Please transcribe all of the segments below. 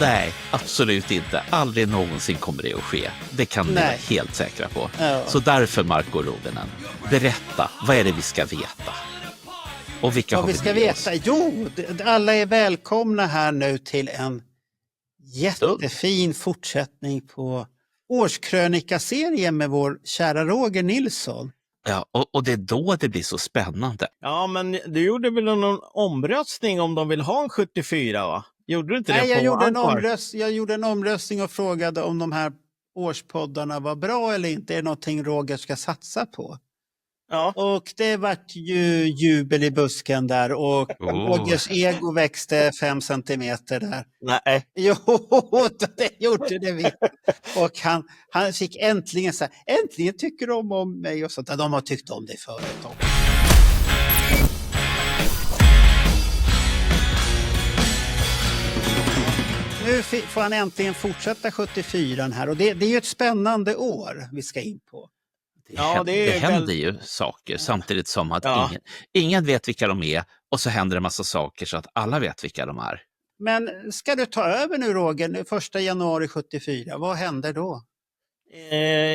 Nej, absolut inte. Aldrig någonsin kommer det att ske. Det kan ni vara helt säkra på. Ja. Så därför, Marko Rovinen, berätta, vad är det vi ska veta? Och vilka har vi ska med oss? veta? Jo, alla är välkomna här nu till en jättefin fortsättning på årskrönikaserien med vår kära Roger Nilsson. Ja, och det är då det blir så spännande. Ja, men du gjorde väl någon omröstning om de vill ha en 74, va? Gjorde du inte det? Nej, på jag gjorde en omröstning och frågade om de här årspoddarna var bra eller inte. Är det någonting Roger ska satsa på? Ja. Och det vart ju jubel i busken där och Rogers ego växte 5 centimeter där. Nej. Jo, det gjorde det vi. Och han fick äntligen så här, äntligen tycker de om mig och sånt. De har tyckt om det förut också. Nu får han äntligen fortsätta 74 här och det är ju ett spännande år vi ska in på. Det händer ju saker samtidigt som att ingen vet vilka de är och så händer det en massa saker så att alla vet vilka de är. Men ska du ta över nu, Roger, 1 januari 74? Vad händer då?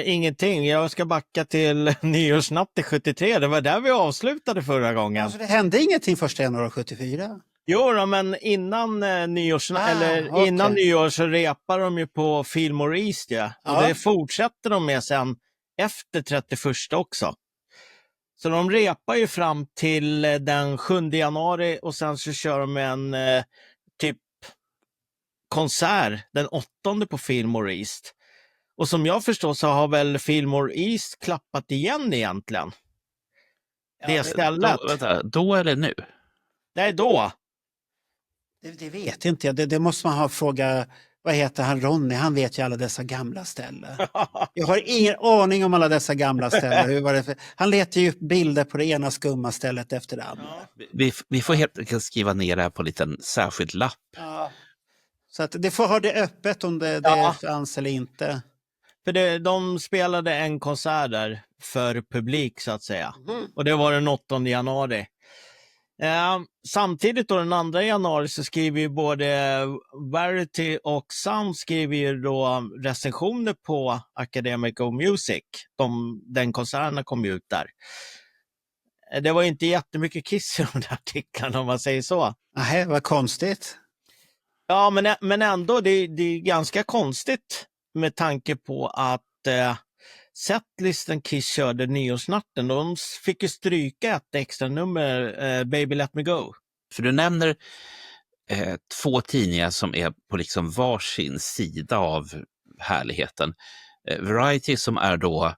Ingenting. Jag ska backa till nyårsnatten 73. Det var där vi avslutade förra gången. Alltså det hände ingenting 1 januari 74? Jo, men innan innan nyår så repar de ju på Fillmore East. Ja. Och det fortsätter de med sen efter 31 också. Så de repar ju fram till den 7 januari och sen så kör de en typ konsert den 8 på Fillmore East. Och som jag förstår så har väl Fillmore East klappat igen egentligen. Det stället. Då eller nu? Nej, då. Det vet inte jag. Det måste man ha fråga. Vad heter han, Ronny? Han vet ju alla dessa gamla ställen. Jag har ingen aning om alla dessa gamla ställen. Hur var det han letar ju upp bilder på det ena skumma stället efter det andra. Vi får helt enkelt skriva ner det här på en liten särskild lapp. Ja. Så att det får ha det öppet om det fanns eller inte. För de spelade en konsert där för publik så att säga. Och det var den 8 januari. Samtidigt då den 2 januari så skriver ju både Variety och Sound skriver ju då recensioner på Academy of Music. Den konserten kom ju ut där. Det var inte jättemycket kiss i de där artiklarna om man säger så. Nej, vad konstigt. Ja, men ändå det är ganska konstigt med tanke på att setlisten Kiss körde nyårsnatten. De fick ju stryka ett extra nummer, Baby Let Me Go. För du nämner 2 tidningar som är på liksom varsin sida av härligheten. Variety som är då...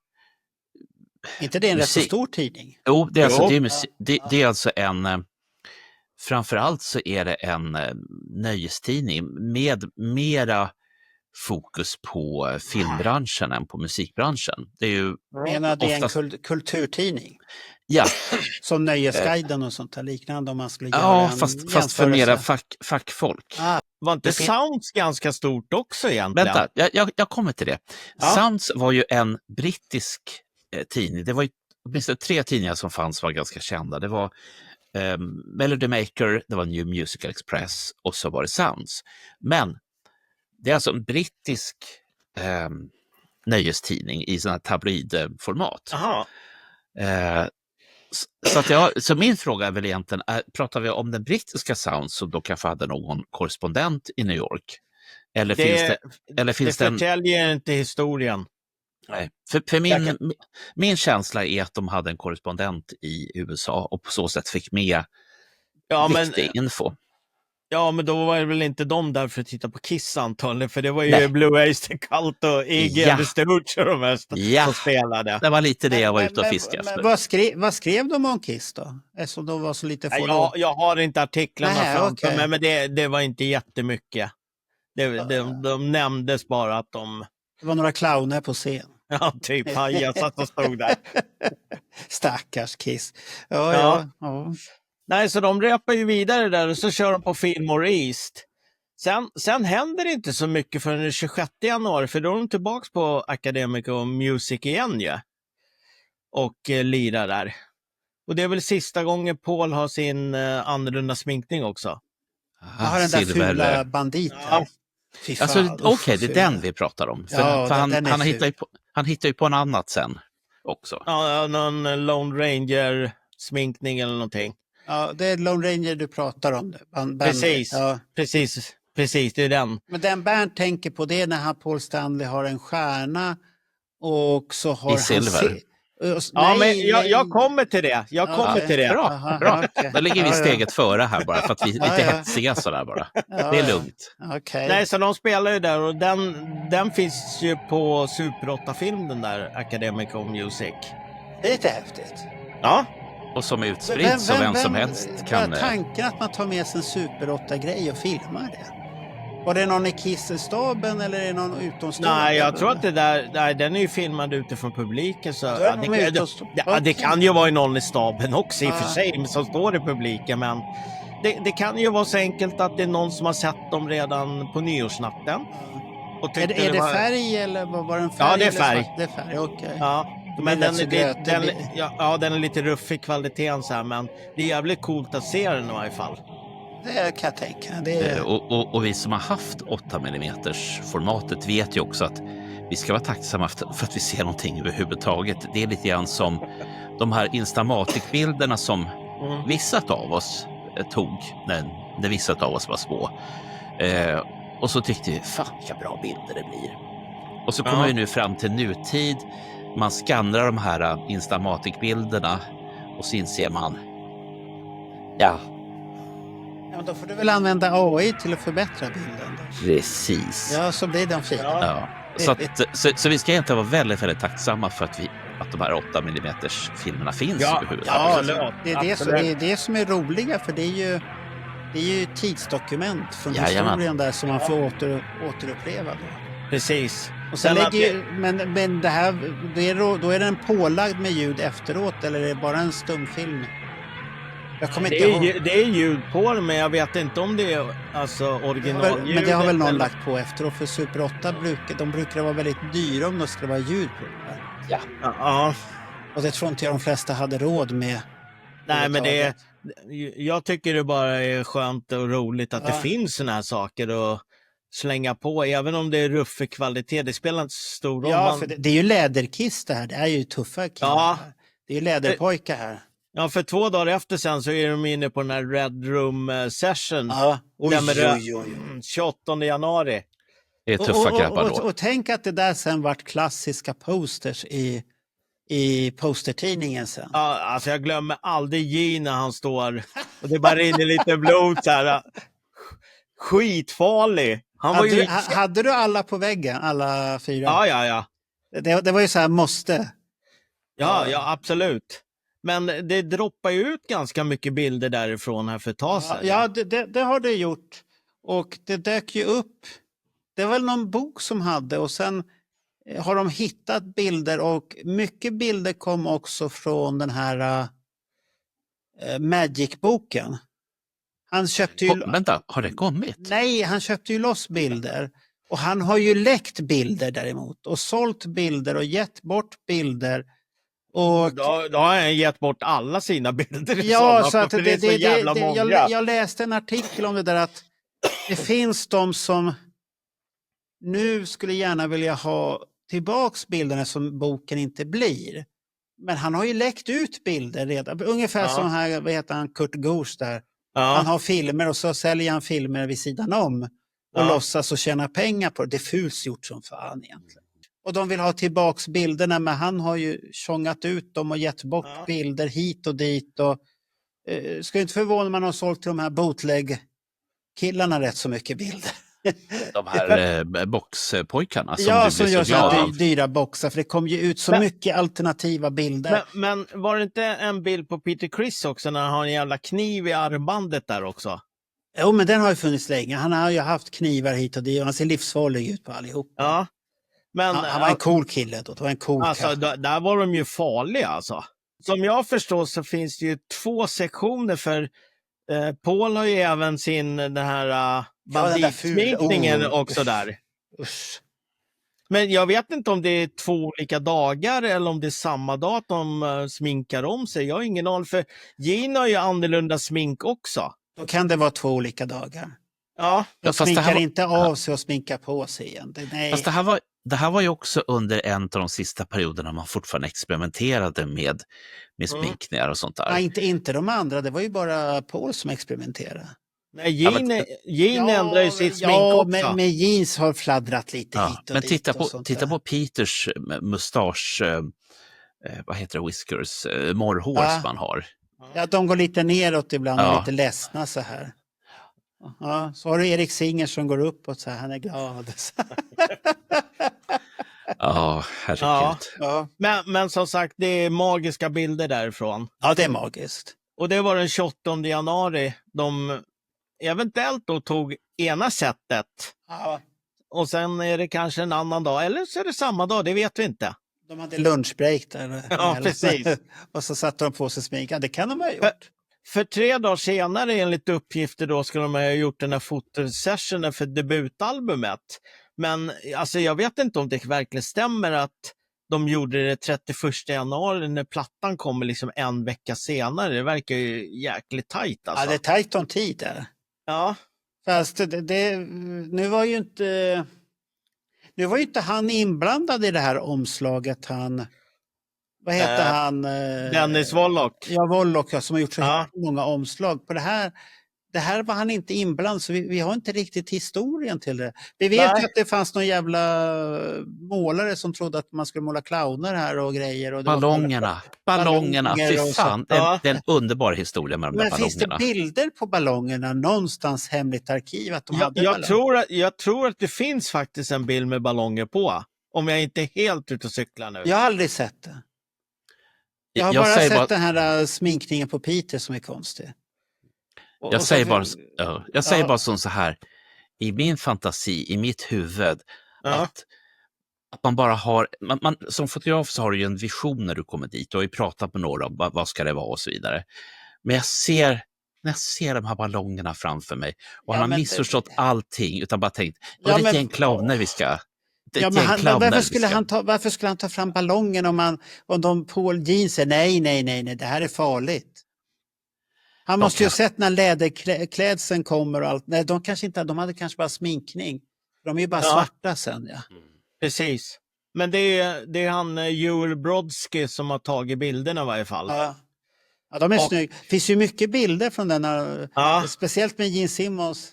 Inte det är en rätt så stor tidning? Jo, det är alltså, det är alltså en... Framförallt så är det en nöjestidning med mera fokus på filmbranschen än på musikbranschen. Det är ju menar det är en kulturtidning? Ja. Som Nöjesguiden och sånt där liknande om man skulle göra en fast för mera fackfolk. Var inte Sounds ganska stort också egentligen? Vänta, jag kommer till det. Sounds var ju en brittisk tidning. Det var ju åtminstone 3 tidningar som fanns var ganska kända. Det var Melody Maker, det var New Musical Express och så var det Sounds. Men det är alltså en brittisk nöjestidning i sån här tabloidformat. Så min fråga är väl egentligen, pratar vi om den brittiska Sounds som då kanske hade någon korrespondent i New York? Eller finns det förtäljer inte historien. Nej, för min känsla är att de hade en korrespondent i USA och på så sätt fick med viktig info. Ja, men då var det väl inte de där för att titta på Kiss antagligen, för det var ju Blue Oyster Cult och Iggy and the Stooges och de mest som spelade. Det var lite det jag var ute och fiskade efter. Vad skrev de om Kiss då? Eftersom de var så lite jag har inte artiklarna framför mig, men det var inte jättemycket. De nämndes bara att de... Det var några clowner på scen. Ja, typ hajar satt och stod där. Stackars Kiss. Ja. Nej, så de repar ju vidare där och så kör de på Fillmore East. Sen händer det inte så mycket förrän den 26 januari, för då är de tillbaka på Academy of Music igen ju. Och lirar där. Och det är väl sista gången Paul har sin annorlunda sminkning också. Jag har den där fula banditen. Fy fan, Alltså, okej, det är den vi pratar om. För han hittar ju på en annat sen också. Ja, någon Lone Ranger-sminkning eller någonting. Ja, det är Lone Ranger du pratar om. Precis, ja. precis, det är den. Men den Bernt tänker på, det är när Paul Stanley har en stjärna och så har I silver. Jag kommer till det. Bra. Då ligger vi steget före här bara för att vi är lite hetsiga sådär bara. Det är lugnt. Okay. Nej, så de spelar ju där och den finns ju på Super 8-film, den där Academy of Music. Det är lite häftigt. Ja. Och som är utspridd så vem som helst kan... Tanken att man tar med sig en Super 8-grej och filmar det? Var det någon i Kisselstaben eller är det någon utomstående? Nej, jag tror att den är ju filmad utifrån publiken. Så det kan ju vara någon i staben också i och för sig som står i publiken. Men det kan ju vara så enkelt att det är någon som har sett dem redan på nyårsnatten. Och är det färg eller var det en färg? Ja, det är färg. Det är färg, okej. Ja. Men den är lite ruff i kvaliteten så här, men det är jävligt coolt att se den i varje fall. Det kan jag tänka. Och vi som har haft 8 mm formatet vet ju också att vi ska vara tacksamma för att vi ser någonting överhuvudtaget. Det är lite grann som de här Instamatic-bilderna som vissa av oss tog när vissa av oss var små. Och så tyckte vi, fan vilka bra bilder det blir. Och så kommer vi nu fram till nutid. Man skannar de här Instamatic-bilderna och så inser man, ja, men då får du väl använda AI till att förbättra bilden. Då. Precis. Ja, så blir den fin. Ja. Så vi ska egentligen vara väldigt, väldigt tacksamma för att de här 8 mm filmerna finns överhuvudtaget. Ja, det är det som är roliga, för det är ju tidsdokument från historien där som man får återuppleva då. Precis. Och sen men det här, då är den pålagd med ljud efteråt, eller är det bara en stumfilm? Jag kommer inte ihåg. Det är ljud på det, men jag vet inte om det är alltså originalljud. Men det har väl någon lagt på efteråt, för Super 8 brukar vara väldigt dyra om det ska vara ljud på det. Ja. Och det tror inte jag de flesta hade råd med. Nej, men jag tycker det bara är skönt och roligt att det finns såna här saker att slänga på, även om det är ruff kvalitet. Det spelar inte stor roll. Ja, för det är ju läderkiss det här. Det är ju tuffa killar. Ja. Det är ju läderpojkar här. Ja, för 2 dagar efter sen så är de inne på den här Red Room session. Ja, oj. 28 januari. Det är tuffa grabbar då. Och tänk att det där sen vart klassiska posters i postertidningen sen. Ja, alltså jag glömmer aldrig G när han står och det bara rinner lite blod så här. Skitfarlig. Hade du alla på väggen, alla 4? Ja. Det var ju så här måste. Ja, absolut. Men det droppar ju ut ganska mycket bilder därifrån här för ett tag sedan. Ja, det har det gjort. Och det dök ju upp. Det var väl någon bok som hade, och sen har de hittat bilder, och mycket bilder kom också från den här Magic-boken. Han köpte ju... Vänta, har det kommit? Nej, han köpte ju loss bilder. Och han har ju läckt bilder däremot. Och sålt bilder och gett bort bilder. Och... Då har han gett bort alla sina bilder. Ja, så att det är så jävla många. Jag läste en artikel om det där, att det finns de som nu skulle gärna vilja ha tillbaks bilderna som boken inte blir. Men han har ju läckt ut bilder redan. Ungefär som här, vad heter han, Kurt Gors där. Ja. Han har filmer och så säljer han filmer vid sidan om och låtsas och tjäna pengar på det. Det är fult gjort som fan egentligen. Och de vill ha tillbaks bilderna, men han har ju tjongat ut dem och gett bort bilder hit och dit. Och, ska inte förvåna man har sålt till de här bootleg-killarna rätt så mycket bilder. De här boxpojkarna som som gör så dyra boxar, för det kom ju ut så mycket alternativa bilder. Men var det inte en bild på Peter Criss också när han har en jävla kniv i armbandet där också? Jo, men den har ju funnits länge. Han har ju haft knivar hit och dit och han ser livsfarlig ut på allihop. Ja. Men, han var en cool kille då. Det var en cool där var de ju farliga alltså. Som jag förstår så finns det ju 2 sektioner, för Paul har ju även den här banditsminkningen också där. Usch. Men jag vet inte om det är 2 olika dagar eller om det är samma dag att de sminkar om sig. Jag har ingen aning, för Gina har ju annorlunda smink också. Då kan det vara 2 olika dagar. Ja. De sminkar inte av sig och sminkar på sig igen. Nej. Fast det här var ju också under en av de sista perioderna man fortfarande experimenterade med sminkningar och sånt där. Nej, inte de andra. Det var ju bara Paul som experimenterade. Nej, Gene ändrar ju sitt smink också. Men jeans har fladdrat lite hit och men dit. titta på Peters mustasch, vad heter det, whiskers, morrhår man har. Ja, de går lite neråt ibland och lite ledsna så här. Ja, så har du Erik Singer som går uppåt så här, han är glad. Ja, herregud. Ja. Men som sagt, det är magiska bilder därifrån. Ja, det är magiskt. Och det var den 28 januari de eventuellt då tog ena sättet. Ja. Och sen är det kanske en annan dag, eller så är det samma dag, det vet vi inte. De hade lunchbreak där. Ja, precis. Och så satte de på sig smink. Ja, det kan de ha gjort. För 3 dagar senare enligt uppgifter då skulle de ha gjort den här fotosessionen för debutalbumet. Men alltså, jag vet inte om det verkligen stämmer att de gjorde det 31 januari när plattan kommer liksom en vecka senare. Det verkar ju jäkligt tajt alltså. Ja, det är tajt om tid där. Ja. Fast nu var ju inte han inblandad i det här omslaget. Vad heter han? Dennis Wollock. Ja, Wollock, som har gjort så många omslag på det här. Det här var han inte inblandad, så vi har inte riktigt historien till det. Vi vet ju att det fanns någon jävla målare som trodde att man skulle måla clowner här och grejer. Och ballongerna, fy fan. Det är en underbar historia med de där ballongerna. Men finns det bilder på ballongerna någonstans, hemligt arkiv? Att de hade jag tror att det finns faktiskt en bild med ballonger på. Om jag inte är helt ute och cyklar nu. Jag har aldrig sett det. Jag har bara sett den här sminkningen på Peter som är konstig. Jag säger bara så här, i min fantasi, i mitt huvud, att man bara har, som fotograf så har du ju en vision när du kommer dit. Du har ju pratat med några om vad ska det vara och så vidare. Men när jag ser de här ballongerna framför mig och han har missförstått allting utan bara tänkt, det är ett gäng clowner vi ska... Varför skulle han ta fram ballongen om de Paul Jeans säger nej, det här är farligt. Han måste ju ha sett när läderklädseln kommer och allt. Nej, de hade kanske bara sminkning. De är ju bara svarta sen. Ja. Precis. Men det är han Joel Brodsky som har tagit bilderna i varje fall. Ja, de är snygga. Det finns ju mycket bilder från denna, speciellt med Gene Simmons.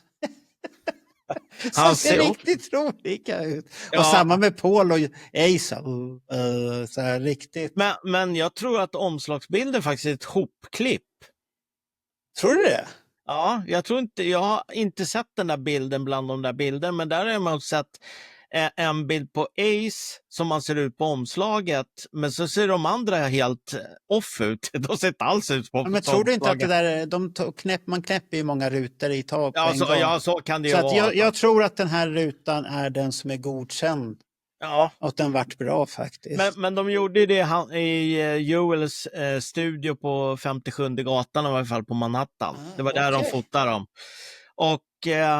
Som ser riktigt trolika ut. Och samma med Paul och Asa. Så här riktigt. Men jag tror att omslagsbilden faktiskt är ett hopklipp. Tror du det? Ja, jag har inte sett den där bilden bland de där bilderna, men där har man sett en bild på Ace som man ser ut på omslaget, men så ser de andra helt off ut. De ser inte alls ut på men tror du inte att det där, man knäpper ju många rutor i tag på en gång. Ja, så kan det ju vara. Jag tror att den här rutan är den som är godkänd. Ja. Och den vart bra faktiskt. Men de gjorde det i Joels studio på 57 gatan i alla fall på Manhattan. Det var där de fotade dem. Och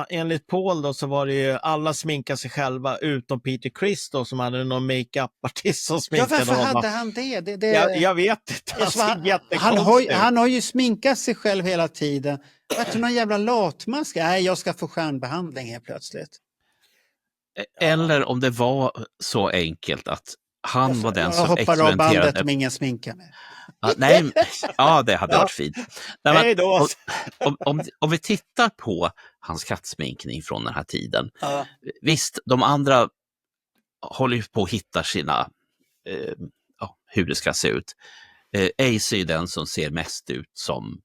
enligt Paul då så var det ju alla sminkade sig själva utom Peter Criss då, som hade någon make-up-artist som sminkade honom. Varför hade han det? Jag vet inte. Han har ju sminkat sig själv hela tiden. Vart det någon jävla latmask? Nej, jag ska få stjärnbehandling helt plötsligt. Eller om det var så enkelt att han var den som experimenterade. Jag hoppar av bandet om ingen sminkar mig. Det hade varit fint. Nej, om vi tittar på hans kattsminkning från den här tiden. Visst, de andra håller ju på att hitta sina hur det ska se ut. Ace är den som ser mest ut som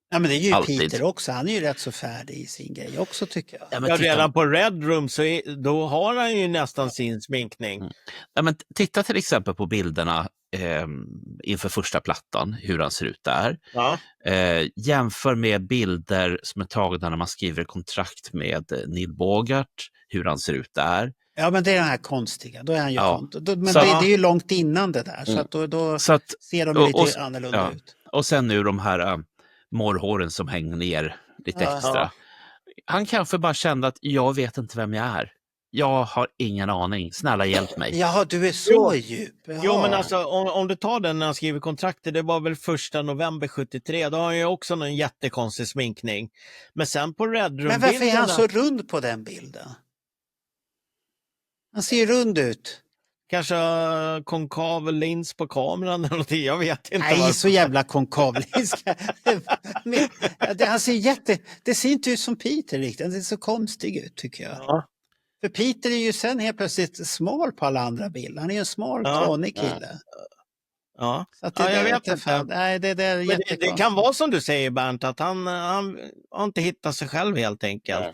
ja, men det är ju alltid. Peter också, han är ju rätt så färdig i sin grej också tycker jag. Ja, redan på Red Room så då har han ju nästan sin sminkning. Ja, men titta till exempel på bilderna inför första plattan, hur han ser ut där. Ja. Jämför med bilder som är tagna när man skriver kontrakt med Neil Bogart, hur han ser ut där. Ja, men det är den här konstiga. Då är han ju men det är ju långt innan det där, så att då ser de lite annorlunda ut. Och sen nu de här morrhåren som hänger ner lite extra. Han kanske bara kände att jag vet inte vem jag är. Jag har ingen aning. Snälla hjälp mig. Jaha, du är så djup. Jaha. Jo, men alltså om du tar den när han skriver kontraktet, det var väl 1 november 73, då har han ju också någon jättekonstig sminkning. Men sen på Red Room-bilderna... Men varför är han så rund på den bilden? Han ser ju rund ut. Kanske konkav lins på kameran eller någonting, jag vet inte. Nej, så jävla konkav lins. Han ser det ser inte ut som Peter riktigt. Han ser så konstig ut tycker jag. Ja. För Peter är ju sen helt plötsligt smal på alla andra bilder. Han är ju en smal, tanig kille. Ja, Så att jag vet inte. Nej, det är men det kan vara som du säger, Bernt, att han har inte hittat sig själv helt enkelt. Nej.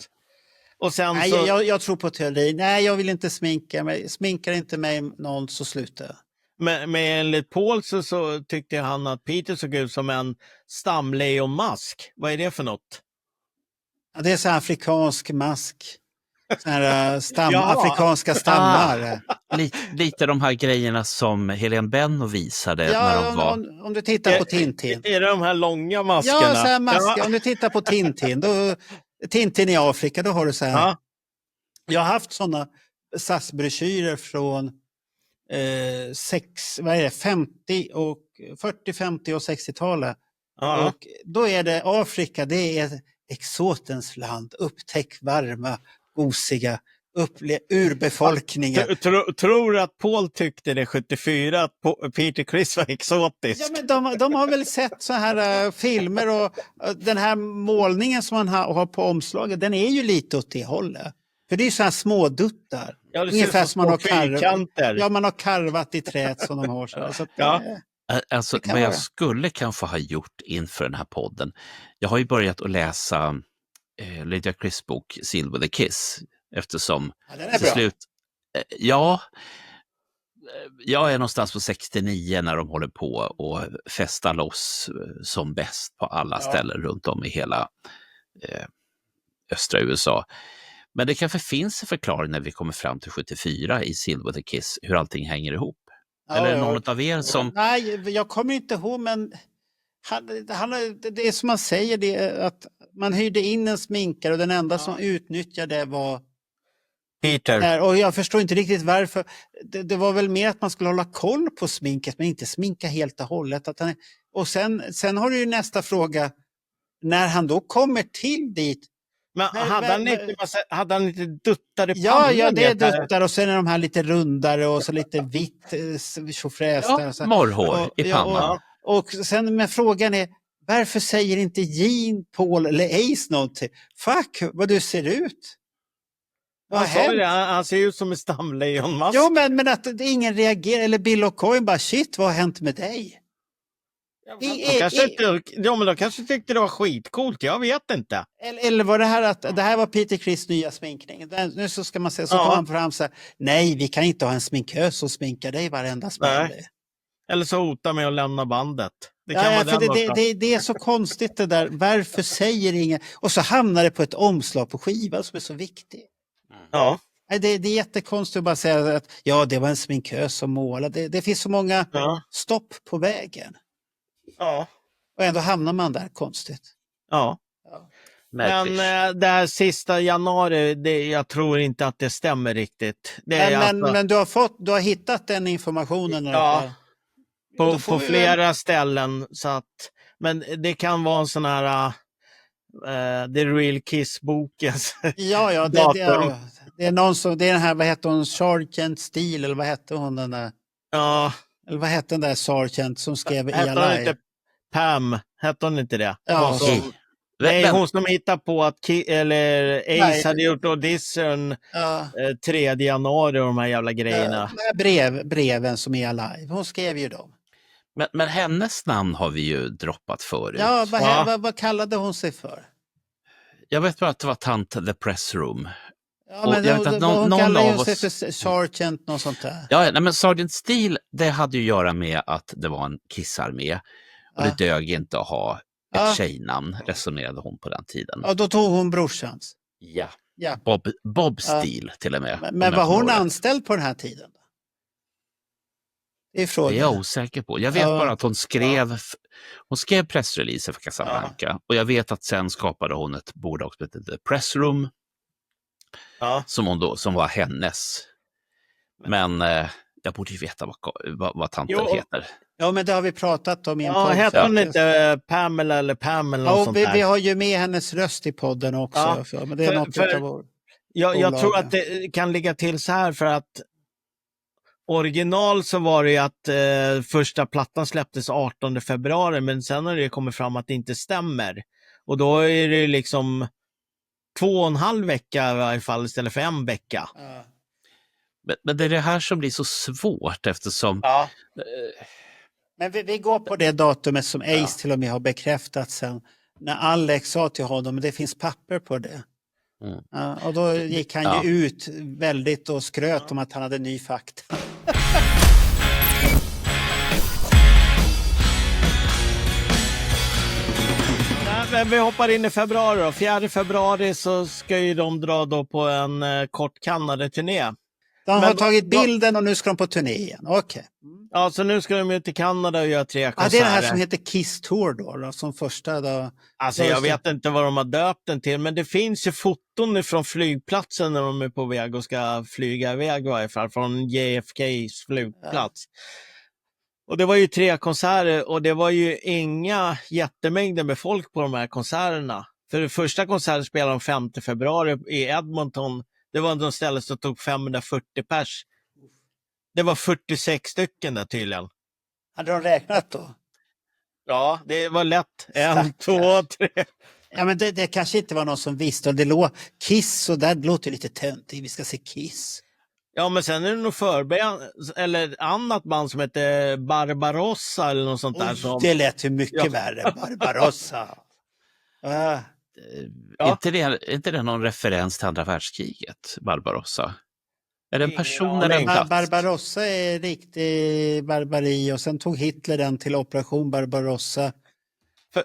Och sen nej, så... jag tror på teori. Nej, jag vill inte sminka mig. Sminkar inte mig någon så slutar. Men enligt Paul så tyckte han att Peter såg ut som en stamlejonmask. Vad är det för något? Ja, det är så här afrikansk mask. Så här, afrikanska stammar. Lite de här grejerna som Helene Benno visade när de var... Om du tittar på Tintin. Är det de här långa maskerna? Ja, så här masker. Om du tittar på Tintin. Tintin i Afrika, då har du så här. Ja. Jag har haft sådana SAS-broschyrer från 40, 50 och 60-talet. Ja. Och då är det Afrika, det är exotens land. Upptäck varma, gosiga, urbefolkningen. Tror att Paul tyckte det 74 att Peter Criss var exotisk? Ja, men de har väl sett så här filmer och den här målningen som man har på omslaget, den är ju lite åt det hållet. För det är ju så här små duttar. Ja, det ungefär som man har fyrkanter. Ja, man har karvat i träet som de har. Så att, ja. Alltså, vad jag skulle kanske ha gjort inför den här podden. Jag har ju börjat att läsa Lydia Criss bok Sealed with a Kiss. Eftersom till slut... jag är någonstans på 69 när de håller på och festar loss som bäst på alla ställen runt om i hela östra USA. Men det kanske finns en förklaring när vi kommer fram till 74 i Sealed with a Kiss hur allting hänger ihop. Eller är det någon av er som... Nej, jag kommer inte ihåg, men det är som man säger, det är att man hyrde in en sminkare och den enda som utnyttjade det var Peter. Och jag förstår inte riktigt varför. Det var väl mer att man skulle hålla koll på sminket men inte sminka helt och hållet. Och sen har du ju nästa fråga. När han då kommer till dit. Men hade han inte duttar i pannan? Ja, det är duttar och sen är de här lite rundare och så lite vitt tjofräs. Ja, morrhår i pannan. Och sen med frågan är, varför säger inte Gene, Paul eller Ace någonting? Fuck, vad du ser ut. Han ser ut som en stamlejonmask. Jo, men att ingen reagerar. Eller Bill O'Coy bara, shit, vad har hänt med dig? De kanske tyckte det var skitcoolt, jag vet inte. Eller var det här att det här var Peter Criss nya sminkning? Nu så ska man säga, så kommer han fram så här, nej, vi kan inte ha en sminkös som sminkar dig varenda smäll. Eller så hotar med att lämna bandet. Det är så konstigt det där. Varför säger ingen? Och så hamnar det på ett omslag på skivan som är så viktigt. Ja. Det är jättekonstigt att bara säga att det var en sminkös som målade. Det finns så många stopp på vägen. Ja. Och ändå hamnar man där konstigt. Ja. Men det här sista januari, jag tror inte att det stämmer riktigt. Men du har hittat den informationen? Ja, på flera ställen. Så att, men det kan vara en sån här The Real Kiss-boken. Ja, det är någon som, det är den här, vad heter hon, Sergeant Steele, eller vad hette hon den där? Ja. Eller vad hette den där Sergeant som skrev ELI? Pam, hette hon inte det? Ja. Nej, hon som hittade på att Ace hade gjort audition 3 januari och de här jävla grejerna. Breven som är alive, hon skrev ju dem. Men hennes namn har vi ju droppat förut. Ja, vad kallade hon sig för? Jag vet bara att det var tant The Press Room. Ja, men hon kallade ju sig för Sergeant, något sånt där. Ja, men Sergeant Steele, det hade ju att göra med att det var en kissarmé. Och det dög inte att ha ett tjejnamn, resonerade hon på den tiden. Ja, då tog hon brorsans. Ja. Bob Steele till och med. Men var hon anställd på den här tiden? Det är jag osäker på. Jag vet bara att hon skrev pressreleaser för Casablanca. Och jag vet att sen skapade hon ett bolag som heter The Press Room. som var hennes. Men jag borde ju veta vad tanten heter. Ja, men det har vi pratat om i en podd. Heter hon inte Pamela eller Pamela? Ja, vi har ju med hennes röst i podden också. Ja, men det är något av vår jag tror att det kan ligga till så här, för att original så var det ju att första plattan släpptes 18 februari, men sen har det kommit fram att det inte stämmer. Och då är det liksom 2,5 vecka i varje fall istället för 1 vecka. Ja. Men det är det här som blir så svårt eftersom... Men vi går på det datumet som Ace till och med har bekräftat sen. När Alex sa till honom, det finns papper på det. Ja, och då gick han ju ut väldigt och skröt om att han hade ny fakta. Men vi hoppar in i februari då. 4 februari så ska ju de dra då på en kort Kanada-turné. De har tagit bilden och nu ska de på turné igen. Okej. Ja, så nu ska de ut till Kanada och göra 3 konserter. Det är det här som heter Kiss Tour då som första då. Alltså jag vet inte vad de har döpt den till, men det finns ju foton från flygplatsen när de är på väg och ska flyga iväg i varje fall från JFKs flygplats. Och det var ju 3 konserter och det var ju inga jättemängder med folk på de här konserterna. För det första konserten spelade de 5 februari i Edmonton. Det var de ställen som tog 540 pers. Det var 46 stycken där tydligen. Hade de räknat då? Ja, det var lätt. 1, 2, 3. Ja, men det kanske inte var någon som visste. Och det Kiss och där låter lite töntigt. Vi ska se Kiss. Ja, men sen är det nog eller annat band som heter Barbarossa eller något sånt där. Som... Det lät ju mycket värre. Barbarossa. Är inte det någon referens till andra världskriget, Barbarossa? Är det en person eller en plats? Barbarossa är riktig barbari och sen tog Hitler den till Operation Barbarossa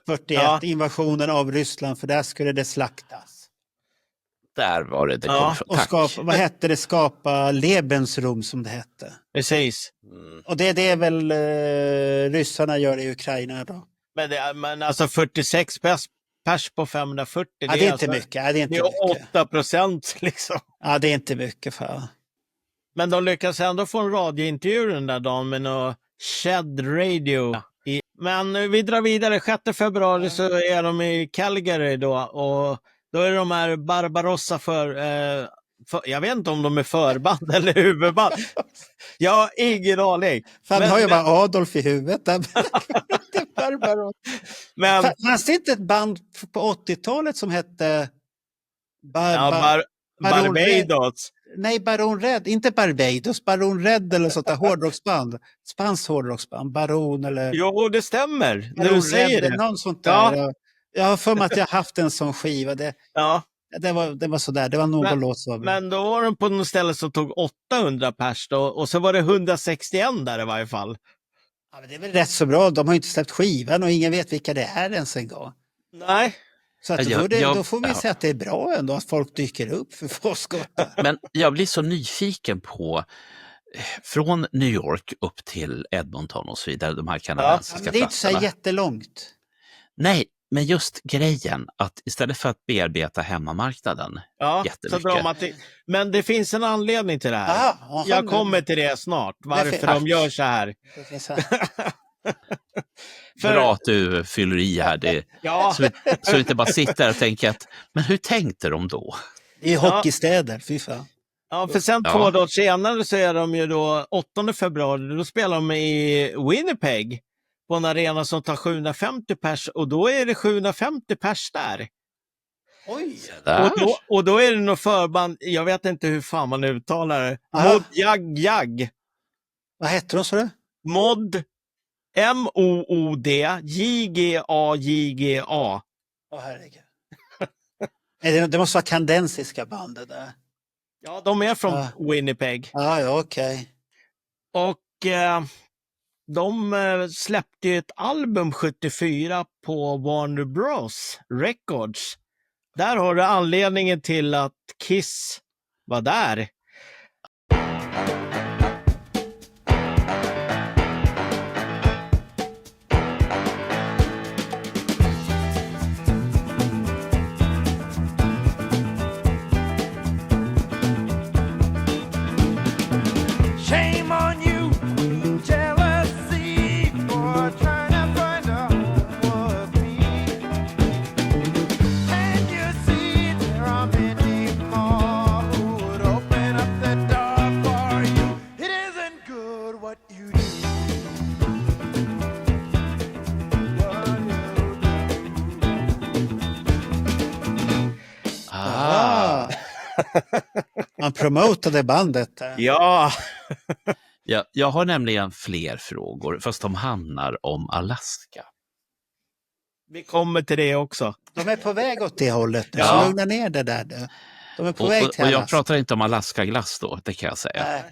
41, invasionen av Ryssland, för där skulle det slaktas. Där var det kom från. Och vad hette det? Skapa Lebensrum som det hette. Precis. Och det är väl ryssarna gör i Ukraina då. Men alltså 46 pers på 540. Det är inte mycket. Det är inte mycket. 8% liksom. Ja, det är inte mycket för. Men de lyckas ändå få en radiointervju den där dagen med någon Shed Radio. Ja. Men vi drar vidare. 6 februari så är de i Calgary då. Och då är de här Barbarossa för jag vet inte om de är förband eller huvudband. Jag har ingen aning. Fan, har ju bara Adolf i huvudet. Fanns det inte ett band på 80-talet som hette Barbados? Nej, Baron Red. Inte Barbados. Baron Red eller sånt där hårdrocksband. Spanskt hårdrocksband. Baron eller... Jo, det stämmer. Baron Du säger Red, det. någon sånt där. Ja. Jag har för mig att jag haft en sån skiva. Det var sådär. Det var någon låt så. Men då var de på något ställe som tog 800 pers då, och så var det 161 där i varje fall. Ja, men det är väl rätt så bra. De har ju inte släppt skivan och ingen vet vilka det är ens en gång. Nej. Så att då får vi säga att det är bra ändå att folk dyker upp för forskottar. Men jag blir så nyfiken på från New York upp till Edmonton och så vidare, de här kanadensiska platserna. Det är inte så jättelångt. Nej, men just grejen att istället för att bearbeta hemmamarknaden jättemycket. Men det finns en anledning till det här. Jag kommer till det snart, varför de gör så här. Bra att du fyller i här. Så vi inte bara sitter där och tänker att, men hur tänkte de då? Det är hockeystäder, fy fan. Ja, för sen 2 dagar senare så är de ju då 8 februari, då spelar de i Winnipeg på en arena som tar 750 pers, och då är det 750 pers där. Oj! Och då är det något förband, jag vet inte hur fan man uttalar det. Mod Jag. Vad heter de, så du? Mod MOOD JGA. Åh, herregud. Det måste vara kanadensiska bandet där. Ja, de är från Winnipeg. Ja, okej. Och de släppte ett album 74 på Warner Bros Records. Där har du anledningen till att Kiss var där. Man promotade bandet. Ja. Ja, jag har nämligen fler frågor, fast de handlar om Alaska. Vi kommer till det också. De är på väg åt det hållet nu, Ja. så lugna ner det där nu. De är på väg till Och jag Alaska. pratar inte om Alaska-glass då, det kan jag säga.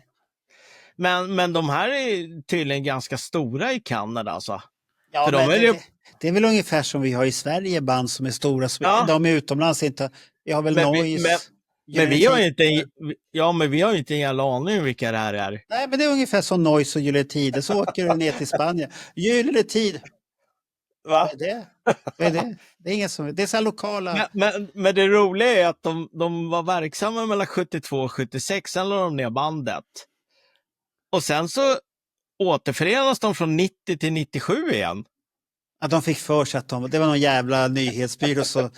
Nej. Men de här är tydligen ganska stora i Kanada alltså. Ja, För men de är ju- det är väl ungefär som vi har i Sverige, band som är stora. Ja. De är utomlands inte. Vi har väl Men vi- Noise. Men vi har ju Gyllene inte, men vi har ju inte en jävla aning om vilka det här är. Nej, men det är ungefär som Noise och Gyllene Tider. Så åker du ner till Spanien. Gyllene Tid. Va? Vad är det? Vad är det? Det är ingen som... Det är så här lokala... Men det roliga är att de var verksamma mellan 72 och 76, sen la de ner bandet. Och sen så återförenas de från 90 till 97 igen. Att de fick för sig att det var någon jävla nyhetsbyrå så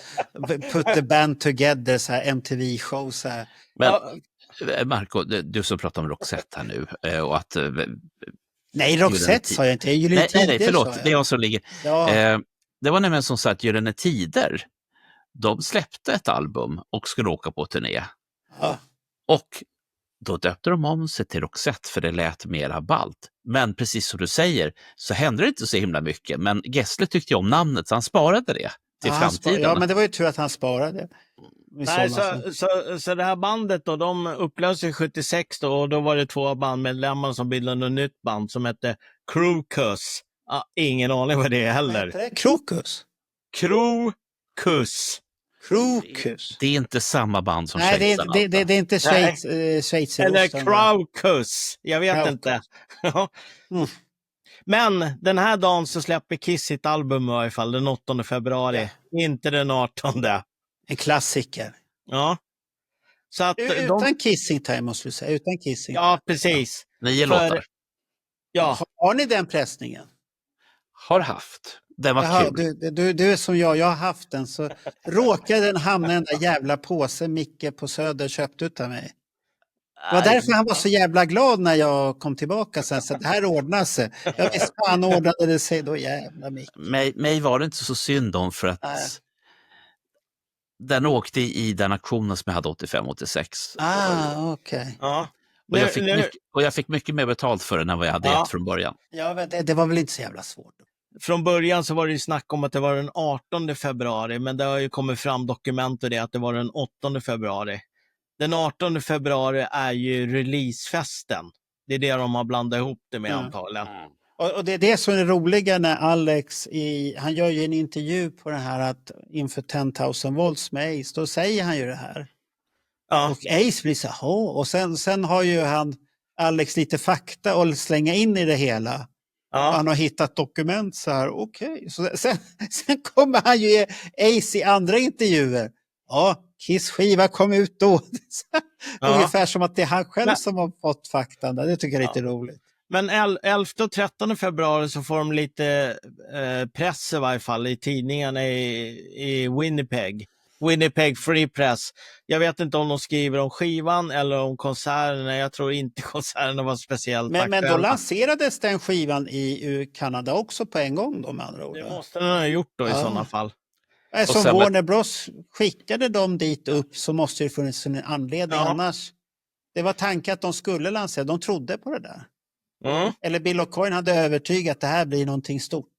put the band together, så här MTV-show. Så här. Men Ja. Marco, du som pratar om Roxette här nu och att... Nej, Roxette sa jag inte. Gyllene Tider nej, förlåt, sa jag. det är jag som ligger... Ja. Det var nämligen som så att Gyllene Tider, de släppte ett album och skulle åka på turné. Ja. Och då döpte de om sig till Roxette för det lät mera ballt. Men precis som du säger så hände det inte så himla mycket. Men Gessle tyckte ju om namnet så han sparade det till framtiden. Ja, men det var ju tur att han sparade. Nej, så det här bandet då, de upplöstes 76 då, och då var det 2 bandmedlemmar som bildade ett nytt band som hette Krokus. Ingen aning vad det är heller. Krokus? Krokus. Krokus. Det är inte samma band som Nej, schweizarna. det är inte schweizerosten. Eller Krokus. Jag vet Krokus. inte. Mm. Men den här dagen så släpper Kiss sitt album i alla fall, den 8 februari. Inte den 18. En klassiker. Ja. Så att Utan Kissing Time måste du säga. Utan Kissing. Ja, precis. 9 låtar. Ja. Har ni den pressningen? Har haft. Den var Jaha, kul. du är som jag har haft den. Så råkade den hamna i den där jävla påsen Micke på Söder köpte utav mig. Det var därför han var så jävla glad när jag kom tillbaka sen. Så det här ordnar sig. Jag visste han ordnade det sig då, jävla Micke. Mig var det inte så synd om för att den åkte i den aktionen som jag hade 85-86. Okej. Ja. Och jag fick mycket mer betalt för den än vad jag hade gett från början. Ja, men det var väl inte så jävla svårt. Från början så var det ju snack om att det var den 18 februari, men det har ju kommit fram dokument och det att det var den 8 februari. Den 18 februari är ju releasefesten. Det är det de har blandat ihop det med antagligen. Och det är det som är det roliga när Alex, han gör ju en intervju på den här att inför 10,000 volts med Ace, då säger han ju det här. Ja. Och Ace blir så här, och sen har ju Alex lite fakta att slänga in i det hela. Ja. Han har hittat dokument så här, okej. Så sen kommer han ju ge Ace i andra intervjuer. Ja, Kiss skiva kom ut då. Ungefär som att det är han själv som har fått faktan. Det tycker jag är lite roligt. Men 11 och 13 februari så får de lite press i varje fall i tidningarna i Winnipeg. Winnipeg Free Press. Jag vet inte om de skriver om skivan eller om konserterna. Jag tror inte konserterna var speciellt men då lanserades den skivan i Kanada också på en gång då, med andra ord. Det måste den ha gjort då i sådana fall. Som Warner Bros skickade dem dit upp så måste det funnits en anledning annars. Det var tanken att de skulle lansera. De trodde på det där. Eller Bill O'Coin hade övertygat att det här blir någonting stort.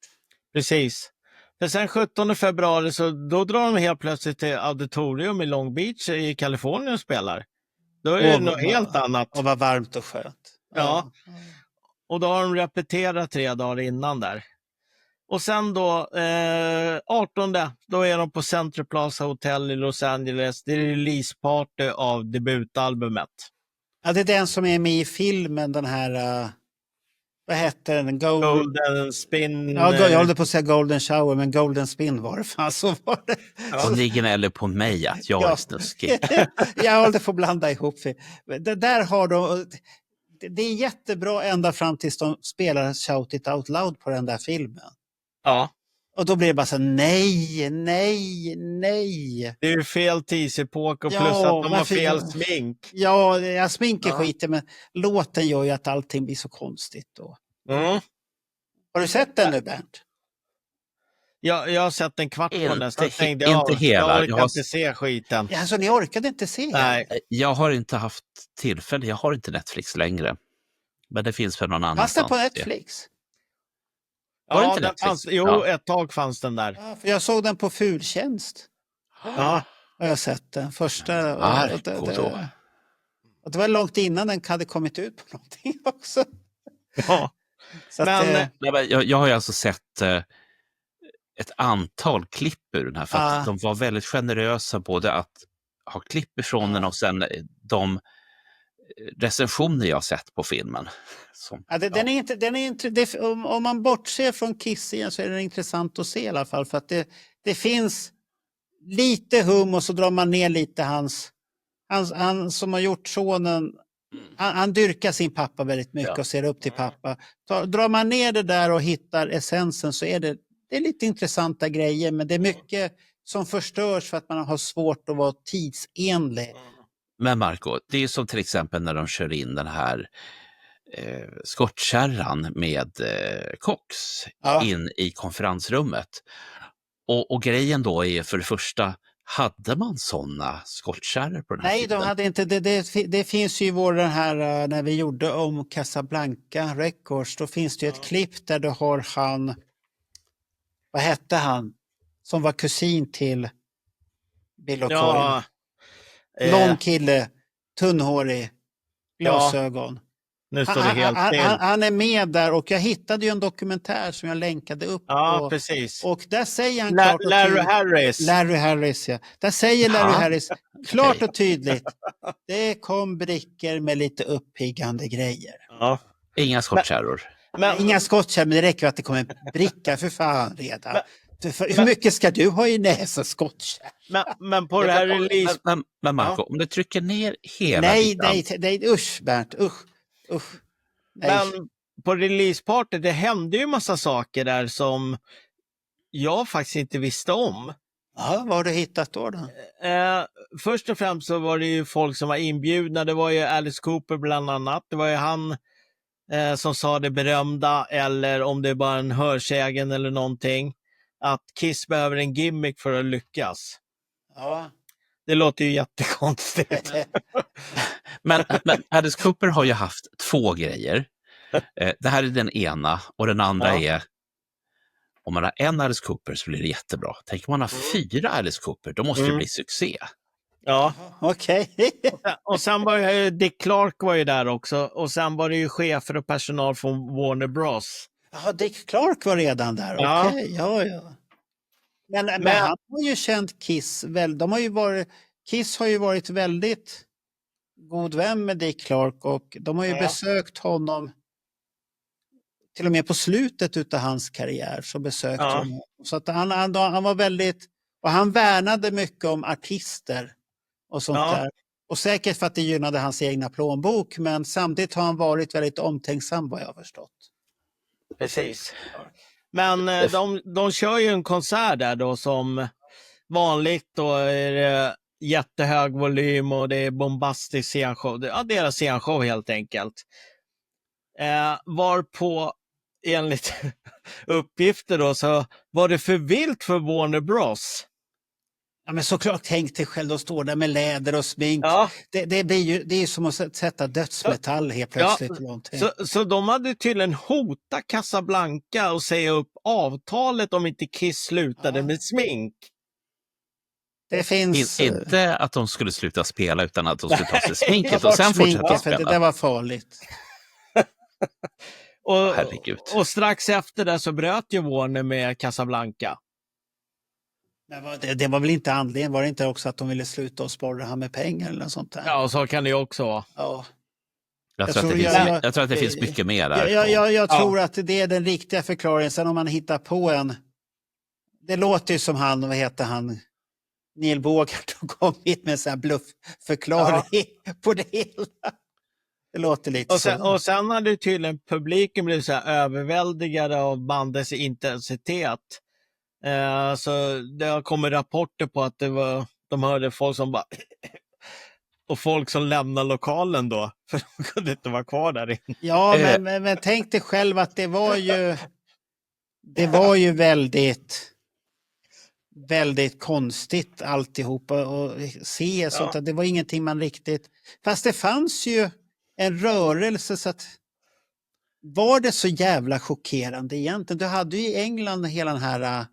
Precis. För sen 17 februari så då drar de helt plötsligt till Auditorium i Long Beach i Kalifornien och spelar. Då är det något helt annat. Och var varmt och skönt. Ja. Och då har de repeterat 3 dagar innan där. Och sen då 18, då är de på Central Plaza Hotel i Los Angeles. Det är releaseparty av debutalbumet. Ja, det är den som är med i filmen, den här... vad heter den? Golden Spin. Ja, jag håller på att säga Golden Shower, men Golden Spin var det. Fan, så var det. Och ni gnäller på mig att jag är snuskig. Jag håller på att blanda ihop. Det där har de... Det är jättebra ända fram tills de spelar Shout It Out Loud på den där filmen. Ja. Och då blir det bara så nej. Det är ju fel tidsepok och plus att de har fel smink. Ja, jag sminkar skiter, men låten gör ju att allting blir så konstigt då. Har du sett den nu, Bernt? Jag har sett en kvart på nästan. Inte hela. Jag orkar inte se skiten. Ja, alltså ni orkade inte se? Nej. Jag har inte haft tillfälle. Jag har inte Netflix längre. Men det finns för någon annan. Fanns den på Netflix? Var det inte den Netflix? fanns, jo, ett tag fanns den där. Ja, för jag såg den på Fultjänst. Ja. Har jag sett den första. Och det var långt innan den hade kommit ut på någonting också. Ja. Så att, Jag har ju alltså sett ett antal klipp ur den här. För att de var väldigt generösa både att ha klipp ifrån den och sen de recensioner jag har sett på filmen. Om man bortser från Kiss igen så är det intressant att se i alla fall. För att det finns lite hum och så drar man ner lite han som har gjort sonen. Han dyrkar sin pappa väldigt mycket och ser upp till pappa. Drar man ner det där och hittar essensen så är det är lite intressanta grejer. Men det är mycket som förstörs för att man har svårt att vara tidsenlig. Men Marco, det är som till exempel när de kör in den här skottkärran med Cox in i konferensrummet. Och grejen då är för det första, hade man sådana skottkärror på den här tiden? Nej, de hade inte. Det finns ju den här, när vi gjorde om Casablanca Records, då finns det ju ett klipp där du har han, vad hette han, som var kusin till Bill O'Coy. Lång kille, tunnhårig, glasögon. Nu står det helt still. Han är med där och jag hittade ju en dokumentär som jag länkade upp. Ja, precis. Och där säger han Larry Harris, ja. Där säger Larry Harris klart och tydligt. Det kom brickor med lite uppiggande grejer. Ja. Inga skottkärror. Inga skottkärror, men det räcker att det kommer en bricka för fan redan. Hur mycket ska du ha i näsa skottkärr? Men på det här release... Men Marco, om du trycker ner hela... Nej, usch Bernt, usch. Men på releaseparty, det hände ju massa saker där som jag faktiskt inte visste om. Ja, vad har du hittat då? Först och främst så var det ju folk som var inbjudna. Det var ju Alice Cooper bland annat. Det var ju han som sa det berömda, eller om det är bara en hörsägen eller någonting, att Kiss behöver en gimmick för att lyckas. Ja. Det låter ju jättekonstigt. men Alice Cooper har ju haft två grejer. Det här är den ena och den andra är, om man har en Alice Cooper så blir det jättebra. Tänk om man har 4 Alice Cooper, då måste det bli succé. Ja, okej. Och sen var ju Dick Clark var ju där också. Och sen var det ju chefer och personal från Warner Bros. Ja, Dick Clark var redan där. Okej, ja. Men han har ju känt Kiss väl. Kiss har ju varit väldigt god vän med Dick Clark och de har ju besökt honom till och med på slutet utav hans karriär så besökte honom. Så att han var väldigt, och han värnade mycket om artister och sånt där. Och säkert för att det gynnade hans egna plånbok, men samtidigt har han varit väldigt omtänksam vad jag har förstått. Precis. Men de kör ju en konsert där då som vanligt, då är det jättehög volym och det är bombastisk scenshow. Ja, deras scenshow helt enkelt. Varpå enligt uppgifter då så var det för vilt för Warner Bros. Ja, men såklart, tänk dig själv, de står där med läder och smink. Ja. Det är ju som att sätta dödsmetall helt plötsligt. Ja. Så de hade tydligen hotat Casablanca och säga upp avtalet om inte Kiss slutade med smink. Det finns... Inte att de skulle sluta spela utan att de skulle ta sig sminket och sen fortsätta spela. Det var farligt. och strax efter det så bröt ju Warner med Casablanca. Det var väl inte anledningen, var det inte också att de ville sluta och spara han med pengar eller något sånt där? Ja, så kan det ju också vara. Ja. Jag tror att det finns mycket mer där. Jag tror att det är den riktiga förklaringen. Sen om man hittar på en... Det låter ju som vad heter han? Neil Bogart har kommit med en sån här bluffförklaring på det hela. Det låter lite så. Och sen hade tydligen publiken blivit så här överväldigade av bandets intensitet. Så det har kommit rapporter på att de hörde folk som bara och folk som lämnar lokalen då för de kunde inte vara kvar där inne. Ja, men tänk dig själv att det var ju väldigt väldigt konstigt alltihopa och se sånt. Det var ingenting man riktigt... Fast det fanns ju en rörelse så att... Var det så jävla chockerande egentligen? Du hade ju i England hela den här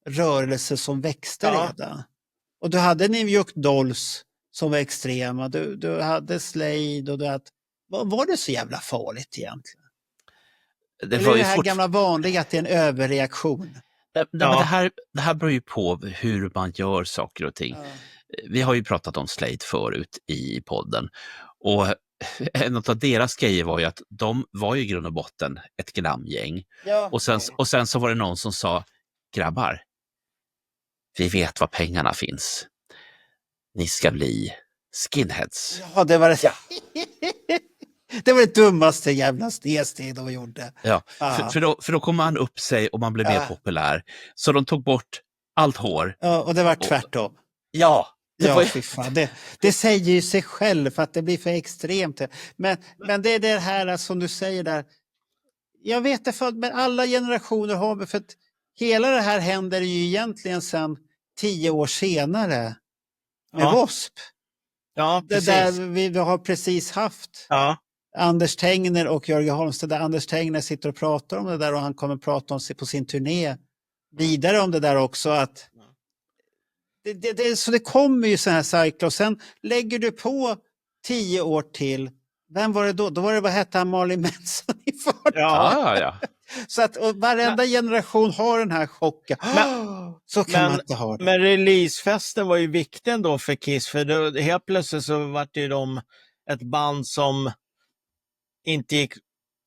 rörelsen som växte redan. Och du hade New York Dolls som var extrema. Du hade Slade och du hade... Var det så jävla farligt egentligen? Det var ju det här gamla vanliga att det är en överreaktion. Men det här beror ju på hur man gör saker och ting. Vi har ju pratat om Slade förut i podden. Och en av deras grejer var ju att de var ju i grund och botten ett glamgäng. Ja. Och sen så var det någon som sa, grabbar, vi vet var pengarna finns. Ni ska bli skinheads. Ja, det var det. Det var det dummaste jävla snedsteg de gjorde. Ja, för då kom man upp sig och man blev mer populär. Så de tog bort allt hår. Ja, och det var tvärtom. Ja. Fy fan. Det säger ju sig själv för att det blir för extremt. Men det är det här som du säger där. Jag vet det, men alla generationer har vi, för att hela det här händer ju egentligen sedan 10 år senare med W.A.S.P. Ja, precis. Det där vi har precis haft. Ja. Anders Tengner och Jörgen Holmstedt, där Anders Tengner sitter och pratar om det där och han kommer prata om sig på sin turné vidare om det där också, att så det kommer ju sådana här cykler och sen lägger du på 10 år till. Vem var det då? Då var det, vad hette han, Marley Manson i farten. Ja. Så att varenda generation har den här chocken. Så kan man inte ha det. Men releasefesten var ju viktig ändå för Kiss, för då, helt plötsligt så var det ju de ett band som inte gick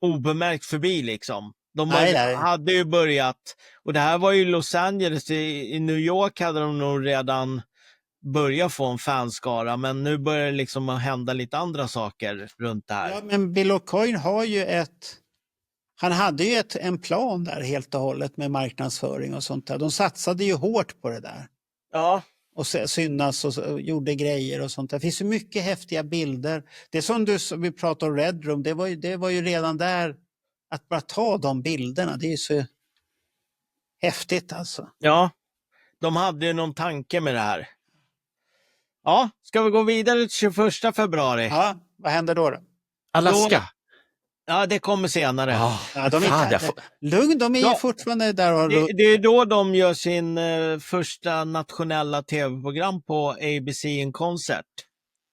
obemärkt förbi liksom. De hade ju börjat, och det här var ju Los Angeles, i New York hade de nog redan börjat få en fanskara, men nu börjar det liksom hända lite andra saker runt det här. Ja, men Bill O'Coin har ju han hade ju en plan där helt och hållet med marknadsföring och sånt där. De satsade ju hårt på det där. Ja. Och synas och gjorde grejer och sånt där. Det finns ju mycket häftiga bilder. Det är som vi pratar om Red Room, det var ju redan där, att bara ta de bilderna, det är ju så häftigt alltså. Ja, de hade ju någon tanke med det här. Ja, ska vi gå vidare till 21 februari? Ja, vad händer då? Alaska. Ja, det kommer senare. Ja, lugn, de är ju fortfarande där. Det är då de gör sin första nationella tv-program på ABC in Concert.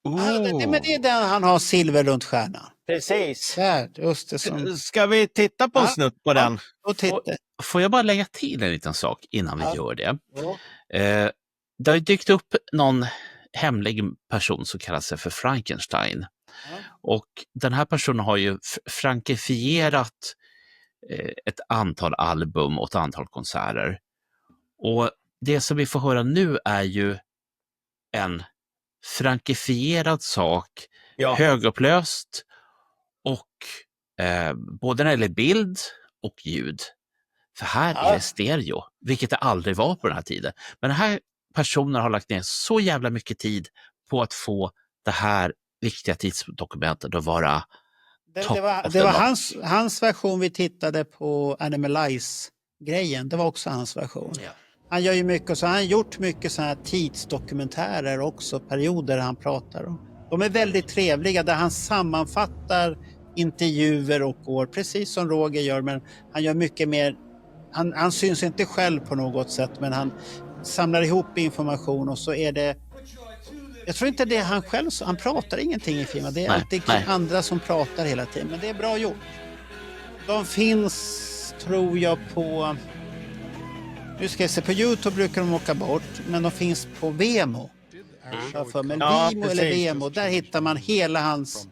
Men det är där han har silver runt stjärnan. Precis. Där, just det som... Ska vi titta på en snutt på den? Får jag bara lägga till en liten sak innan vi gör det? Det har dykt upp någon hemlig person som kallar sig för Frankenstein. Och den här personen har ju frankifierat ett antal album och ett antal konserter. Och det som vi får höra nu är ju en frankifierad sak, högupplöst och både när det gäller bild och ljud. För här är det stereo, vilket det aldrig var på den här tiden. Men den här personen har lagt ner så jävla mycket tid på att få det här viktiga tidsdokumentet att vara det var hans version vi tittade på, Animalize-grejen. Det var också hans version. Ja. Han gör ju mycket, så han har gjort mycket sådana här tidsdokumentärer också, perioder han pratar om. De är väldigt trevliga där han sammanfattar intervjuer och år, precis som Roger gör, men han gör mycket mer. Han syns inte själv på något sätt, men han samlar ihop information och så är det... Jag tror inte det är han själv, han pratar ingenting i filmen. Det är alltid andra som pratar hela tiden, men det är bra gjort. De finns, tror jag, på... Nu ska jag se, på YouTube brukar de åka bort, men de finns på Vemo. Men Vimo eller Vemo, där hittar man hela hans...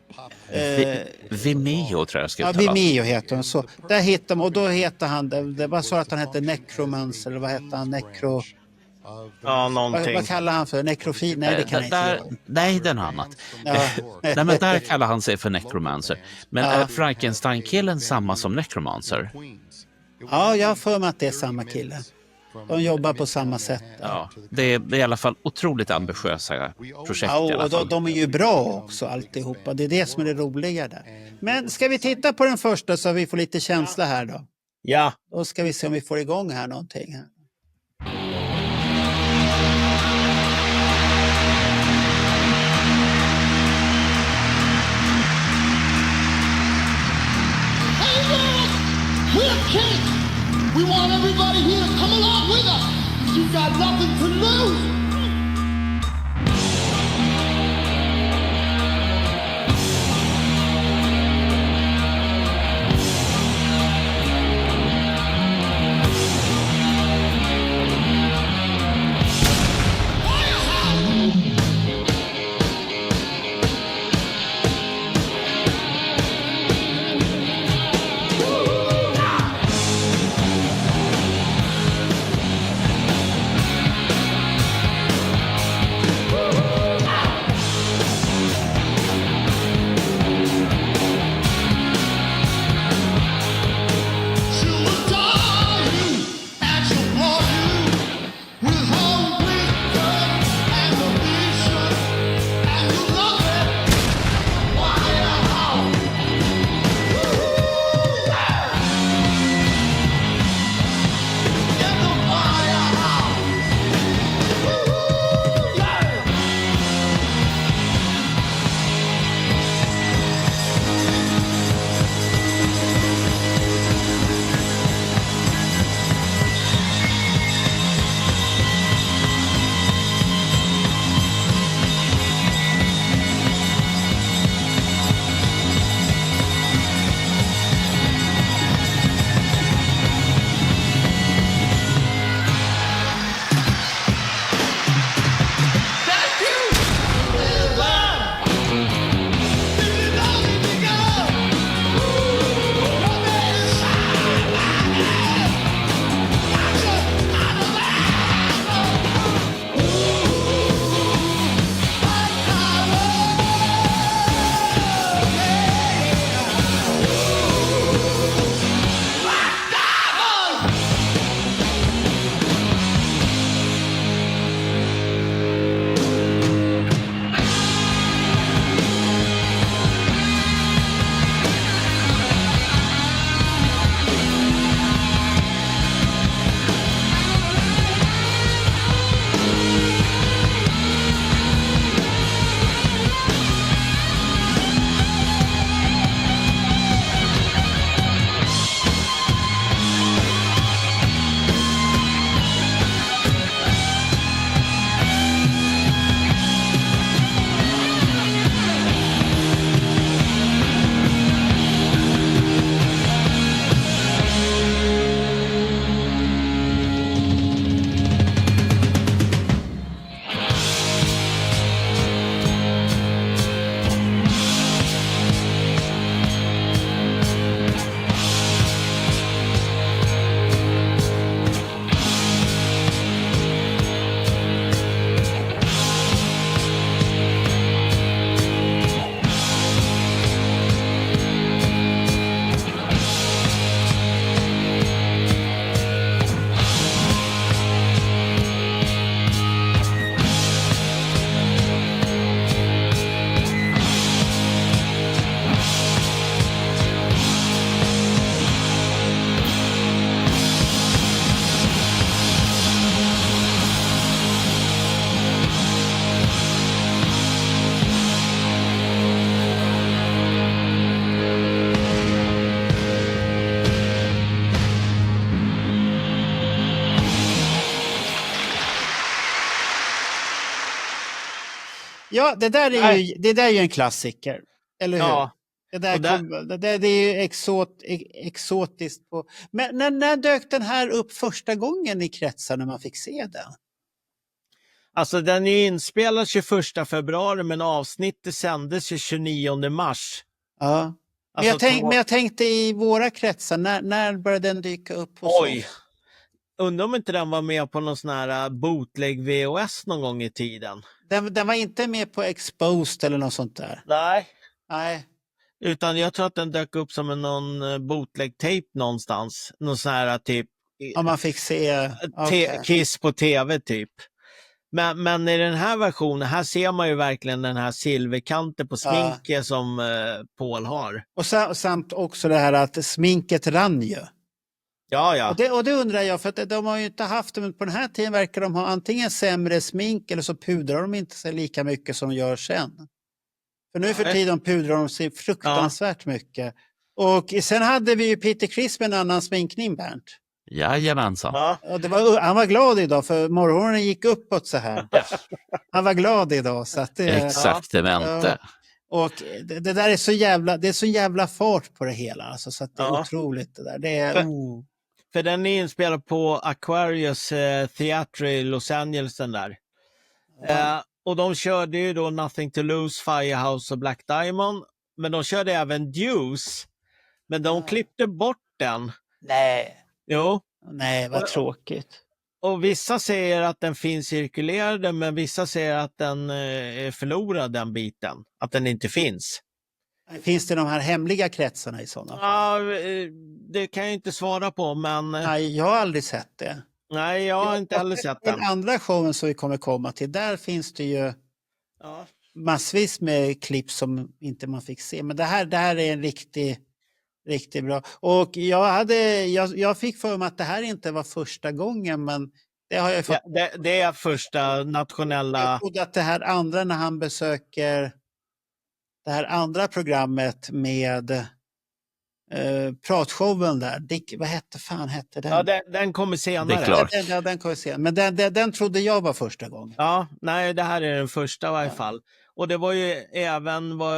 Vimeo tror jag ska ta. Ja, Vimeo heter han. Så, där hittar man, och då heter han, det var så att han hette Necromancer, eller vad heter han? Ja, någonting. Vad kallar han för? Nekrofil? Nej, det kan inte. Nej, det är något annat. Nej, men där kallar han sig för Necromancer. Men är Frankenstein-killen samma som Necromancer? Ja, jag har för mig att det är samma kille. De jobbar på samma sätt. Ja, det är i alla fall otroligt ambitiösa projekt. Ja, och de är ju bra också alltihopa. Det är det som är det roliga där. Men ska vi titta på den första så vi får lite känsla här då? Ja. Då ska vi se om vi får igång här någonting. Här. got nothing to lose. Ja, det där är ju en klassiker. Eller hur? Ja. Det är ju exotiskt. Men när dök den här upp första gången i kretsar när man fick se den? Alltså den är inspelad 21 februari men avsnittet sändes 29 mars. Ja. Men jag tänkte i våra kretsar, när började den dyka upp hos oss? Undrar om inte den var med på någon sån här bootleg VHS någon gång i tiden. Den var inte med på Exposed eller något sånt där? Nej. Utan jag tror att den dök upp som någon bootleg-tape någonstans. Någon sån här typ... Ja, man fick se... Kiss på tv typ. Men i den här versionen, här ser man ju verkligen den här silverkanten på sminket som Paul har. Och samt också det här att sminket rann ju. Ja. Och det undrar jag, för att de har ju inte haft det, men på den här tiden verkar de ha antingen sämre smink eller så pudrar de inte sig lika mycket som de gör sen. För nu för tiden pudrar de sig fruktansvärt mycket. Och sen hade vi ju Peter Criss med en annan sminkning, Bernt. Jajamensan. Ja. Och han var glad idag för morgonen gick uppåt så här. Han var glad idag. Så att Exaktamente. Och det där är så jävla fart på det hela. Alltså, så att det är otroligt det där. Det är, För den är inspelad på Aquarius Theatre i Los Angeles den där. Och de körde ju då Nothing to Lose, Firehouse och Black Diamond. Men de körde även Deuce. Men de klippte bort den. Nej. Jo. Nej, vad tråkigt. Och vissa säger att den finns cirkulerad, men vissa säger att den är förlorad, den biten. Att den inte finns. Finns det de här hemliga kretsarna i sådana fall? Ja, det kan jag inte svara på, men... Nej, jag har aldrig sett det. Nej, jag har inte heller sett den. Den andra showen som vi kommer komma till, där finns det ju massvis med klipp som inte man fick se. Men det här är en riktigt bra. Och jag fick för mig att det här inte var första gången, men det har jag fått. Det är första nationella... Jag trodde att det här andra när han besöker det här andra programmet med pratshowen där. Vad hette den? Ja, den kommer senare. Det är klart. Den kommer senare. Men den trodde jag var första gången. Ja, nej, det här är den första i varje fall. Och det var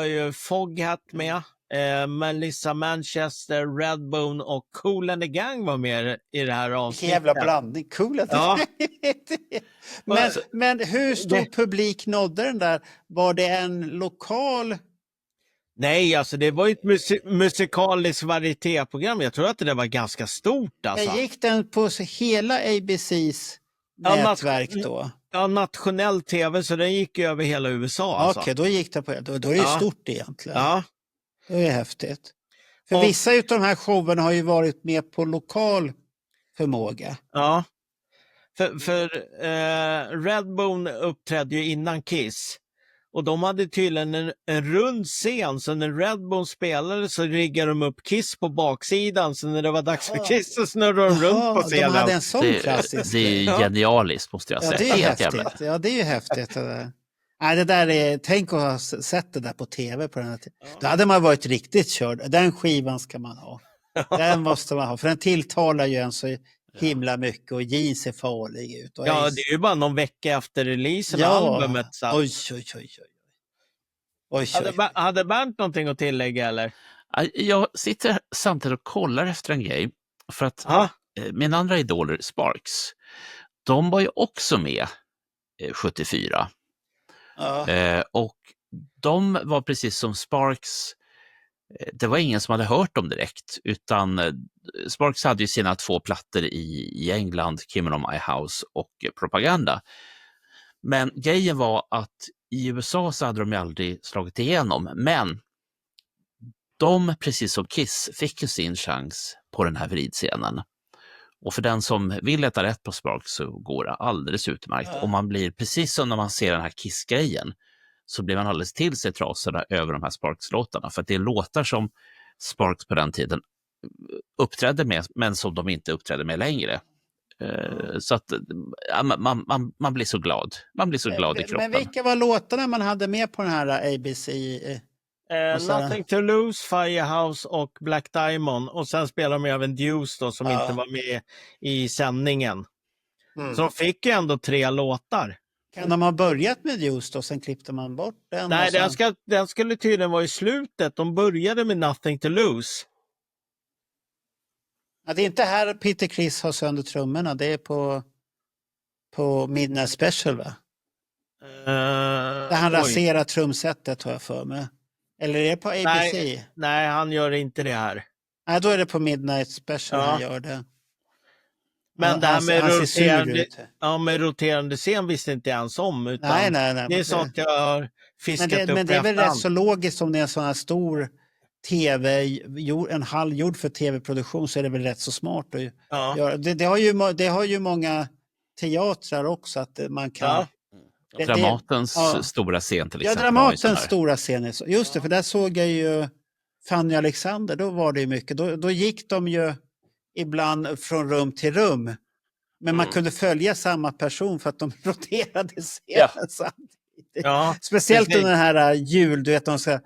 ju Foghat med. Melissa Manchester, Redbone och Kool and the Gang var med i det här avsnittet. Vilken jävla blandning. Cool att men hur stor publik nådde den där? Var det en lokal... Nej, alltså det var ju ett musikaliskt varietéprogram. Jag tror att det var ganska stort. Alltså. Men gick den på hela ABCs nätverk då? Ja, nationell tv, så den gick ju över hela USA. Alltså. Okej, då gick det på då är det stort egentligen. Ja. Det är häftigt. För vissa av de här showerna har ju varit med på lokal förmåga. Ja. För Redbone uppträdde ju innan Kiss. Och de hade tydligen en rund scen, så när Redbone spelade så riggade de upp Kiss på baksidan, så när det var dags för Kiss så snurrade de runt på scenen. De hade en sån klassisk. Det är genialiskt, måste jag säga. Det är häftigt. Ja, det är ju häftigt. Nej, det där är, tänk att ha sett det där på tv på den här tiden. Då hade man varit riktigt körd. Den skivan ska man ha. Den måste man ha, för den tilltalar ju en så himla mycket och jeans är farlig ut. Och det är ju bara någon vecka efter releasen av albumet. Så. Oj. Hade Bernt någonting att tillägga eller? Jag sitter samtidigt och kollar efter en grej. För att mina andra idoler, Sparks, de var ju också med 74. Och de var precis som Sparks, det var ingen som hade hört dem direkt, utan Sparks hade ju sina 2 plattor i England, Kimmen on My House och Propaganda. Men grejen var att i USA så hade de ju aldrig slagit igenom, men de, precis som Kiss, fick ju sin chans på den här vridscenen. Och för den som vill leta rätt på Sparks så går det alldeles utmärkt. Och man blir, precis som när man ser den här Kiss-grejen, så blir man alldeles till sig trasorna över de här Sparks-låtarna. För att det är låtar som Sparks på den tiden uppträdde med, men som de inte uppträdde med längre. Så att man blir så glad. Man blir så glad i kroppen. Men vilka var låtarna man hade med på den här ABC? Nothing to Lose, Firehouse och Black Diamond. Och sen spelar de även Deuce då, som inte var med i sändningen. Så de fick ju ändå 3 låtar. Kan de ha börjat med Deuce då, sen klippte man bort den? Nej, den skulle tydligen vara i slutet. De började med Nothing to Lose. Ja, det är inte här Peter Criss har sönder trummorna. Det är på Midnight Special, va? Där han raserar trumsetet, har jag för mig. Eller är det på ABC? Nej, han gör inte det här. Nej, då är det på Midnight Special han gör det. Men det här med roterande scen visste inte jag ens om. Utan nej. Det är sånt jag har fiskat upp. Men det är väl rätt så logiskt om det är en sån här stor tv, en hall gjord för tv-produktion, så är det väl rätt så smart att göra. Det har ju många teatrar också, att man kan... Dramatens stora scen till exempel. Ja, Dramatens stora scen. Just det, för där såg jag ju Fanny Alexander, då var det ju mycket. Då gick de ju ibland från rum till rum. Men man kunde följa samma person för att de roterade scenen samtidigt. Ja, speciellt under den här jul, du vet, de ska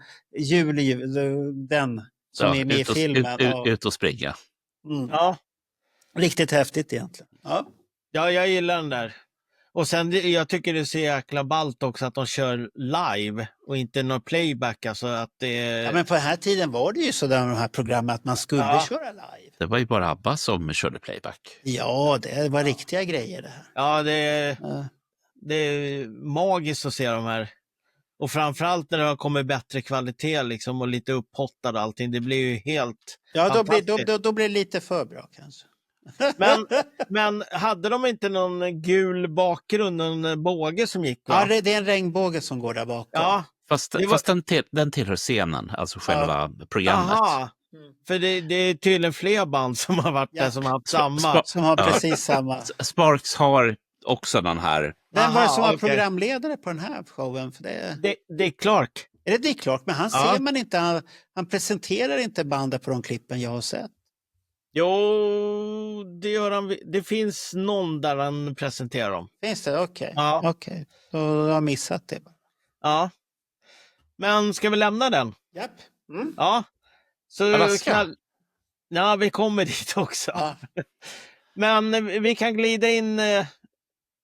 den som är med i filmen. Ut och springa. Ja. Riktigt häftigt egentligen. Ja, jag gillar den där. Och sen, jag tycker det är så jäkla ballt också att de kör live och inte någon playback. Alltså att det... Ja, men på den här tiden var det ju så där med de här programmen att man skulle köra live. Det var ju bara ABBA som körde playback. Ja, det var riktiga grejer det här. Ja, det är magiskt att se de här. Och framförallt när det har kommit bättre kvalitet liksom, och lite upphottad och allting. Det blir ju helt fantastiskt. Då blir det lite för bra kanske. Men hade de inte någon gul bakgrund, någon båge som gick? Va? Ja, det är en regnbåge som går där bakom. Ja, Fast den tillhör scenen, alltså själva programmet. Aha. För det är tydligen fler band som har varit där som har haft samma. Som har precis samma. Sparks har också den här. Vem var det som var programledare på den här showen? För det är Clark. Är det Dick Clark? Men han ser man inte, han presenterar inte bandet på de klippen jag har sett. Jo, det gör han. Det finns någon där han presenterar dem. Finns det? Okej. Ja. Okej. Då har jag missat det. Ja. Men ska vi lämna den? Japp. Ja. Så Alaska? Ja, vi kommer dit också. Ja. Men vi kan glida in.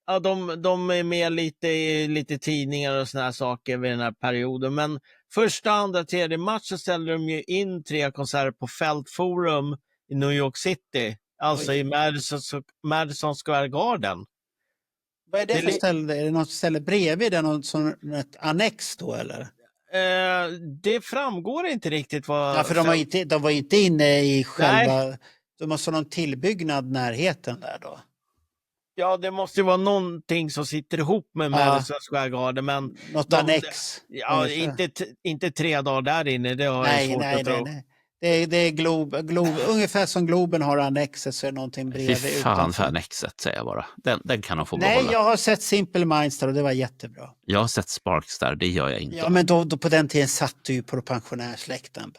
Ja, de är med lite i lite tidningar och såna här saker vid den här perioden. Men första, andra, tredje match så ställer de ju in 3 konserter på Fältforum i New York City. Alltså i Madison Square Garden. Vad är det för ställe? Är det något ställe bredvid? Är det något som ett annex då eller? Det framgår inte riktigt vad... Ja, för de var inte inne i själva... Nej. De måste ha någon tillbyggnad närheten där då. Ja, det måste ju vara någonting som sitter ihop med Madison Square Garden, men... Något annex. Ja, inte 3 dagar där inne, det har jag svårt att tro. Nej. Det är ungefär som Globen har annexet så är det någonting bredvid. Fy fan för annexet, säger jag bara. Den kan de få behålla. Nej, jag har sett Simple Minds där och det var jättebra. Jag har sett Sparks där, det gör jag inte. Ja, men då på den tiden satt du ju på pensionärsläktaren.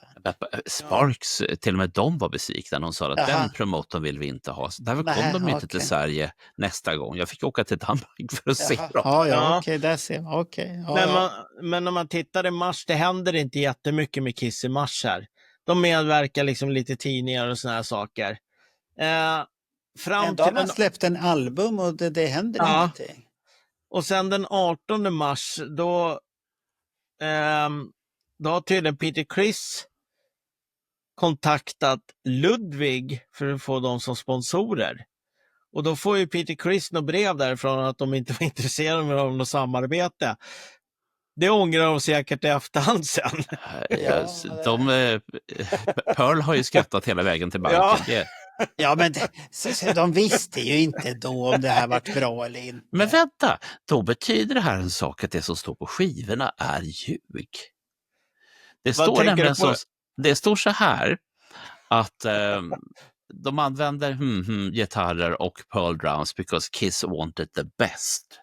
Sparks, till och med de var besvikna. De sa att den promotorn vill vi inte ha. Så därför kom de inte till Sverige nästa gång. Jag fick åka till Danmark för att se dem. Ja, okej, där ser man. Okay. Men när man tittar i mars, det händer inte jättemycket med Kiss i mars här. De medverkar liksom lite tidningar och såna här saker. Fram till man släppt en album och det händer ingenting. Och sen den 18 mars, då har tydligen Peter Criss kontaktat Ludwig för att få dem som sponsorer. Och då får ju Peter Criss något brev därifrån att de inte var intresserade av något samarbete. Det ångrar de säkert i efterhand sen. Pearl har ju skrattat hela vägen till banken. Ja, men de visste ju inte då om det här varit bra eller inte. Men vänta, då betyder det här en sak att det som står på skivorna är ljug. Det står så här att de använder gitarrer och Pearl drums because Kiss wanted the best.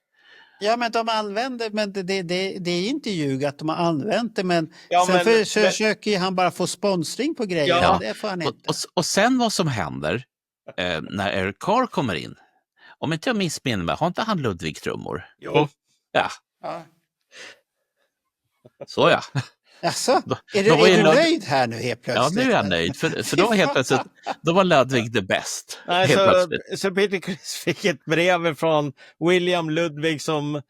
Ja, men de använder, men det är inte ljug att de har använt det, men sen försöker han bara få sponsring på grejer. Ja. Det får han inte. Och sen vad som händer när Eric Carr kommer in, om inte jag missminner mig, har inte han Ludwig-trummor? Jo. Ja. Så ja. Alltså, är du nöjd här nu helt plötsligt? Ja, nu är jag nöjd, för då helt plötsligt, då var Ludwig the best. Nej, så Peter Criss fick ett brev från William Ludwig som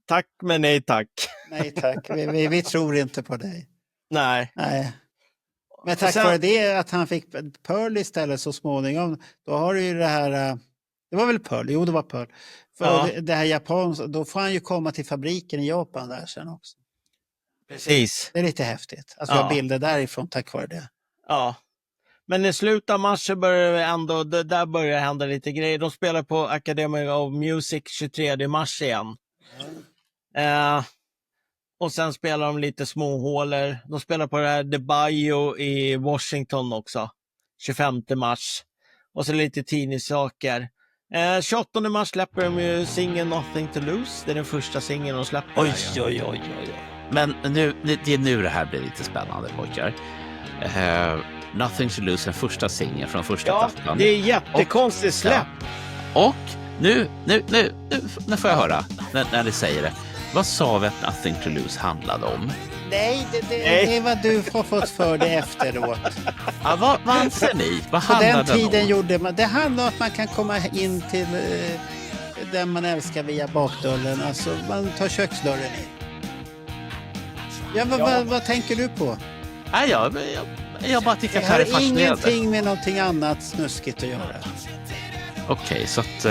tack men nej tack. Nej tack, vi tror inte på dig. Nej. Men tack vare det att han fick Pearl istället så småningom, då har du ju det här, det var väl Pearl? Jo, det var Pearl. För det här japanska, då får han ju komma till fabriken i Japan där sen också. Precis. Det är lite häftigt. Alltså jag har bilder därifrån tack vare det. Ja. Men i slutet av mars börjar det ändå, där börjar hända lite grejer. De spelar på Academy of Music 23 mars igen. Och sen spelar de lite småhålor. De spelar på det här The Bayou i Washington också. 25 mars. Och så lite tidningssaker. 28 mars släpper de ju singeln Nothing to Lose. Det är den första singeln de släpper. Oj. Men det är nu det här blir lite spännande, pojkar. Nothing to Lose, den första singeln från första plattan. Ja, det är jättekonstigt släpp. Och nu får jag höra när ni säger det. Vad sa vi att Nothing to Lose handlade om? Nej, det är vad du har fått för det efteråt. Ja, vad anser ni? Vad På handlar den den tiden om? gjorde man... Det handlar om att man kan komma in till den man älskar via bakdörren. Alltså, man tar köksdörren in. Ja, vad tänker du på? Nej, jag bara tycker Det att det här är har fascinerande. ingenting med någonting annat snuskigt att göra. Okej, så att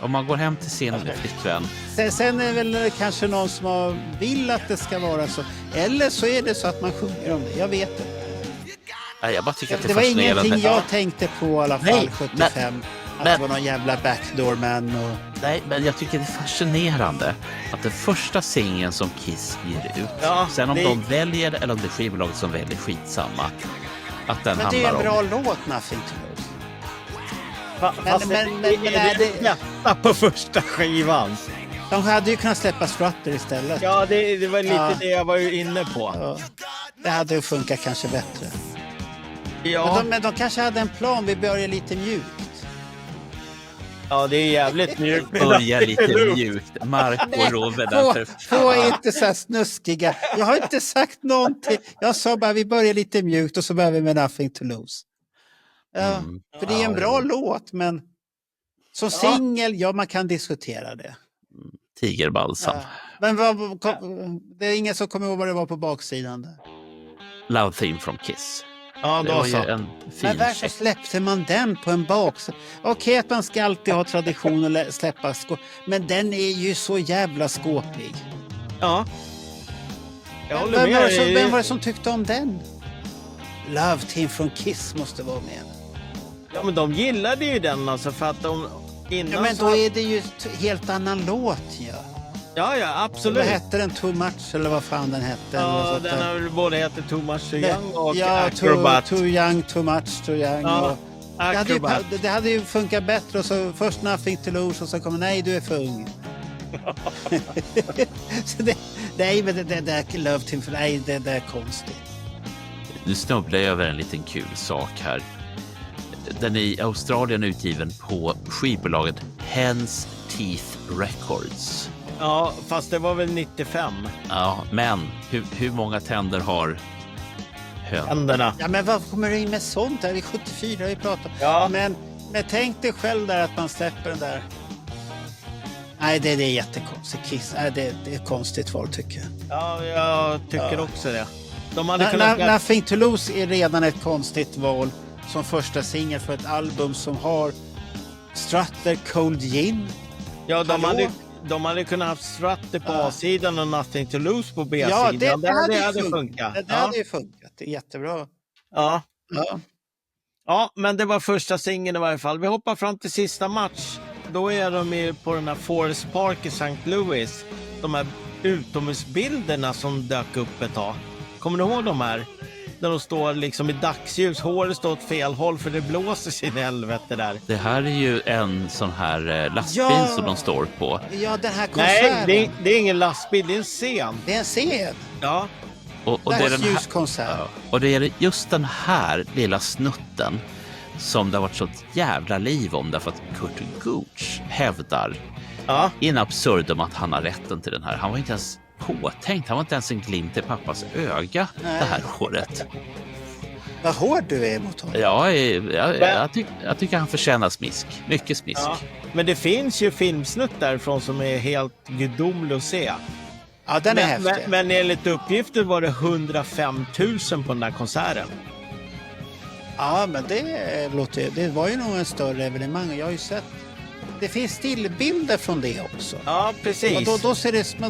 om man går hem till sin flickvän. Sen är det väl kanske någon som vill att det ska vara så. Eller så är det så att man sjunger om det. Jag vet inte. Nej, jag bara tycker att det Det är var fascinerande. ingenting jag tänkte på i alla fall, Nej, 75. Att det var någon jävla backdoorman och... Nej, men jag tycker det är fascinerande att den första singeln som Kiss ger ut, Ja, sen om det- de väljer det eller om det är skivbolaget som väljer, skitsamma, att den Men det är handlar en om... bra låt, Nothing to Lose. Fast men- är det detta på första skivan? De hade ju kunnat släppa Strutter istället. Ja, det var lite Ja. det jag var ju inne på. Ja, det hade ju funkat kanske bättre. Ja, Men de kanske hade en plan, vi börjar lite mjukt. ja det är jävligt mjukt. Börja lite mjukt. Marco Rove därför. Få inte så här snuskiga. Jag har inte sagt någonting. Jag sa bara vi börjar lite mjukt och så börjar vi med Nothing to Lose. Ja, för det är en bra låt, men som singel, ja man kan diskutera det. Tigerbalsam. Ja. Men det är ingen som kommer ihåg vad det var på baksidan där. Love Theme from Kiss. Ja, Det då var ju så. en Men fin varför check. släppte man den på en baksida? Okej att man ska alltid ha tradition och släppa men den är ju så jävla skåplig. Ja. Jag håller Vem var, med. vem var det som tyckte om den? Love Team från Kiss måste vara med. Ja, men de gillade ju den alltså för att de innan Ja, men så... då är det ju en helt annan låt ju. Ja, Vad absolut. hette den? Too Much eller vad fan den hette? Ja, Något sånt den där. har väl både heter Too Much Too Young och ja, Acrobat. too Young, Too Much, Too Young. Ja, Och Acrobat. det hade ju funkat bättre och så först Nothing to Lose och så kommer nej du är för ung. Så nej men det där Love Team, nej det där är konstigt. Nu snubblar jag över en liten kul sak här. Den är i Australien utgiven på skivbolaget Hen's Teeth Records. Ja, fast det var väl 95. Ja, men hur många tänder har hön? Händerna. Ja men vad kommer du in med sånt? Det är 74 vi pratar om. Ja. Men tänk dig själv där att man släpper den där. Nej det är jättekonstigt. Kiss, nej, det är konstigt val tycker jag. Ja, jag tycker också det. De hade kunnat... Nothing to Lose är redan ett konstigt val som första singel för ett album som har Strutter, Cold Gin. Ja, Hallå? de hade kunnat haft Strutter på Ja. A-sidan och Nothing to Lose på B-sidan. Ja, det hade funkat. Det hade ju funkat. Det är jättebra. Ja. Ja. Ja, men det var första singeln i varje fall. Vi hoppar fram till sista match. Då är de ju på den här Forest Park i St. Louis. De här utomhusbilderna som dök upp ett tag. Kommer du ihåg de här? Där de står liksom i dagsljus. Håret står åt fel håll för det blåser sin helvete där. Det här är ju en sån här lastbil Ja. som de står på. Ja, den här Nej, konserten. det är ingen lastbil, det är en scen. Det är en scen. Ja, Och Det det är är den en här, ljuskonsert. ja, och det är just den här lilla snutten som det har varit så ett jävla liv om därför att Kurt Gooch hävdar ja. in absurdum att han har rätten till den här. Han var inte ens påtänkt, han var inte ens en glimt i pappas öga Nej. det här året. Vad hård du är mot honom. Jag tycker han förtjänar smisk. Mycket smisk. Ja. Men det finns ju filmsnutt därifrån som är helt gudomlig att se. Ja, den är häftig. Men enligt uppgifter var det 105 000 på den där konserten. Ja, men det var ju nog en större evenemang. Jag har ju sett. Det finns stillbilder från det också. Ja, precis. Och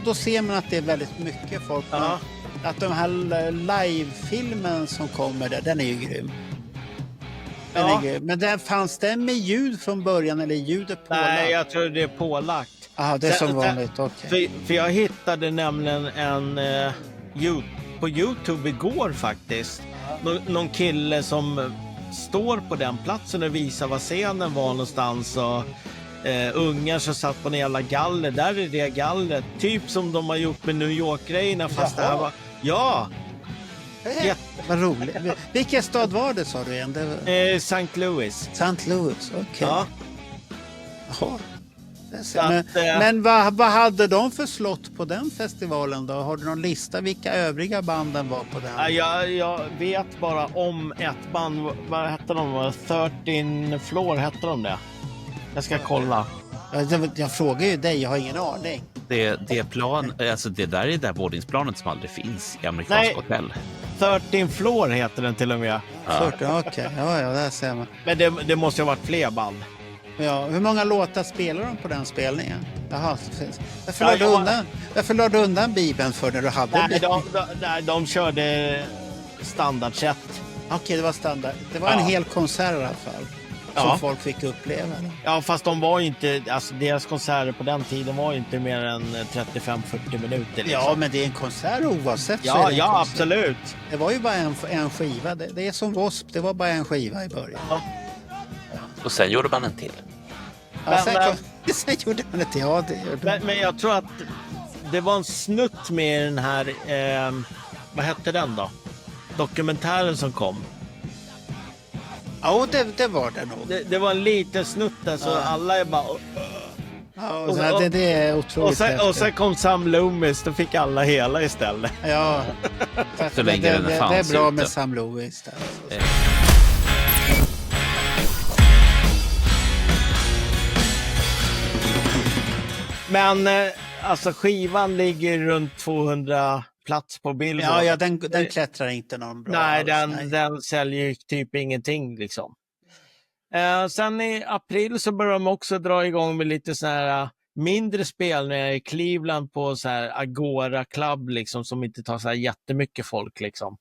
då ser man att det är väldigt mycket folk. Ja. Att de här live-filmen som kommer där, den är ju grym. Den Ja. är grym. Men fanns den med ljud från början eller ljudet pålagt? Nej, jag tror det är pålagt. Ja, det är som Sen- vanligt. Okej. För jag hittade nämligen på YouTube igår faktiskt. Någon kille som står på den platsen och visar var scenen var någonstans. Och ungar som satt på en jävla galler. Där är det gallret. Typ som de har gjort med New York-grejerna fast det här Jaha. var... Ja! Vad roligt. Vilken stad var det sa du igen? Det var St. Louis. St. Louis, okej. Ja. Jaha. Men vad hade de för slott på den festivalen då? Har du någon lista vilka övriga banden var på den? Jag vet bara om ett band. Vad hette de? 13 Floor hette de det. Jag ska kolla. Jag frågar ju dig, jag har ingen aning. Det där är det vårdningsplanet som aldrig finns i amerikanska hotell. 13 Floor heter den till och med. Okej. Ja, där ser man. Men det måste ju ha varit fler band. Ja, hur många låtar spelar de på den spelningen? Jaha, varför la du undan Bibeln för när du hade Bibeln? De körde standardsätt. Okej, det var standard. Det var en hel konsert i alla fall. Som folk fick uppleva. Ja, fast de var ju inte, alltså deras konserter på den tiden var ju inte mer än 35-40 minuter. Liksom. Ja, men det är en konsert oavsett. Ja, absolut. Det var ju bara en skiva. Det är som W.A.S.P. Det var bara en skiva i början. Ja. Och sen gjorde man en till. Sen gjorde man en till. Men jag tror att det var en snutt med den här, vad hette den då? Dokumentären som kom. Ja, det var det nog. Det var en liten snutt där, så alla är bara... det är otroligt och sen kom Sam Loomis, då fick alla hela istället. Ja, så länge den fanns. Det är bra med Sam Loomis där. Men alltså skivan ligger runt 200 plats på bild. Ja, den klättrar inte någon bra. Nej, den säljer typ ingenting liksom. Sen i april så börjar de också dra igång med lite så här mindre spelningar i Cleveland på så här Agora Club liksom, som inte tar så här jättemycket folk liksom.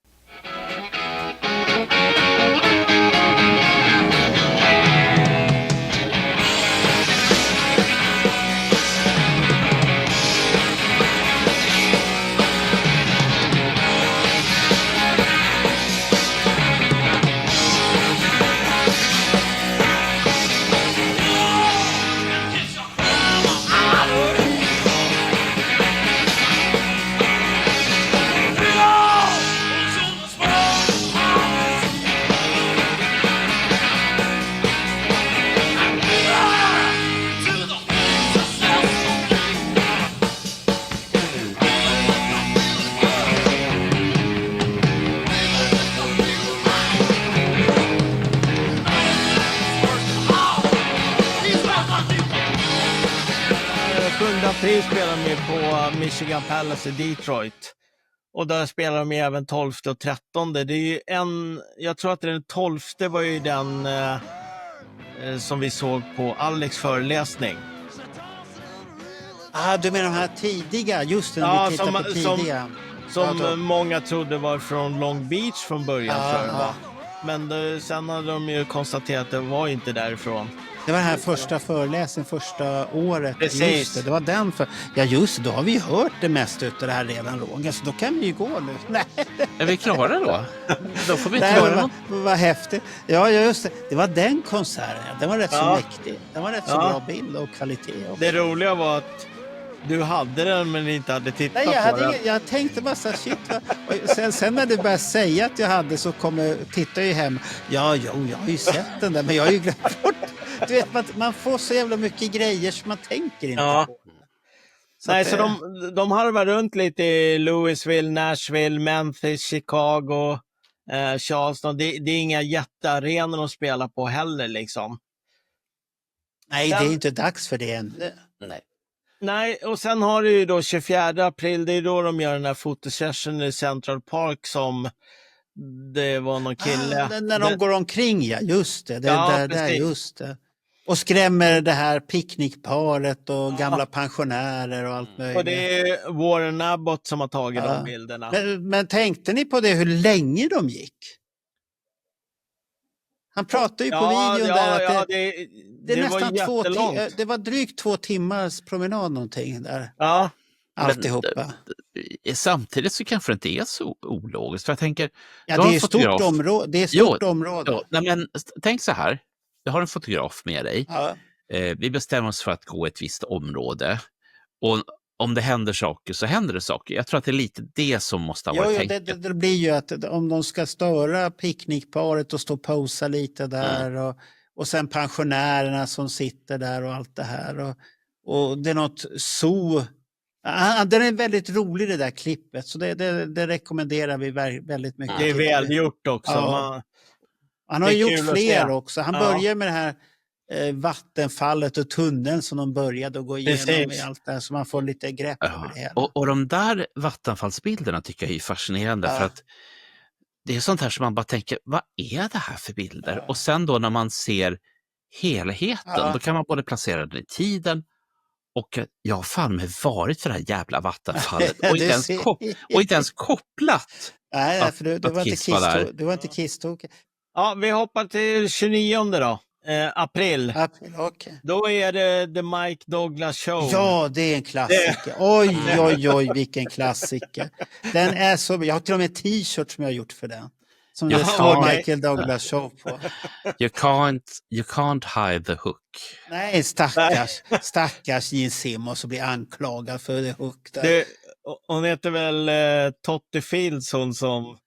April spelar de på Michigan Palace i Detroit. Och där spelar de även 12 och 13. Det är ju jag tror att den 12 var ju den som vi såg på Alex föreläsning. Du menar de här tidiga, just när vi tittar på tidiga. Som många trodde var från Long Beach från början. Men sen hade de ju konstaterat att det var inte därifrån. Det var den här första föreläsningen, första året. Precis. Just det var den Ja just det, då har vi hört det mesta av det här redan, Roger. Så då kan vi ju gå nu. Nej. Är vi klara då? Då får vi inte göra något. Vad häftigt. Ja, just det. Det var den konserten. Den var rätt så mäktig. Den var rätt så bra bild och kvalitet. Det roliga var att du hade den men inte hade tittat på den. Jag tänkte bara så här, shit. Sen när du började säga att jag hade så tittar jag ju hem. Ja, jag har ju sett den där, men jag har ju glömt bort. Du vet, man får så jävla mycket grejer som man tänker inte på. Så de harvar runt lite i Louisville, Nashville, Memphis, Chicago, Charleston. Det är inga jättearenor de spelar på heller liksom. Nej, det är inte dags för det än. Nej, och sen har du ju då 24 april, det är då de gör den här fotosession i Central Park som det var någon kille. När de går omkring, ja, just det. Just det. Och skrämmer det här picknickparet och gamla pensionärer och allt möjligt. Och det är Warren Abbott som har tagit de bilderna. Men tänkte ni på det, hur länge de gick? Han pratade ju på videon där att det är nästan det var drygt 2 timmars promenad någonting där. Ja. Alltihopa. Samtidigt så kanske det inte är så ologiskt. För jag tänker, det är ett stort område. Det är ett stort område. Men tänk så här, du har en fotograf med dig. Ja. Vi bestämmer oss för att gå ett visst område. Och om det händer saker så händer det saker. Jag tror att det är lite det som måste ha varit tänkt. Det blir ju att om de ska störa picknickparet och stå och posa lite där och sen pensionärerna som sitter där och allt det här. och det är något zoo. Den är väldigt rolig det där klippet, så det rekommenderar vi väldigt mycket. Det är välgjort också. Ja. Han har gjort fler också. Han börjar med det här vattenfallet och tunneln som de började att gå igenom i allt det här, så man får lite grepp över det hela. Och de där vattenfallsbilderna tycker jag är fascinerande för att det är sånt här som man bara tänker, vad är det här för bilder? Och sen då när man ser helheten, då kan man både placera den i tiden och jag har fan med varit för det här jävla vattenfallet och inte ens kopplat. Nej, för du var inte kisstokig. Ja, vi hoppar till 29 då. April. Okay. Då är det The Mike Douglas Show. Ja, det är en klassiker. Oj, vilken klassiker. Den är så... Jag har till och med t-shirt som jag har gjort för den. Som det står Michael Douglas Show på. You can't hide the hook. Nej, stackars Gene Simmons som blir anklagad för the hook. Hon heter väl Totti Fields, hon som...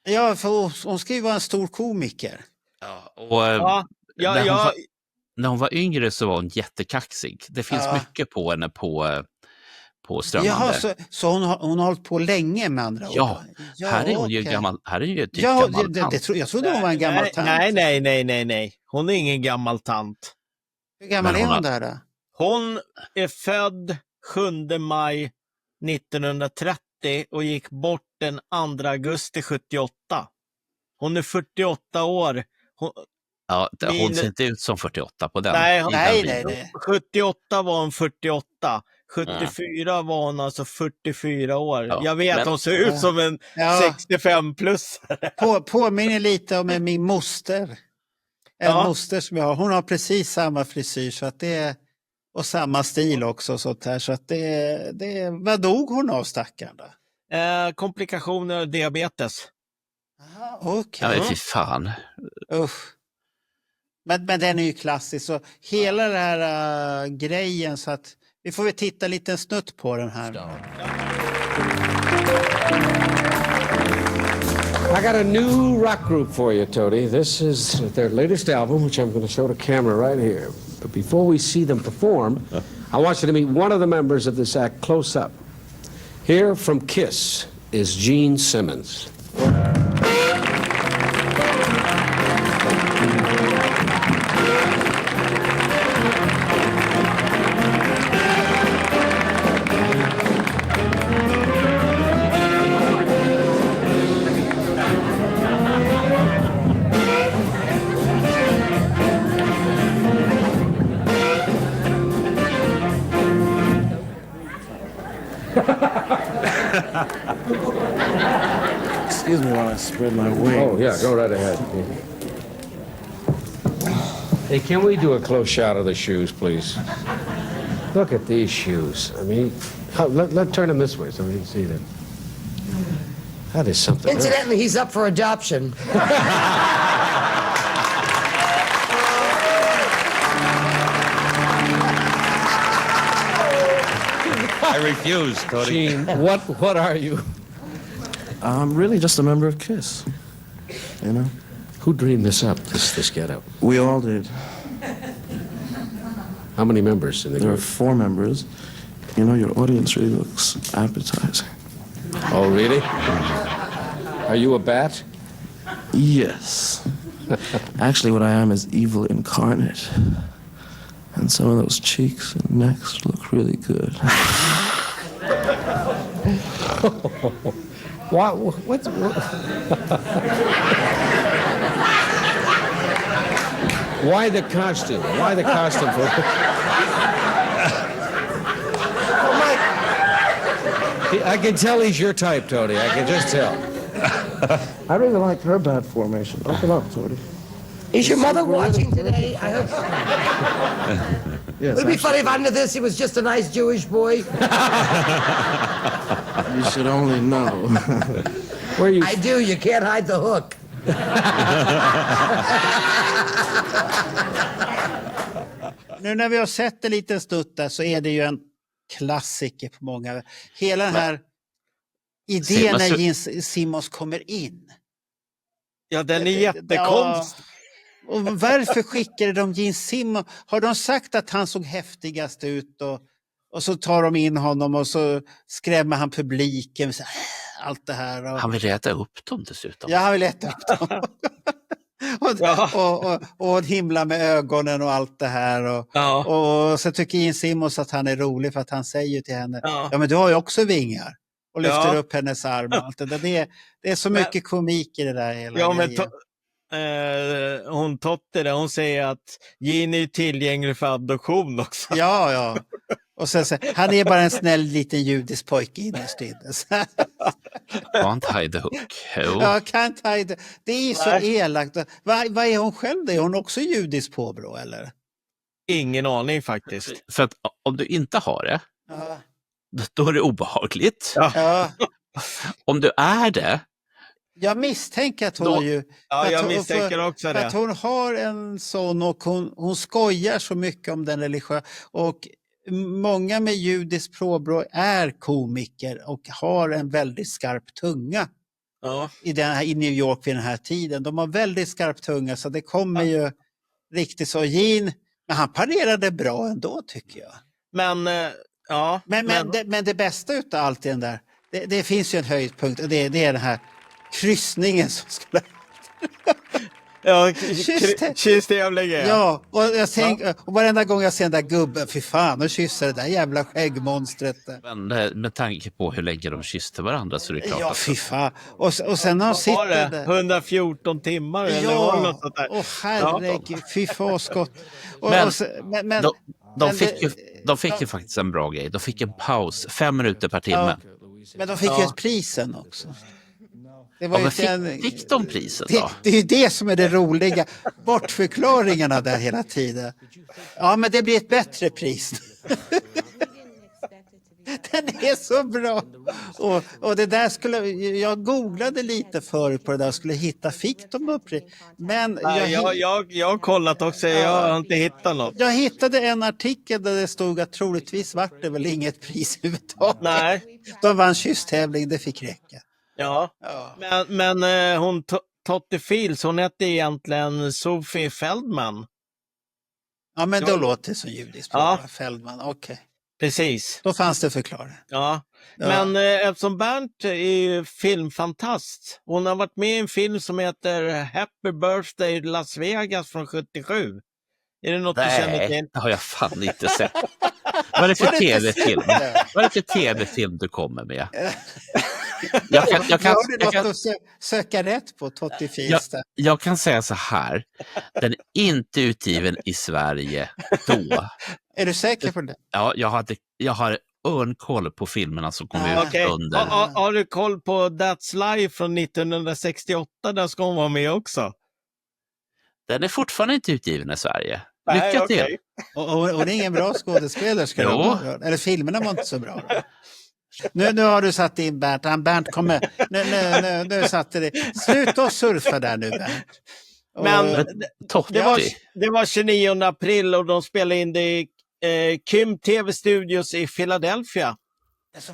Ja, för hon ska ju vara en stor komiker. Ja, och... När hon var yngre så var hon jättekaxig. Det finns mycket på henne på Strömmande. Jaha, så hon har hållit på länge med andra ord? Ja, här är hon ju gammal. Här är ju typ gammal tant. Jag trodde hon var en gammal tant. Nej. Hon är ingen gammal tant. Hur gammal är hon där då? Hon är född 7 maj 1930 och gick bort den 2 augusti 78. Hon är 48 år. Hon ser inte ut som 48 på den. Nej. 78 var hon 48. 74 var hon alltså 44 år. Ja, jag vet, hon ser ut som en 65 plus. Påminner lite om min moster. Moster som jag har. Hon har precis samma frisyr så att det är, och samma stil också. Sånt här, så att vad dog hon av, stackarn då? Komplikationer, diabetes. Okej. Ja, fy fan. Usch. Men den är ju klassisk, så hela den här grejen, så att vi får väl titta lite snutt på den här. I got a new rock group for you, Toady. This is their latest album, which I'm going to show the camera right here. But before we see them perform, I want you to meet one of the members of this act close up. Here from Kiss is Gene Simmons. Excuse me while I spread my wings. Oh, yeah, go right ahead. Hey, can we do a close shot of the shoes, please? Look at these shoes. I mean, let's turn them this way so we can see them. That is something. Incidentally, he's up for adoption. I refuse, Tony. Gene, what are you? I'm really just a member of Kiss, you know? Who dreamed this up, this get-up? We all did. How many members in the There are group? 4 members. You know, your audience really looks appetizing. Oh, really? Are you a bat? Yes. Actually, what I am is evil incarnate. And some of those cheeks and necks look really good. What? Why the costume? Why the costume? I can tell he's your type, Tony. I can just tell. I really liked her bat formation. Open up, Tony. Is your mother watching today? I hope so. Yes, Would it be funny if under this he was just a nice Jewish boy? You should only know. Where you? I do. You can't hide the hook. Nu när vi har sett en liten snutt där så är det ju en klassiker på många. Hela den här idén när Gene Simmons kommer in. Ja, den är jättekonstig. Och varför skickade de Gene Simmons? Har de sagt att han såg häftigast ut och så tar de in honom och så skrämmer han publiken. Så, allt det här. Han vill äta upp dem dessutom. Ja, han vill äta upp dem. och himla med ögonen och allt det här. Och så tycker Gene Simmons att han är rolig för att han säger till henne, ja men du har ju också vingar. Och lyfter upp hennes arm och allt det där. Det är så mycket komik i det där hela grejen. Hon Totte, hon säger att Gene är tillgänglig för adoption också. Ja. Och sen han är bara en snäll liten judisk pojke innerst inne. Can't hide the hook. Ja, can't hide. Det är så elakt. Vad är hon själv då? Är hon också judisk påbrå eller? Ingen aning faktiskt. För att om du inte har det, då är det obehagligt. Ja. Om du är det. Jag misstänker att hon jag misstänker också det. Att hon har en sån och hon skojar så mycket om den religiösa. Och många med judisk påbrå är komiker och har en väldigt skarp tunga. Ja. I New York vid den här tiden. De har väldigt skarp tunga så det kommer ju riktigt så. Gene, men han parerade bra ändå tycker jag. Men det bästa utav allt i den där, det finns ju en höjdpunkt och det är den här kryssningen som skulle... Kysstävlingen. Ja, och jag tänker, och varenda gång jag ser den där gubben, fy fan, och kysser det där jävla skäggmonstret. Men med tanke på hur länge de kysste varandra så är det klart. Ja, fy fan. Och sen har de sitter där. 114 timmar eller vad något sånt där. Herregud, fy fan skott. Men de fick ju faktiskt en bra grej. De fick en paus, 5 minuter per timme. Men de fick ju ett prisen också. Det var fick de priset då? Det är ju det som är det roliga. Bortförklaringarna där hela tiden. Ja, men det blir ett bättre pris. Den är så bra. Och det där jag googlade lite förut på det där och skulle hitta, fick de upp det? Men jag har kollat också, jag har inte hittat något. Jag hittade en artikel där det stod att troligtvis vart det väl inget pris överhuvudtaget. Nej. De vann kysstävling, det fick räcka. Ja. Men hon Totte Fields, hon hette egentligen Sophie Feldman. Ja, men då låter det som judisk. Feldman, okej. Precis. Då fanns det förklarat. Ja. Men eftersom Bernt är filmfantast, hon har varit med i en film som heter Happy Birthday Las Vegas från 77. Är det något du känner till? Nej, det har jag fan inte sett. Vad är det för tv-film? Vad är det för tv-film du kommer med? Jag kan söka rätt på Totti Fields. Jag kan säga så här. Den är inte utgiven i Sverige då. Är du säker på det? Ja, jag har örnkoll på filmerna som kom ut under. Har du koll på That's Life från 1968? Där ska hon vara med också. Den är fortfarande inte utgiven i Sverige. Nej, lycka till! Och det är ingen bra skådespelerska. Eller filmerna var inte så bra. Nu har du satt in Bernt. Bernt kommer. Nu satte det. Sluta och surfa där nu, Bernt. Men det var 29 april och de spelade in det i Kim TV Studios i Philadelphia.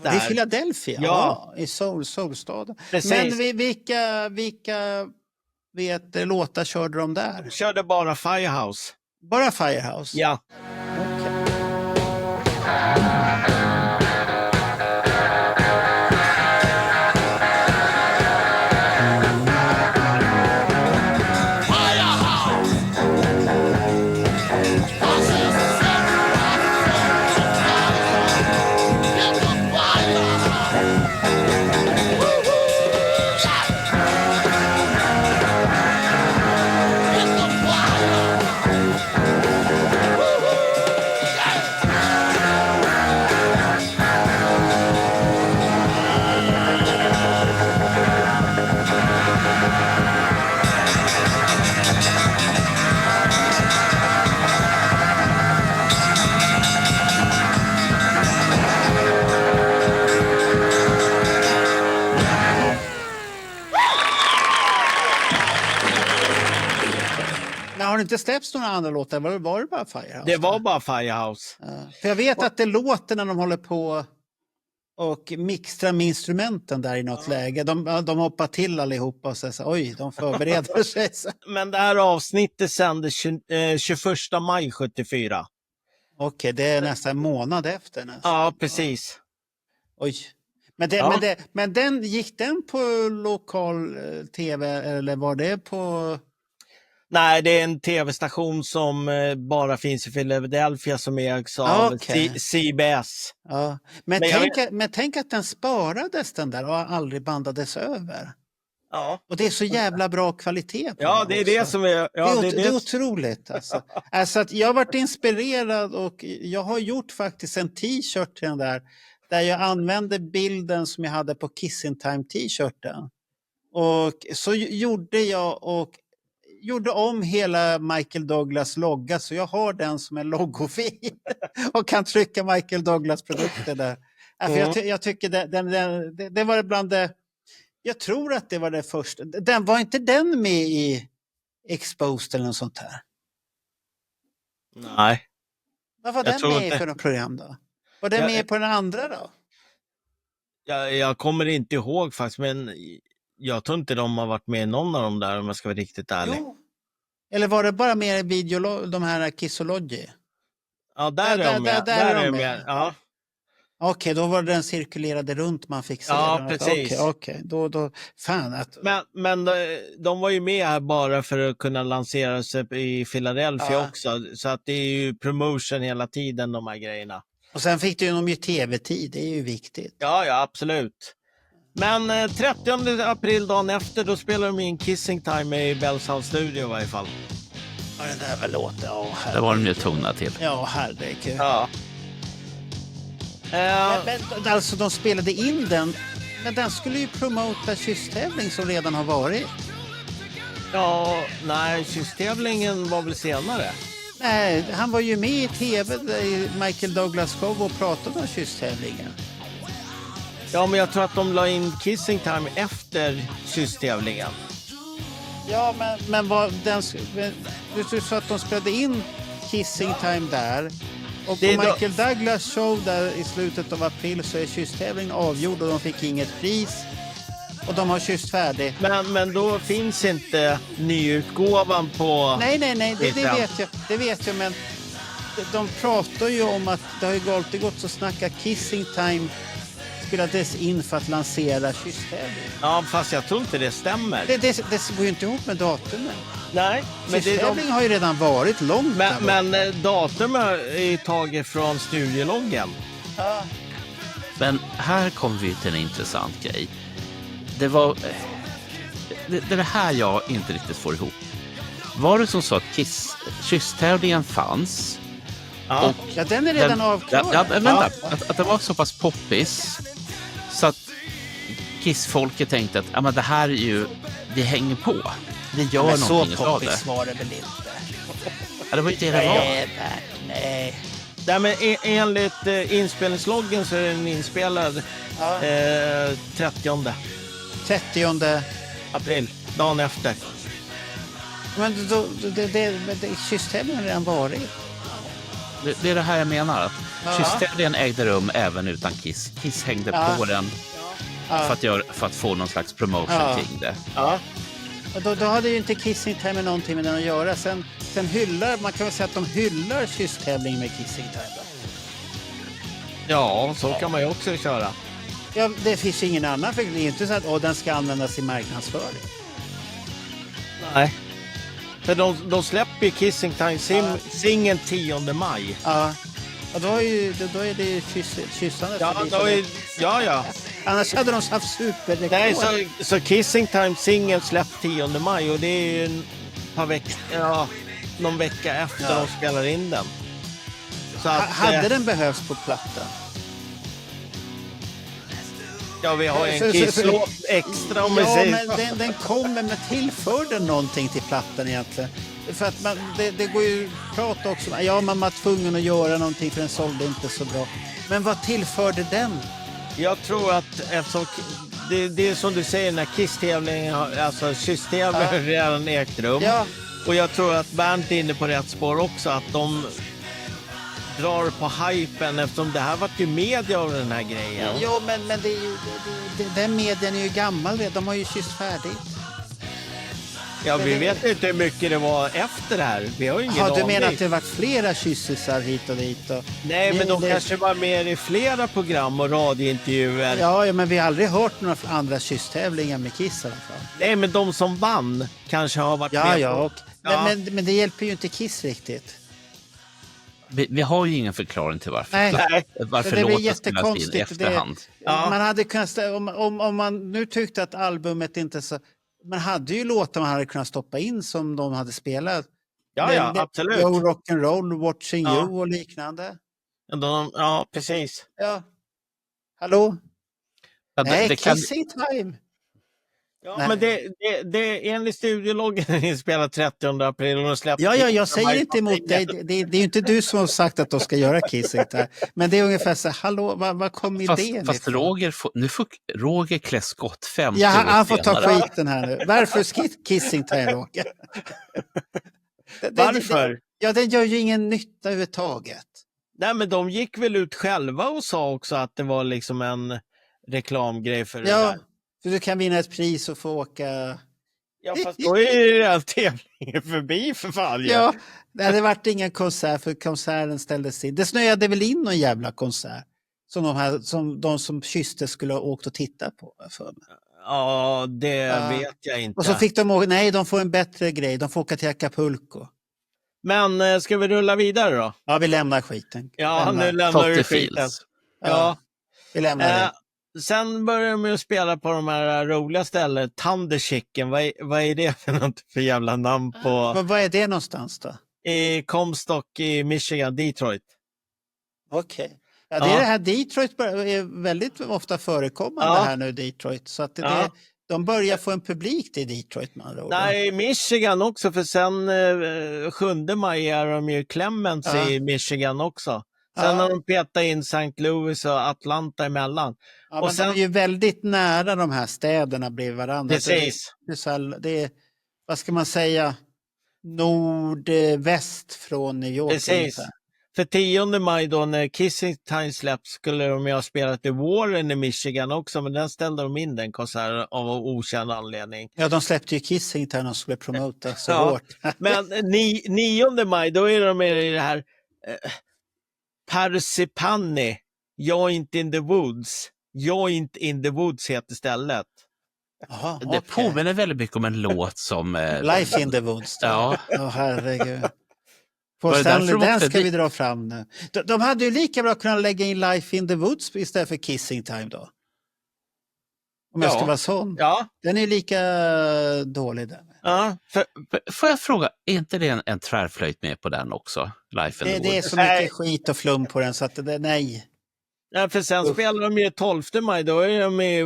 Det är Philadelphia? Ja, i Soulstaden. Men vilka låtar körde de där? De körde bara Firehouse. Bara Firehouse? Ja. Har det inte släppts några andra låtar? Var det bara Firehouse? Det var bara Firehouse. Ja. För jag vet att det låter när de håller på och mixtra med instrumenten där i något läge. De hoppar till allihopa och säger oj, de förbereder sig. Men det här avsnittet sändes 21 maj 74. Okej, det är nästan en månad efter. Nästan. Ja, precis. Oj. Men gick den på lokal tv eller var det på... Nej, det är en tv-station som bara finns i Philadelphia som ägs av CBS. Ja. Men tänk att den sparades den där och aldrig bandades över. Ja. Och det är så jävla bra kvalitet på Ja, det är det som är... Ja, det är otroligt. Alltså att jag har varit inspirerad och jag har gjort faktiskt en t-shirt till den där jag använde bilden som jag hade på Kissing Time t-shirten. Och så gjorde jag gjorde om hela Michael Douglas logga så jag har den som en loggofil och kan trycka Michael Douglas produkter där. Jag tycker det var bland det, jag tror att det var det första. Var inte den med i Exposed eller något sånt här? Nej. Vad var den med i för något program då? Var den med på den andra då? Jag kommer inte ihåg faktiskt, men jag tror inte de har varit med i någon av dem där om jag ska vara riktigt ärlig. Jo. Eller var det bara mer i de här Kissology? Ja, där är de med. Där är de med. Ja. Okej, då var det den cirkulerade runt man fick se. Ja, precis. Okej. Då fan att... Men de var ju med här bara för att kunna lansera sig i Philadelphia också. Så att det är ju promotion hela tiden, de här grejerna. Och sen fick de ju tv-tid, det är ju viktigt. Ja, absolut. Men 30 april, dagen efter, då spelar de in Kissing Time i Bell Sound Studio i varje fall. Ja, den där väl låter, det var de ju tvungna till. Ja, herregud. Ja. Men alltså de spelade in den, men den skulle ju promota kysstävling som redan har varit. Ja, nej, kysstävlingen var väl senare. Nej, han var ju med i tv i Michael Douglas show och pratade om kysstävlingen. Ja, men jag tror att de la in Kissing Time efter kysstävlingen. Ja, men du sa att de spelade in Kissing Time där. Och på Michael Douglas show där i slutet av april så är kysstävlingen avgjord och de fick inget pris. Och de har kysst färdigt. Men då finns inte nyutgåvan på... Nej, det vet jag. Men de pratar ju om att det har ju alltid gått så snacka Kissing Time spelades in för att lansera kysstävling. Ja, fast jag tror inte det stämmer. Det går ju inte ihop med datumen. Nej. Men kysstävling har ju redan varit långt. Men datum är taget från studieloggen. Ja. Men här kommer vi till en intressant grej. Det var det här jag inte riktigt får ihop. Var det som så att kysstävlingen fanns? Ja, den är redan avklarad. Vänta, att det var så pass poppis så att Kiss-folket tänkte att men det här är ju, det hänger på. Det gör men någonting så av det. Så var det väl inte? Ja, det var inte det var. Nej. Nej, men enligt inspelningsloggen så är den inspelad 30 april, dagen efter. Men kysstävlingen har redan varit. Det är det här jag menar. Att kysstävlingen ägde rum även utan Kiss. Kiss hängde på den för att få någon slags promotion kring det. Ja. Och då hade ju inte Kissing Time med någonting med den att göra. Sen hyllar, man kan väl säga att de hyllar kysstävling med Kissing Time. Ja, så kan man ju också köra. Ja, det finns ingen annan, för det är inte så att den ska användas i marknadsföring. Nej. För de släpper ju Kissing Time singeln 10 maj. Ja. Och då är det ju kyssandet. Ja. Annars hade de haft superrekord. Nej, så Kissing Time singel släpps 10 maj och det är ju någon vecka efter de spelar in den. Så att, hade den behövts på plattan? Ja, vi har en Kiss-låt extra om vi säger. Men den kommer med tillförde någonting till plattan egentligen. För att det går ju att prata också. Ja, man var tvungen att göra någonting för den sålde inte så bra. Men vad tillförde den? Jag tror att eftersom det är som du säger, när Kiss-tävlingen, alltså kysstävlingen redan ägt rum. Ja. Och jag tror att Bernt är inne på rätt spår också, att drar på hypen eftersom det här vart ju media av den här grejen. Jo, men det är ju, den medien är ju gammal. De har ju kysst färdigt. Ja, vi vet inte hur mycket det var efter det här. Vi har ju ingen aning. Du menar att det varit flera kyssisar hit och dit? Nej, men de kanske var med i flera program och radiointervjuer. Ja, men vi har aldrig hört några andra kysstävlingar med Kiss i alla fall. Nej, men de som vann kanske har varit med. Ja. Men det hjälper ju inte Kiss riktigt. Vi har ju ingen förklaring till varför. Nej. Varför det blir låten spelas in i jättekonstigt. efterhand. Man hade kunnat, om man nu tyckte att albumet inte så... Man hade ju låtar man hade kunnat stoppa in som de hade spelat. Ja, absolut. Rock'n'roll, Watching You och liknande. Ja, precis. Ja. Hallå? Ja, Nej, det kan... Kissing Time. Ja, Nej. men det enligt studiologgen är inspelat 30 april och de släppte... Ja, jag säger inte emot dig. Det är ju inte du som har sagt att de ska göra Kissing Time. Men det är ungefär så, hallå, vad kom idén? Fast Roger klä skott 50 Ja, år han får ta senare. skiten här nu. Varför Kissing Time, Roger? Varför? Den gör ju ingen nytta överhuvudtaget. Nej, men de gick väl ut själva och sa också att det var liksom en reklamgrej för det där. Så du kan vinna ett pris och få åka... Ja, fast då är ju den tävlingen förbi för fan. Ja, det hade varit ingen konsert för konserten ställdes in. Det snöade väl in någon jävla konsert som de som kysste skulle ha åkt och titta på. För mig. Ja, det vet jag inte. Och så fick de åka, nej, de får en bättre grej. De får åka till Acapulco. Men ska vi rulla vidare då? Ja, vi lämnar skiten. Ja, nu lämnar vi skiten. Ja. Vi lämnar det. Sen börjar de med att spela på de här roliga ställen. Thunder Chicken, vad är det för jävla namn på? Vad är det någonstans då? I Comstock i Michigan, Detroit. Okej. Ja, det är det här Detroit är väldigt ofta förekommande här nu, Detroit. Så att de börjar få en publik till Detroit, man. Nej, Michigan också, för sen 7 maj är de ju Clements i Michigan också. Sen har de petat in St. Louis och Atlanta emellan. Ja, och men sen... de är ju väldigt nära de här städerna bredvid varandra. Precis. Det är, vad ska man säga, nordväst från New York. Precis. Ungefär. För 10 maj då när Kissing Time släpps skulle de ju ha spelat i Warren i Michigan också, men den ställde de in den konserten av okänd anledning. Ja, de släppte ju Kissing Time och skulle promota så hårt. Men 9 maj då är de med i det här Parsippany, Joint in the Woods. Joint in the Woods heter stället. Aha, Det påminner väldigt mycket om en låt som... Life in the Woods. Ja. Herregud. Den ska vi dra fram nu. De hade ju lika bra kunnat lägga in Life in the Woods istället för Kissing Time då. Om jag ska vara sån. Ja. Den är lika dålig där. Ja. Får jag fråga, är inte det en tvärflöjt med på den också? Life in the Det är Woods? så mycket skit och flum på den så att nej. Ja, för sen spelar de ju 12 maj, då är de i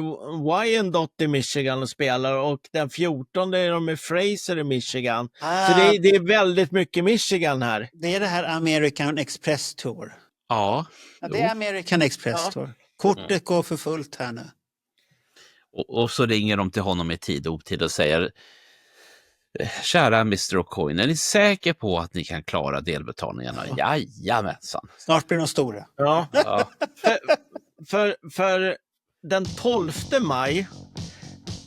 Wyandotte i Michigan och spelar, och den 14 är de i Fraser i Michigan. Så det är väldigt mycket Michigan här. Det är det här American Express Tour. Ja. Det är American Express Tour. Kortet går för fullt här nu. Och så ringer de till honom i tid och otid och säger: kära Mr. O'Coin, är ni säker på att ni kan klara delbetalningarna? Jajamensan. Snart blir de stora. Ja. För den 12 maj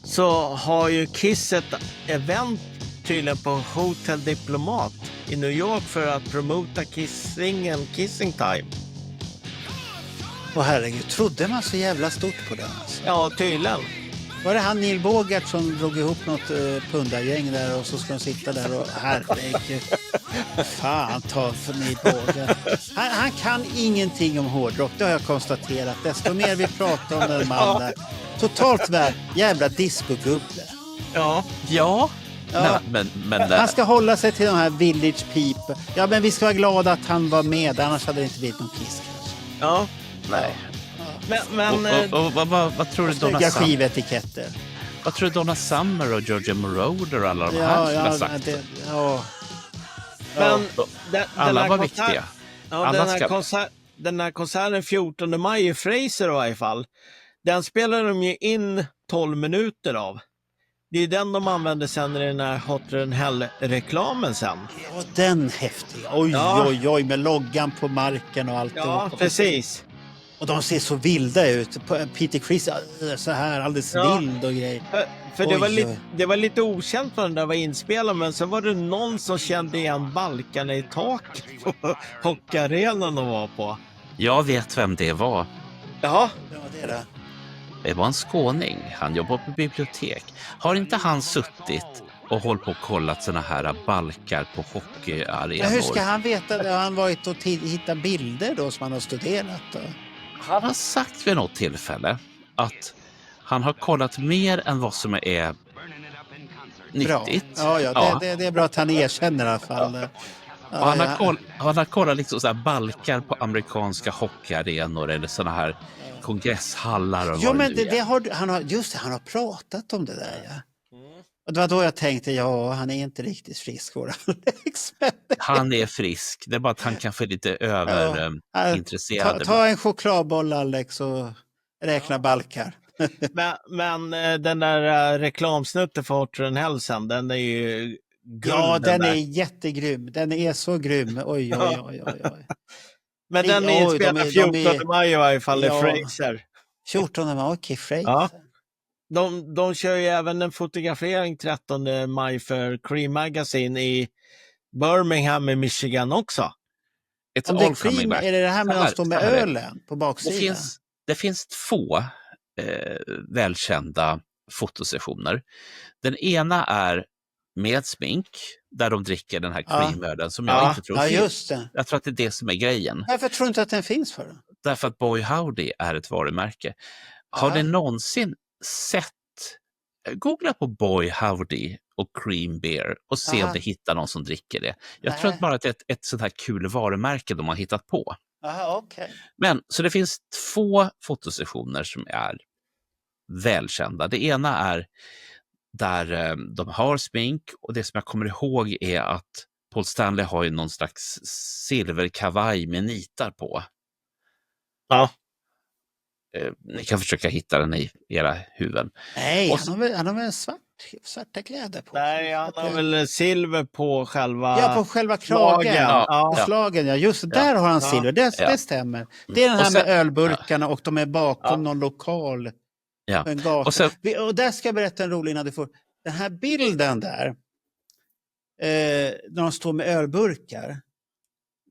så har ju Kiss ett event tydligen på Hotel Diplomat i New York för att promota Kiss-singeln Kissing Time. Och herregud, trodde man så jävla stort på det? Alltså? Ja, tydligen. Var det han Neil Bogart som drog ihop något pundargäng där och så ska de sitta där och herregud. Fan ta för Neil Bogart. Han kan ingenting om hårdrock, det har jag konstaterat. Desto mer vi pratar om den mannen där. Totalt jävla discogubbe. Ja. Men han ska hålla sig till de här Village People. Ja, men vi ska vara glada att han var med, annars hade det inte blivit någon Kiss. Ja. Nej. Men vad tror du Snygga skivetiketter. Vad tror du Donna Summer och Georgia Moroder och alla de här skulle ha sagt? Men alla var viktiga. Ja, den här konserten 14 maj i Fraser i varje fall, den spelar de ju in 12 minuter av. Det är den de använder sen i den här Hotter than Hell-reklamen sen. Ja, den häftiga. Oj, Ja. oj, oj, med loggan på marken och allt. Ja, precis. Och de ser så vilda ut. Peter Criss så här alldeles Ja. vild och grej. För det, Oj, oj. det var lite okänt vad den där var inspelad, men så var det någon som kände igen balkarna i taket på hockeyarenan de var på. Jag vet vem det var. Ja, Ja, det är det. Det var en skåning. Han jobbar på bibliotek. Har inte han suttit och hållit på och kollat såna här balkar på hockeyarenor? Men hur ska han veta det? Har han varit och hittat bilder då som han har studerat? Då? Han har sagt vid något tillfälle att han har kollat mer än vad som är Bra. nyttigt. Ja, det är bra att han erkänner i alla fall. Ja, Och han har kollat liksom så här balkar på amerikanska hockeyarenor eller såna här kongresshallar. Och Ja, vad men nu är. han har pratat om det där. Ja. Och det var då jag tänkte, ja, han är inte riktigt frisk, vår Alex. Han är frisk. Det är bara att han kanske är lite överintresserad. Ta en chokladboll, Alex, och räkna balkar. men den där reklamsnutten för Hotter than Hell sen, den är ju guld. Ja, den där. är jättegrym. Den är så grym. Oj, oj, oj, oj, oj. Men den är inspelad 14 maj i varje fall, Ja. i Fraser. 14 maj, okej, Fraser. Ja. De kör ju även en fotografering 13 maj för Cream Magazine i Birmingham i Michigan också. It's Om det är all coming cream, back. är det här med att stå med Så här är det. ölen på baksidan? Det finns två välkända fotosessioner. Den ena är med smink, där de dricker den här creamölen som jag inte tror Ja, finns. just det. Jag tror att det är det som är grejen. Varför tror du inte att den finns för? Därför att Boy Howdy är ett varumärke. Har ni någonsin sett, googla på Boy Howdy och Cream Beer och se om du hittar någon som dricker det. Jag tror att bara att det är ett sånt här kul varumärke de har hittat på. Aha, okej. Men så det finns två fotosessioner som är välkända. Det ena är där de har smink, och det som jag kommer ihåg är att Paul Stanley har ju någon slags silverkavaj med nitar på. Ja. Ni kan försöka hitta den i era huvuden. Nej, Och han har väl svarta kläder på. Nej, han har väl silver på själva... Ja, på själva kragen. Ja. På slagen, ja. Just det, där har han silver. Det stämmer. Det är den här Och sen- med ölburkarna och de är bakom någon lokal. Ja. En gata. Och sen- Och där ska jag berätta en rolig innan du får. Den här bilden där, när de står med ölburkar,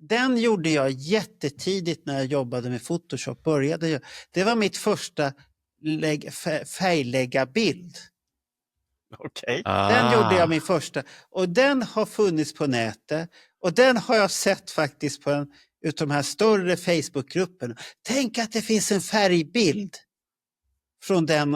den gjorde jag jättetidigt när jag jobbade med Photoshop. Det var mitt första färglägga bild. Okej. Den gjorde jag min första. Och den har funnits på nätet. Och den har jag sett faktiskt på en utav de här större Facebookgrupperna. Tänk att det finns en färgbild från den,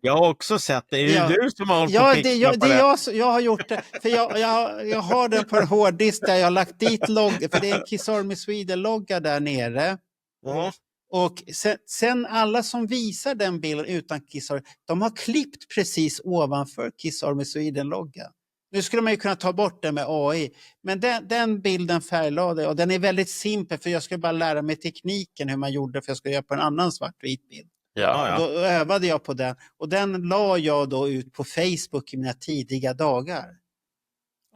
Jag har också sett det. Är det Ja. du som har hållit på Ja, att det, picka jag, på det är det? jag har gjort det. För jag har den på en hårddisk där jag har lagt dit för det är en Kiss Army Sweden-logga där nere. Ja. Och sen alla som visar den bilden utan Kiss Army, de har klippt precis ovanför Kiss Army Sweden-loggan. Nu skulle man ju kunna ta bort det med AI. Men den bilden färglade, och den är väldigt simpel, för jag skulle bara lära mig tekniken hur man gjorde, för jag skulle göra på en annan svartvit bild. Ja. Då övade jag på den. Och den la jag då ut på Facebook i mina tidiga dagar.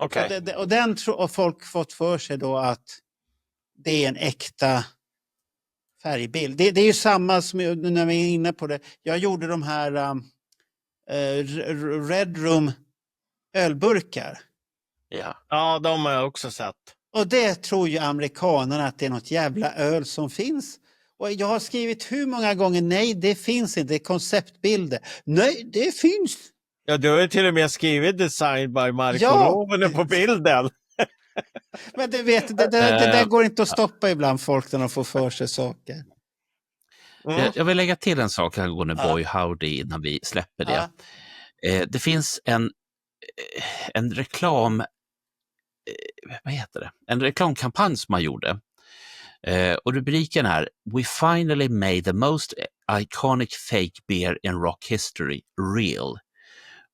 Okej. Och den har folk fått för sig då att det är en äkta färgbild. Det är ju samma som när vi är inne på det. Jag gjorde de här Red Room ölburkar. Ja, de har jag också sett. Och det tror ju amerikanerna att det är något jävla öl som finns. Och jag har skrivit hur många gånger, nej det finns inte, det är konceptbilder. Nej, det finns. Ja, du har ju till och med skrivit design by Marco Ja. Rovinen på bilden. Men du vet, det där går inte att stoppa ibland folk när de får för sig saker. Jag vill lägga till en sak angående Boy Howdy innan vi släpper det. Det finns en reklam, vad heter det? En reklamkampanj som man gjorde. Och rubriken är "We finally made the most iconic fake beer in rock history real."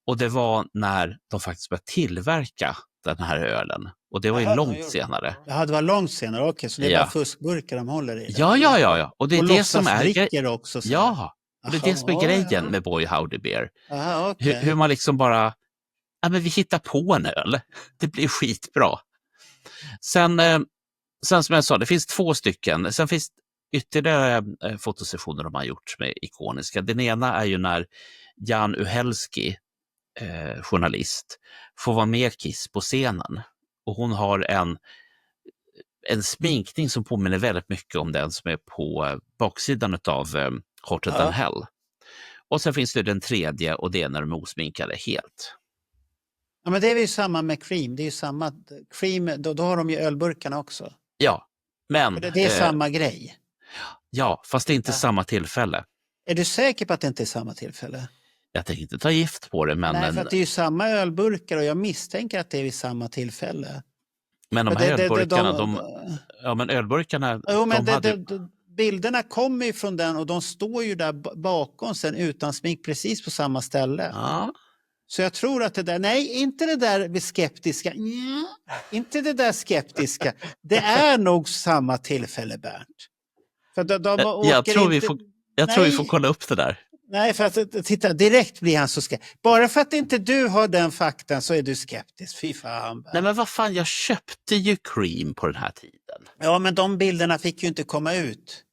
Och det var när de faktiskt började tillverka den här ölen. Och det var ju långt senare. Ja, det var långt senare, okej, så det är bara fuskburkar de håller i. Ja. Och det är och det som är... dricker också. Så. Ja, Och det är det som är grejen med Boy Howdy Beer. Aha, okay. Hur man liksom bara, men vi hittar på en öl. Det blir skitbra. Sen som jag sa, det finns 2 stycken. Sen finns ytterligare fotosessioner de har gjort som är ikoniska. Den ena är ju när Jan Uhelski, journalist, får vara med Kiss på scenen. Och hon har en sminkning som påminner väldigt mycket om den som är på baksidan av Hotter than Hell. Och sen finns det den tredje och det är när de är osminkade helt. Ja, men det är ju samma med Cream. Det är ju samma. Cream, då har de ju ölburkarna också. Ja, men... Det är samma grej. Ja, fast det är inte samma tillfälle. Är du säker på att det inte är samma tillfälle? Jag tänker inte ta gift på det, men... Nej, för att det är ju samma ölburkar och jag misstänker att det är vid samma tillfälle. Men de här ölburkarna, ja, men ölburkarna... Jo, men bilderna kommer ju från den och de står ju där bakom sen utan smink precis på samma ställe. Ja. Så jag tror att det där, nej, inte det där skeptiska, inte det där skeptiska. Det är nog samma tillfälle, Bernt. För jag tror vi får kolla upp det där. Nej, för att titta, direkt blir han så skeptisk. Bara för att inte du har den faktan så är du skeptisk. Fy fan. Nej, men vad fan, jag köpte ju Cream på den här tiden. Ja, men de bilderna fick ju inte komma ut.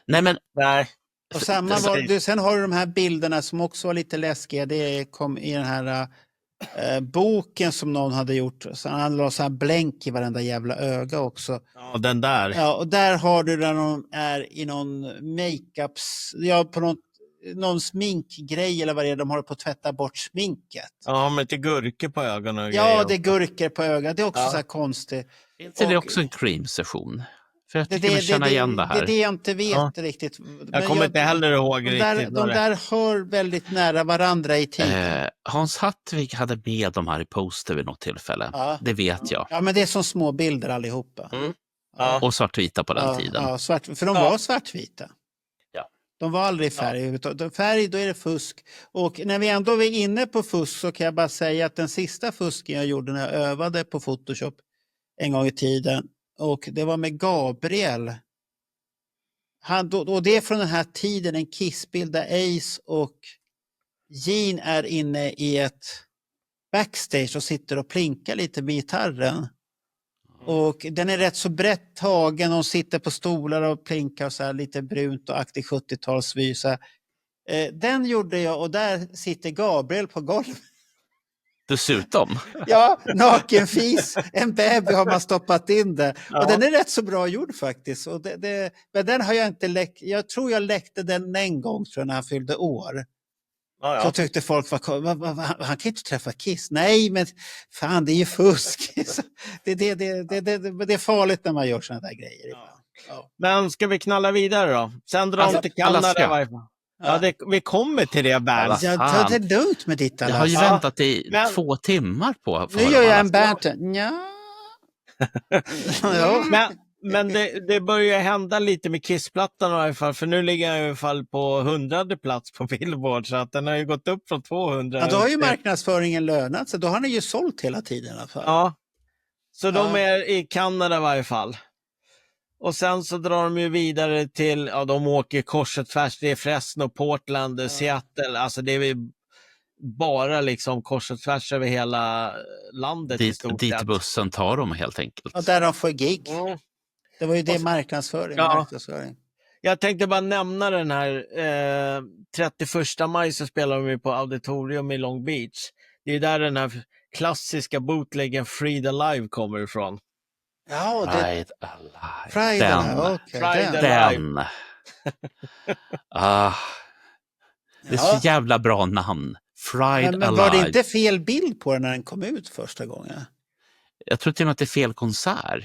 Nej. Och samma sen har du de här bilderna som också var lite läskiga. Det kom i den här boken som någon hade gjort. Så han la så här blänk i varenda jävla öga också. Ja, den där. Ja, och där har du där de är i någon makeups, ja, på någon sminkgrej eller vad det är. De håller på att tvätta bort sminket. Ja, med lite gurkor på ögonen och ja, grejer. det är gurkor på ögonen. Det är också så här konstigt. Är det också en Cream-session? För jag tycker man känner igen det här. Det är det jag inte vet riktigt. Jag kommer inte heller ihåg riktigt. De där hör väldigt nära varandra i tiden. Hans Hattvig hade med de här i poster vid något tillfälle. Ja. Det vet jag. Ja, men det är som små bilder allihopa. Mm. Ja. Och svartvita på den tiden. Ja, för de var svartvita. Ja. De var aldrig färg. Färg, då är det fusk. Och när vi ändå är inne på fusk så kan jag bara säga att den sista fusken jag gjorde när jag övade på Photoshop en gång i tiden, och det var med Gabriel. Och det är från den här tiden, en Kiss-bild där Ace och Gene är inne i ett backstage och sitter och plinkar lite med gitarren. Och den är rätt så brett tagen, de sitter på stolar och plinkar och så här lite brunt och aktig 70-talsvy. Den gjorde jag och där sitter Gabriel på golvet. Dessutom. Ja, nakenfis, en baby har man stoppat in där. Ja. Och den är rätt så bra gjord faktiskt. Och men den har jag inte läckt. Jag tror jag läckte den en gång när han fyllde år. Ja. Så tyckte folk, han kan inte träffa Kiss. Nej, men fan, det är ju fusk. Det är farligt när man gör såna där grejer. Ja. Men ska vi knalla vidare då? Sen drar de till Kanada i varje fall. Ja, vi kommer till det, Bernt. Ta det lugnt med ditt alla. Jag har ju väntat i 2 timmar på. Nu gör jag en Bernt. Ja. Men det börjar hända lite med Kiss-plattan i alla fall. För nu ligger jag i alla fall på 100:e plats på Billboard. Så att den har ju gått upp från 200. Ja, då har ju marknadsföringen lönat. Så då har ni ju sålt hela tiden i alla fall. Ja, så de är i Kanada i varje fall. Och sen så drar de ju vidare till, de åker korset tvärs, det är Fresno, Portland, Seattle, alltså det är bara liksom korset tvärs över hela landet i stort dit bussen tar dem helt enkelt. Och där de får gig. Det var ju det marknadsföring. Jag tänkte bara nämna den här 31 maj så spelar de på Auditorium i Long Beach. Det är där den här klassiska bootleggen Freed Alive kommer ifrån. Ja, Fried Alive. Fried Alive. Den. Det är så jävla bra namn. Fried Alive. Men var det inte fel bild på den när den kom ut första gången? Jag tror till och med att det är fel konsert.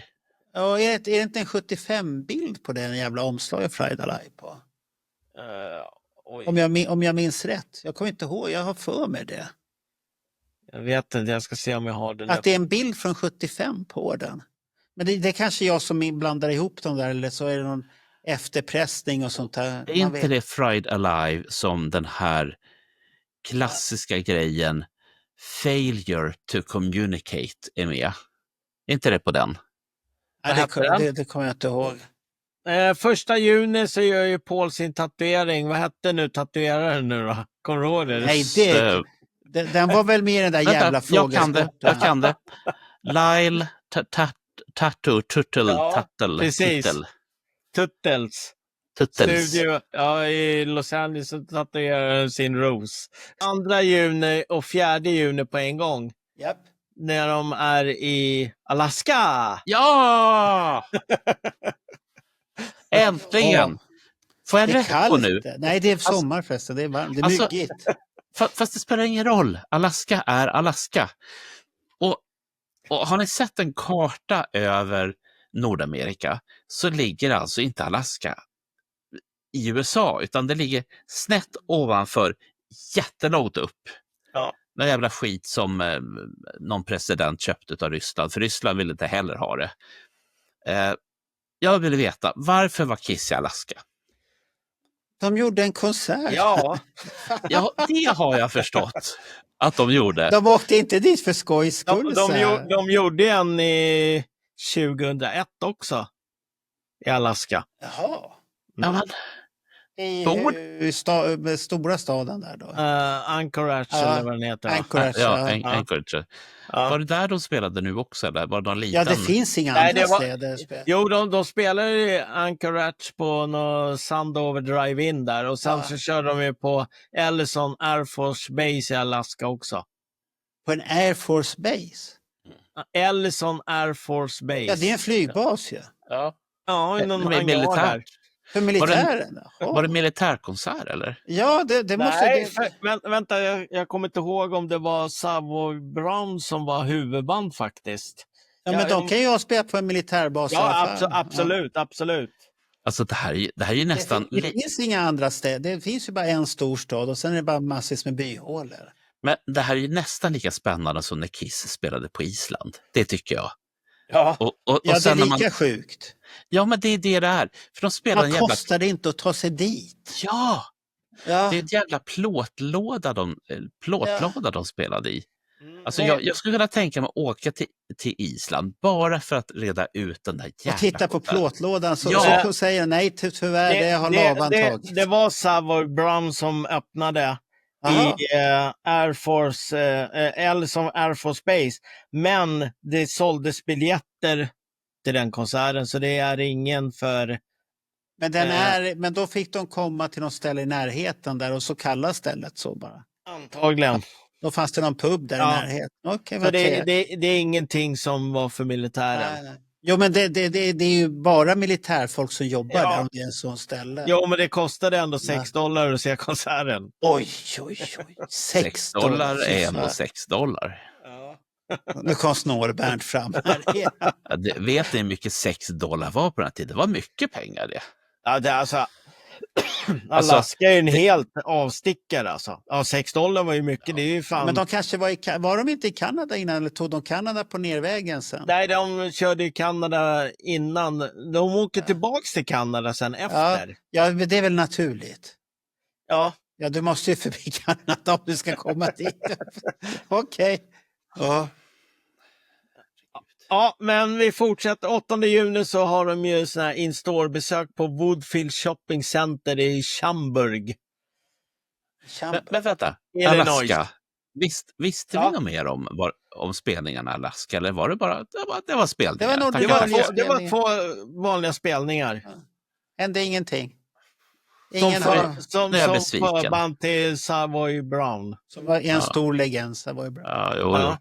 Ja, är det inte en 75-bild på den jävla omslaget Fried Alive på? Om jag minns rätt. Jag kommer inte ihåg, jag har för mig det. Jag vet inte, jag ska se om jag har den. Att det är en bild från 75 på den. Men det är kanske jag som blandar ihop dem där, eller så är det någon efterpressning och sånt där. Det är inte det Fried Alive som den här klassiska grejen Failure to Communicate är med? Är inte det på den? Nej, det kommer jag inte ihåg. 1 juni så gör ju Paul sin tatuering. Vad hette nu tatueraren nu då? Kommer du ihåg det? Nej, den var väl med i den där jävla frågan. Jag kan det. Lyle Tattoo, Tuttle. Precis. Tuttles. Studio i Los Angeles så tatuerar sin ros. 2 juni och 4 juni på en gång. Japp. När de är i Alaska. Ja! Äntligen! Får jag rätt på nu? Nej, det är sommar förresten. Det är varmt. Det är myggigt. Fast det spelar ingen roll. Alaska är Alaska. Och har ni sett en karta över Nordamerika så ligger alltså inte Alaska i USA utan det ligger snett ovanför, jättelångt upp. Ja. Den jävla skit som någon president köpte av Ryssland, för Ryssland ville inte heller ha det. Jag ville veta, varför var Kiss i Alaska? De gjorde en konsert. Ja, det har jag förstått att de gjorde. De åkte inte dit för skojs skull. de gjorde en i 2001 också i Alaska. Jaha. Ja, men, I stora staden där då. Anchorage eller vad den heter. Anchorage. Anchorage. Var det där de spelade nu också? Eller var det någon liten? Ja, det finns inga andra städer. Jo, de spelar i Anchorage på någon Sandover Drive-In där. Och sen så kör de ju på Ellison Air Force Base i Alaska också. På en Air Force Base? Ellison Air Force Base. Ja, det är en flygbas ju. Ja, i någon hangar militär. där. För militären? Var det militärkonsert eller? Ja, det måste... Nej, vänta, jag kommer inte ihåg om det var Savoy Brown som var huvudband faktiskt. Ja, men de kan ju ha spelat på en militärbas. Ja, absolut. Alltså det här är ju nästan... Det finns inga andra städer. Det finns ju bara en stor stad och sen är det bara massvis med byhålor. Men det här är ju nästan lika spännande som när Kiss spelade på Island. Det tycker jag. Ja, och det är sen lika sjukt. Ja, men det är det är. För de spelar Vad kostar det inte att ta sig dit? Ja! Det är en jävla plåtlåda de spelade i. Alltså jag skulle kunna tänka mig att åka till Island bara för att reda ut den där jävla... Och titta på plåtlådan så säger nej tyvärr, det har lavan tagit. Det var Savoy Brown som öppnade i Air Force, Ellison Air Force Base. Men det såldes biljetter till den konserten så det är ingen för... Men då fick de komma till något ställe i närheten där och så kallas stället så bara. Antagligen. Då fanns det någon pub där i närheten. Okay, för det är ingenting som var för militären. Nej. Jo, men det är ju bara militärfolk som jobbar där om det är en sån ställe. Jo, men det kostade ändå $6 att se konserten. Oj. $6 är ändå $6. Nu kom Snårbernt fram här. Vet ni hur mycket $6 var på den här tiden? Det var mycket pengar det. Ja, det är alltså... Alaska är en helt avstickare alltså. Ja, $6 var ju mycket, det är ju fan... Men de kanske var de inte i Kanada innan eller tog de Kanada på nervägen sen? Nej, de körde i Kanada innan. De åker tillbaks till Kanada sen efter. Ja, men det är väl naturligt. Ja. Ja, du måste ju förbi Kanada om du ska komma dit. Okej. Ja. Ja, men vi fortsätter. 8 juni så har de ju sån här in-store-besök på Woodfield Shopping Center i Schaumburg. Men vänta, Alaska. Visste vi något mer om spelningarna i Alaska? Eller var det bara det var spelningar? Det var 2 vanliga spelningar. Ja. Hände ingenting. Som förband till Savoy Brown. Som var en stor legend, Savoy Brown. Ja.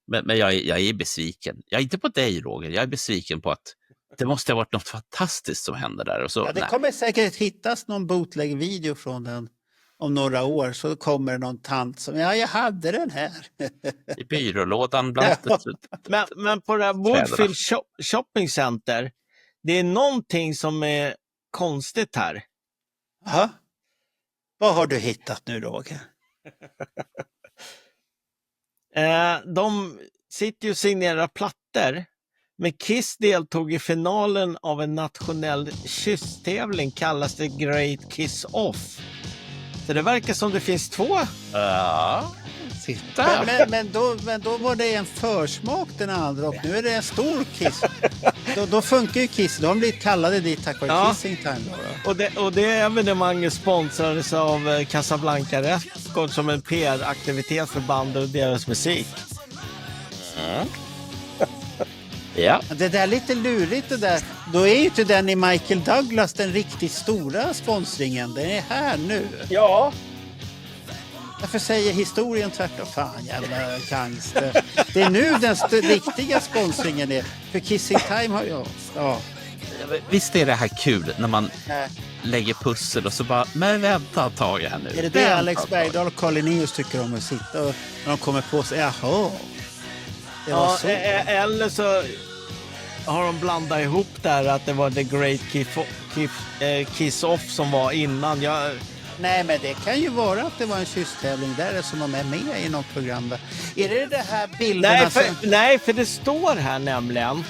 Men jag är besviken. Jag är inte på dig, Roger. Jag är besviken på att det måste ha varit något fantastiskt som hände där. Och så, det kommer säkert hittas någon bootleg-video från den om några år. Så kommer någon tant som, jag hade den här. I byrålådan bland Men på det här Woodfield Shopping Center, det är någonting som är konstigt här. Ja. Vad har du hittat nu, Roger? De sitter ju och signerar plattor. Men Kiss deltog i finalen av en nationell kysstävling kallas det Great Kiss Off. Så det verkar som det finns 2. Ja, titta. Men då var det en försmak den andra och nu är det en stor kiss. då funkar ju Kiss. De har blivit kallade dit tack vare Kissing Time. Och det evenemanget sponsrades av Casablanca Records som en PR-aktivitet för bandet och deras musik. Ja. Det där är lite lurigt det där. Då är ju inte den i Michael Douglas den riktigt stora sponsringen. Den är här nu. Ja. Varför säger historien tvärtom? Fan jävla gangster. Det är nu den riktiga sponsringen är. För Kissing Time har ju... Ja. Visst är det här kul när man lägger pussel och så bara, men vänta ett tag här nu. Är det Alex Bergdahl och Carl Linnaeus tycker om att sitta och när de kommer på sig, jaha. Det var så. Eller så har de blandat ihop där att det var The Great Kiss Off som var innan. Nej, men det kan ju vara att det var en kysstävling där som var med i något program. Där. Är det här bilderna? Nej, för det står här nämligen.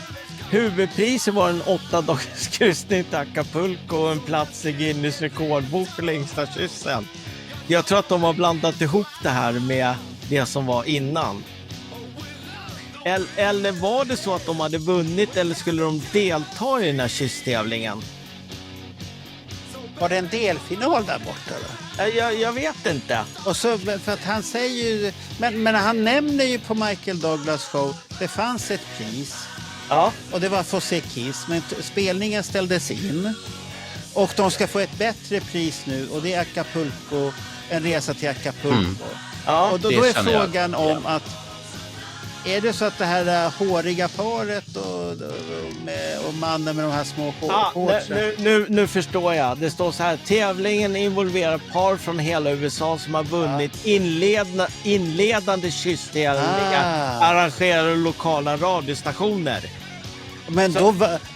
Huvudpriset var en 8 dagars kryssning till Acapulco och en plats i Guinness rekordbok för längsta kyssen. Jag tror att de har blandat ihop det här med det som var innan. Eller var det så att de hade vunnit eller skulle de delta i den här kysstävlingen? Var det en delfinal där borta då? Jag vet inte. Och så, för att han säger ju... Men han nämner ju på Michael Douglas show, det fanns ett pris. Ja. Och det var för att se Kiss, men spelningen ställdes in. Och de ska få ett bättre pris nu och det är Acapulco, en resa till Acapulco. Ja, och då är frågan om att är det så att det här håriga paret och mannen med de här små hårsen? Nu förstår jag. Det står så här, tävlingen involverar par från hela USA som har vunnit inledande kysstävlingar arrangerade av lokala radiostationer.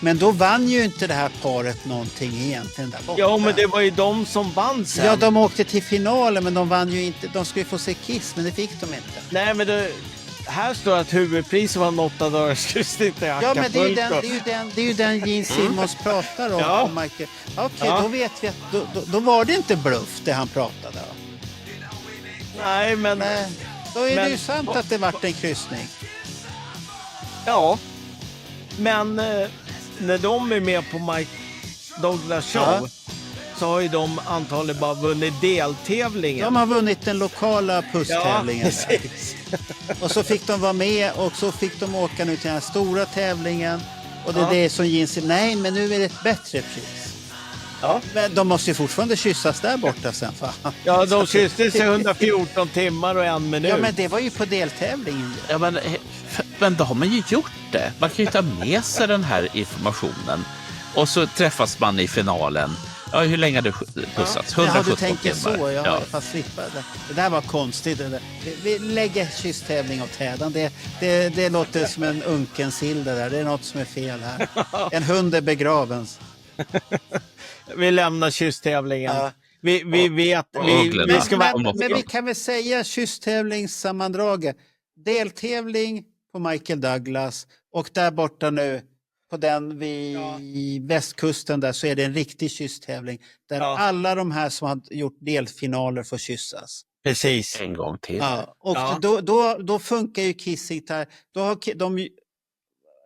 Men då vann ju inte det här paret någonting egentligen där borta. Ja, men det var ju de som vann sen. Ja, de åkte till finalen men de vann ju inte. De skulle få se Kiss men det fick de inte. Nej, men här står att huvudpriset var en 8 dagars kryssning till Acapulco. Ja, men det är ju den Gene Simmons pratar om. Ja. Michael. Okej, då vet vi att då var det inte bluff det han pratade om. Nej, men... Då är det ju sant att det vart en kryssning. Ja. Men när de är med på Mike Douglas show så har ju de antagligen bara vunnit deltävlingen. De har vunnit den lokala pusstävlingen. Ja, precis. Och så fick de vara med och så fick de åka nu till den här stora tävlingen. Och det är det som Gene nej, men nu är det ett bättre pris. Ja. Men de måste ju fortfarande kyssas där borta sen. Fan. Ja, de kysstes i 114 timmar och 1 minut. Ja, men det var ju på deltävlingen. Ja, men då har man ju gjort det. Man kan ju ta med sig den här informationen. Och så träffas man i finalen. Ja, hur länge har du pussats? 117 du tänker timmar. Så, ja. Fast slippa det. Det där var konstigt. Det där. Vi lägger kysstävling åt hädan. Det låter som en unken sill det där. Det är något som är fel här. En hund är begraven. Vi lämnar kysstävlingen. Ja. Vi vet... Vi ska men vi kan väl säga kysstävlingssammandraget. Deltävling på Michael Douglas och där borta nu på den vid västkusten där så är det en riktig kysstävling där alla de här som har gjort delfinaler får kyssas. Precis. En gång till. Ja, och då funkar ju Kissing Time. Då har de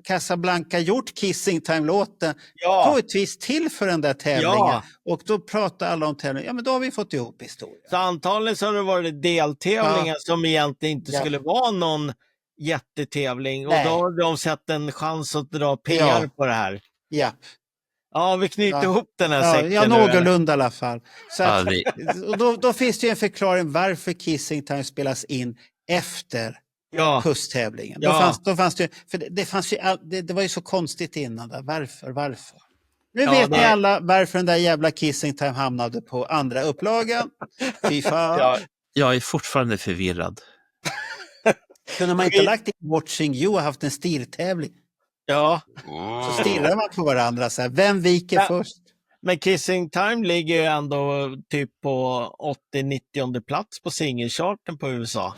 Casablanca gjort Kissing Time-låten på ett vis till för den där tävlingen. Ja. Och då pratar alla om tävlingen. Ja, men då har vi fått ihop historien. Så antagligen så har det varit deltävlingar som egentligen inte skulle vara någon jättetävling. Och då har de sett en chans att dra PR på det här. Ja. Ja, vi knyter ihop den här säcken. Ja, någorlunda i alla fall. Så att, och då finns det ju en förklaring varför Kissing Time spelas in efter pusstävlingen. Då fanns det, för det fanns ju det var ju så konstigt innan där. Varför? Nu vet ni alla varför den där jävla Kissing Time hamnade på andra upplagan. Fy fan. Jag är fortfarande förvirrad. Kunde man inte lagt in Watching You och haft en stirrtävling? Ja. Så stirrar man på varandra så här. Vem viker först? Men Kissing Time ligger ju ändå typ på 80-90:e plats på singelcharten på USA.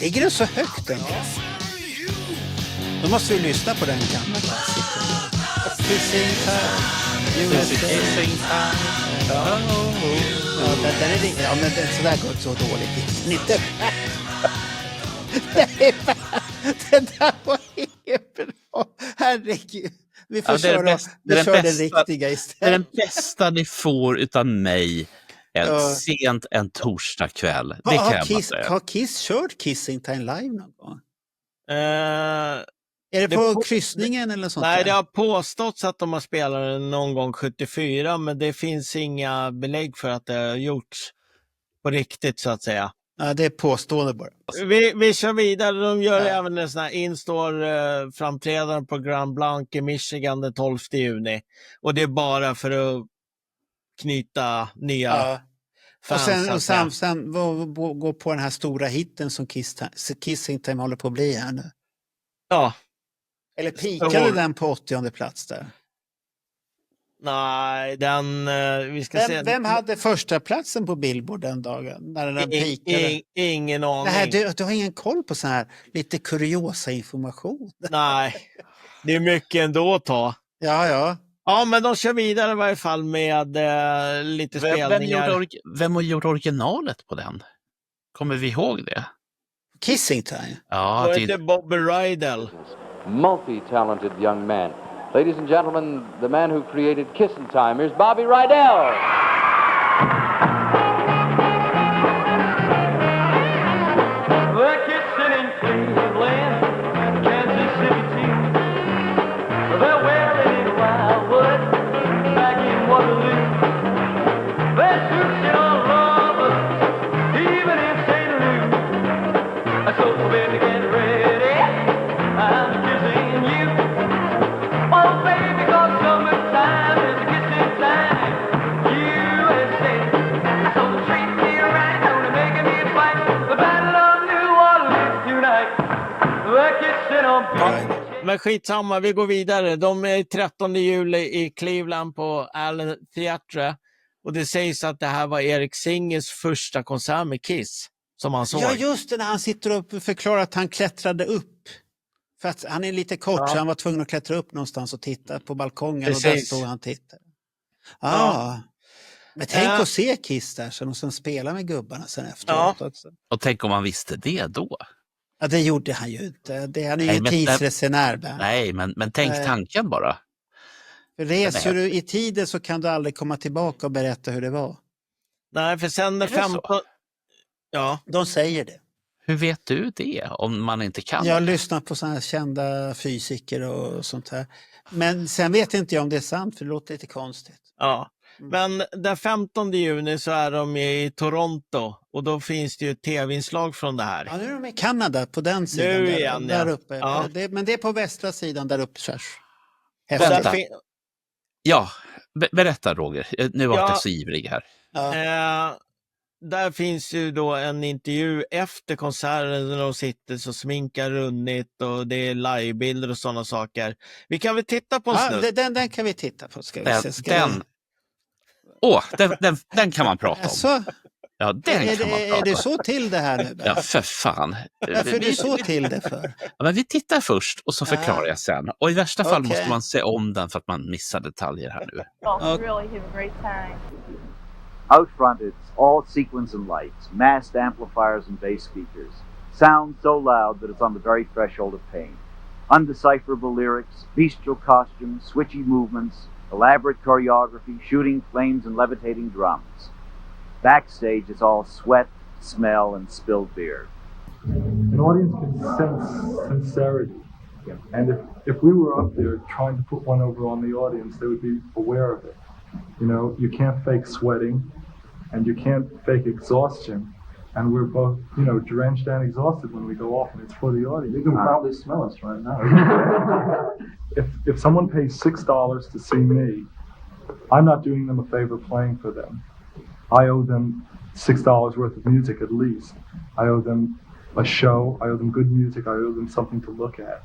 Ligger det så högt ändå? Då måste vi lyssna på den gamla klassikern. Kissing Time, USA. Kissing Time. Ja, men så där går så dåligt. Inte. Det där var inget bra. herregud. Vi får det är köra, det vi kör det bästa- riktiga Det är istället. den bästa ni får utan mig sent en torsdagkväll. Det kan jag bara säga. Har Kiss kört Kissing Time live någon gång? Eh, Är det det på på- kryssningen eller sånt Nej, där? det har påståtts att de har spelat den någon gång 74, men det finns inga belägg för att det har gjorts på riktigt så att säga. Ja, det är påstående bara. Vi kör vidare. De gör även en sån här in-store framträdande på Grand Blanc i Michigan den 12 juni. Och det är bara för att knyta nya Ja. Och fans. sen, så att och säga. sen gå på den här stora hitten som Kissing Time håller på att bli här nu. Ja, Eller pikade den på 80:e plats där? nej, den... vi ska se. Vem hade första platsen på Billboard den dagen? När den pikade? Ingen aning. Nej, du har ingen koll på sån här lite kuriosa information. Nej, det är mycket ändå att ta. Ja. Ja, men de kör vidare i varje fall med lite spelningar. Vem gjorde originalet på den? Kommer vi ihåg det? Kissing Time? Ja, Var det Bobby Rydell? Multi-talented young man. Ladies and gentlemen, the man who created Kissin' Time, here's Bobby Rydell. We're kissing in Cleveland, Kansas City too. They're wearing in Wildwood, back in Waterloo. They're searching on lovers, even in St. Louis. So baby, get ready, I'm kissing you. Oh baby, 'cause summertime is a kissing time. USA. So treat me right, don't make me fight. The battle of New Orleans tonight. We're kissing on Men skitsamma, vi går vidare. De är 13 juli i Cleveland på Allen Theatre. Och det sägs att det här var Erik Singers första konsert med Kiss. Som han såg. Ja, just det, när han sitter upp och förklarar att han klättrade upp. För att han är lite kort så han var tvungen att klättra upp någonstans och titta på balkongen. Precis. Och där stod han och tittade. Men tänk att se Kiss där sen och sen spela med gubbarna sen efteråt också. Och tänk om han visste det då? Ja, det gjorde han ju inte. Han är ju Nej, en men- tidsresenär. Nej, men tänk Nej. tanken bara. För reser du i tiden så kan du aldrig komma tillbaka och berätta hur det var. Nej, för sen det så? 15... Ja. De säger det. Hur vet du det om man inte kan? Jag har lyssnat på sådana här kända fysiker och sånt här. Men sen vet inte jag om det är sant för det låter lite konstigt. Ja, men den 15 juni så är de i Toronto och då finns det ju ett tv-inslag från det här. Ja, nu är de i Kanada på den sidan. Nu där, igen, där ja. uppe. Ja. Men det är på västra sidan där uppe. Och Häftigt. där Vänta. Ja, berätta Roger. Nu var jag så ivrig här. Ja. Där finns ju då en intervju efter konserten när de sitter så sminkar runnit och det är livebilder och sådana saker. Vi kan väl titta på en Ja, snutt? den kan vi titta på. Ska vi se. Den kan man prata om. Alltså, Ja, den kan man är prata det om. så till det här nu? Ja, för fan. Varför är det så till det för? Ja, men vi tittar först och så förklarar jag sen. Och i värsta fall Okej. måste man se om den för att man missar detaljer här nu. Okay. Really have a great time. Out front, it's all sequence and lights, massed amplifiers and bass speakers. Sound so loud that it's on the very threshold of pain. Undecipherable lyrics, bestial costumes, switchy movements, elaborate choreography, shooting flames and levitating drums. Backstage, it's all sweat, smell, and spilled beer. An audience can sense sincerity. And if we were up there trying to put one over on the audience, they would be aware of it. You know, you can't fake sweating and you can't fake exhaustion. And we're both, you know, drenched and exhausted when we go off and it's for the audience. You can probably smell us right now. If someone pays $6 to see me, I'm not doing them a favor playing for them. I owe them $6 worth of music at least. I owe them a show, I owe them good music, I owe them something to look at.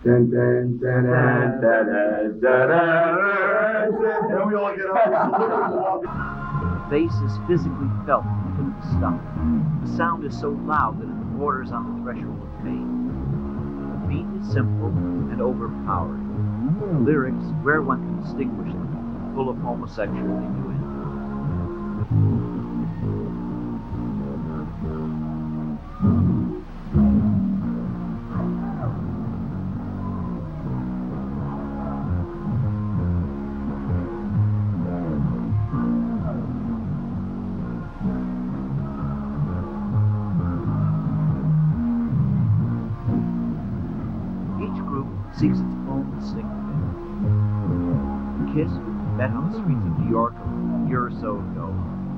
Dun, dun, dun, dun, dun, dun, dun, dun. And we all get up. The bass is physically felt even at the stomach. The sound is so loud that it borders on the threshold of pain. The beat is simple and overpowering. The lyrics, where one can distinguish them, full of homosexual innuendo. seeks its own distinctive image. Kiss, met on the streets of New York a year or so ago,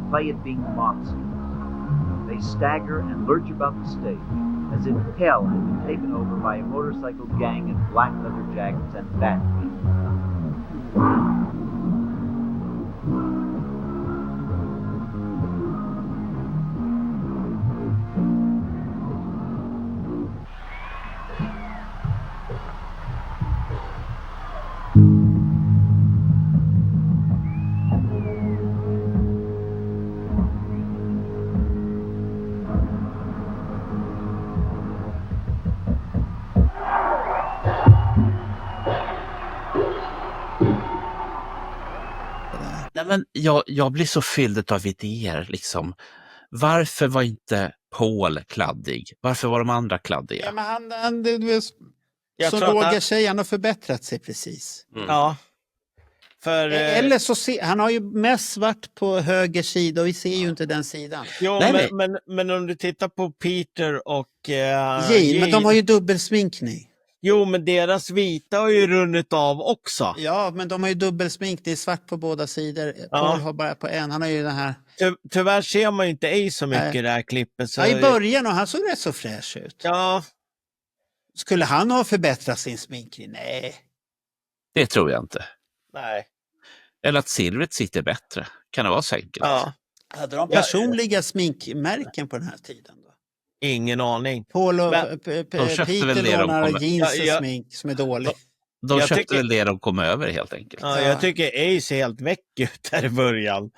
play at being monsters. They stagger and lurch about the stage as if hell had been taken over by a motorcycle gang in black leather jackets and bat feet. Nej, men jag blir så fylld av idéer. Liksom. Varför var inte Paul kladdig? Varför var de andra kladdiga? Ja, men han som tror att Roger säger, han har förbättrat sig precis. Ja. För, Eller så han har ju mest varit på höger sida och vi ser ju inte den sidan. jo, Nej, men om du tittar på Peter och Jane, men de har ju dubbelsminkning. Jo, men deras vita har ju runnit av också. Ja, men de har ju dubbelsmink. Det är svart på båda sidor. Paul har bara på en. Han har ju den här... Tyvärr ser man ju inte Ace så mycket i det här klippet. Så... Ja, i början och han såg rätt så fräsch ut. Ja. Skulle han ha förbättrat sin sminkning? Nej. Det tror jag inte. Nej. Eller att silvret sitter bättre. Kan det vara så enkelt? Ja. Hade de personliga sminkmärken på den här tiden då? Ingen aning. Paul och Men- Peter lånar jeans och smink som är dålig. De Jag köpte tycker- väl det de kom över helt enkelt. Ja, jag tycker Ace ser helt väck ut där i början.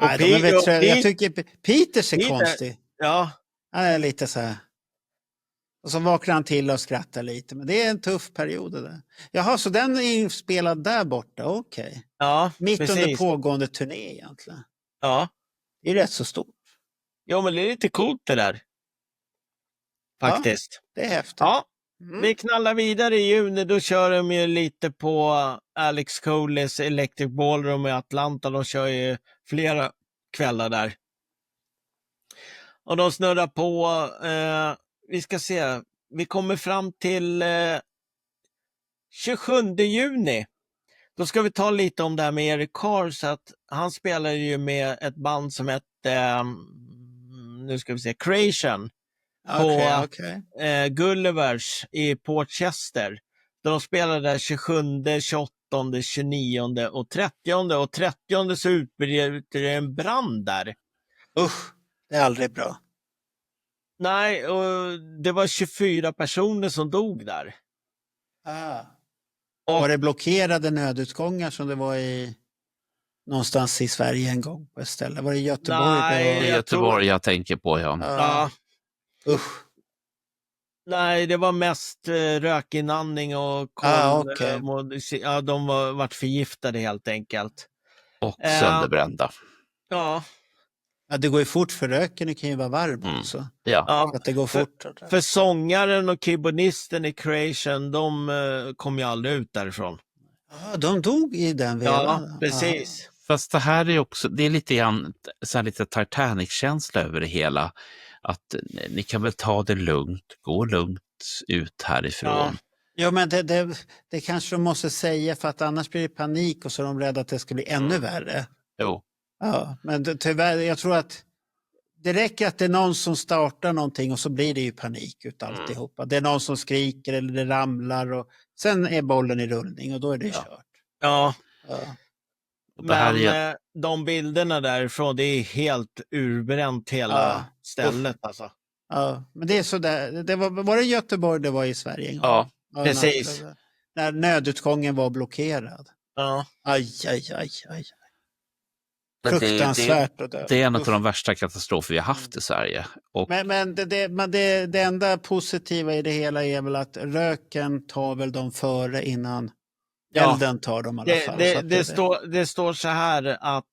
Nej, de är väl jag tycker Peter ser konstig. Ja. Han är lite så här. Och så vaknar han till och skrattar lite. Men det är en tuff period det där. Jaha, så den är inspelad där borta, okej. Ja, Mitt precis. under pågående turné egentligen. Ja. Det är rätt så stort. Jo, men det är lite coolt det där. Faktiskt. Det är häftigt. Ja. Vi knallar vidare i juni, då kör de ju lite på Alex Coleys Electric Ballroom i Atlanta. De kör ju flera kvällar där. Och de snurrar på, vi ska se, vi kommer fram till 27 juni. Då ska vi ta lite om det här med Eric Carr, så att han spelar ju med ett band som hette, nu ska vi se, Creation. På Gullivers i Port Chester. Där de spelade där 27, 28, 29 och 30. Och 30 så utbryter det en brand där. Usch, det är aldrig bra. Nej, och det var 24 personer som dog där. Och var det blockerade nödutgångar som det var i någonstans i Sverige en gång på ett ställe? Var det Göteborg? Nej, Det är Göteborg jag tänker på, ja. Ja. Usch. Nej, det var mest rökinandning och de var varit förgiftade helt enkelt. Och sönderbrända. Ja. Ja, det går ju fort för röken, kan ju vara varm också. Ja. Att det går fort. För sångaren och keyboardisten i Creation, de kom ju aldrig ut därifrån. Ja, de dog i den vevan. Ja, precis. Fast det här är också, det är lite grann så här lite Titanic-känsla över det hela. Att ni kan väl ta det lugnt, gå lugnt ut härifrån. Ja, men det kanske de måste säga, för att annars blir det panik och så är de rädda att det ska bli ännu värre. Jo. Ja, men tyvärr, jag tror att det räcker att det är någon som startar någonting och så blir det ju panik ut alltihopa. Det är någon som skriker eller det ramlar och sen är bollen i rullning och då är det kört. Ja. Men de bilderna därifrån, det är helt urbränt hela stället alltså. Ja, men det är så där. Det var det Göteborg, det var i Sverige en gång? Ja, precis. När nödutgången var blockerad. Ja. Aj. Fruktansvärt att dö. Det är en av de värsta katastrofer vi har haft i Sverige. Och Men det enda positiva i det hela är väl att röken tar väl dem före innan elden tar dem i alla fall. Det står så här att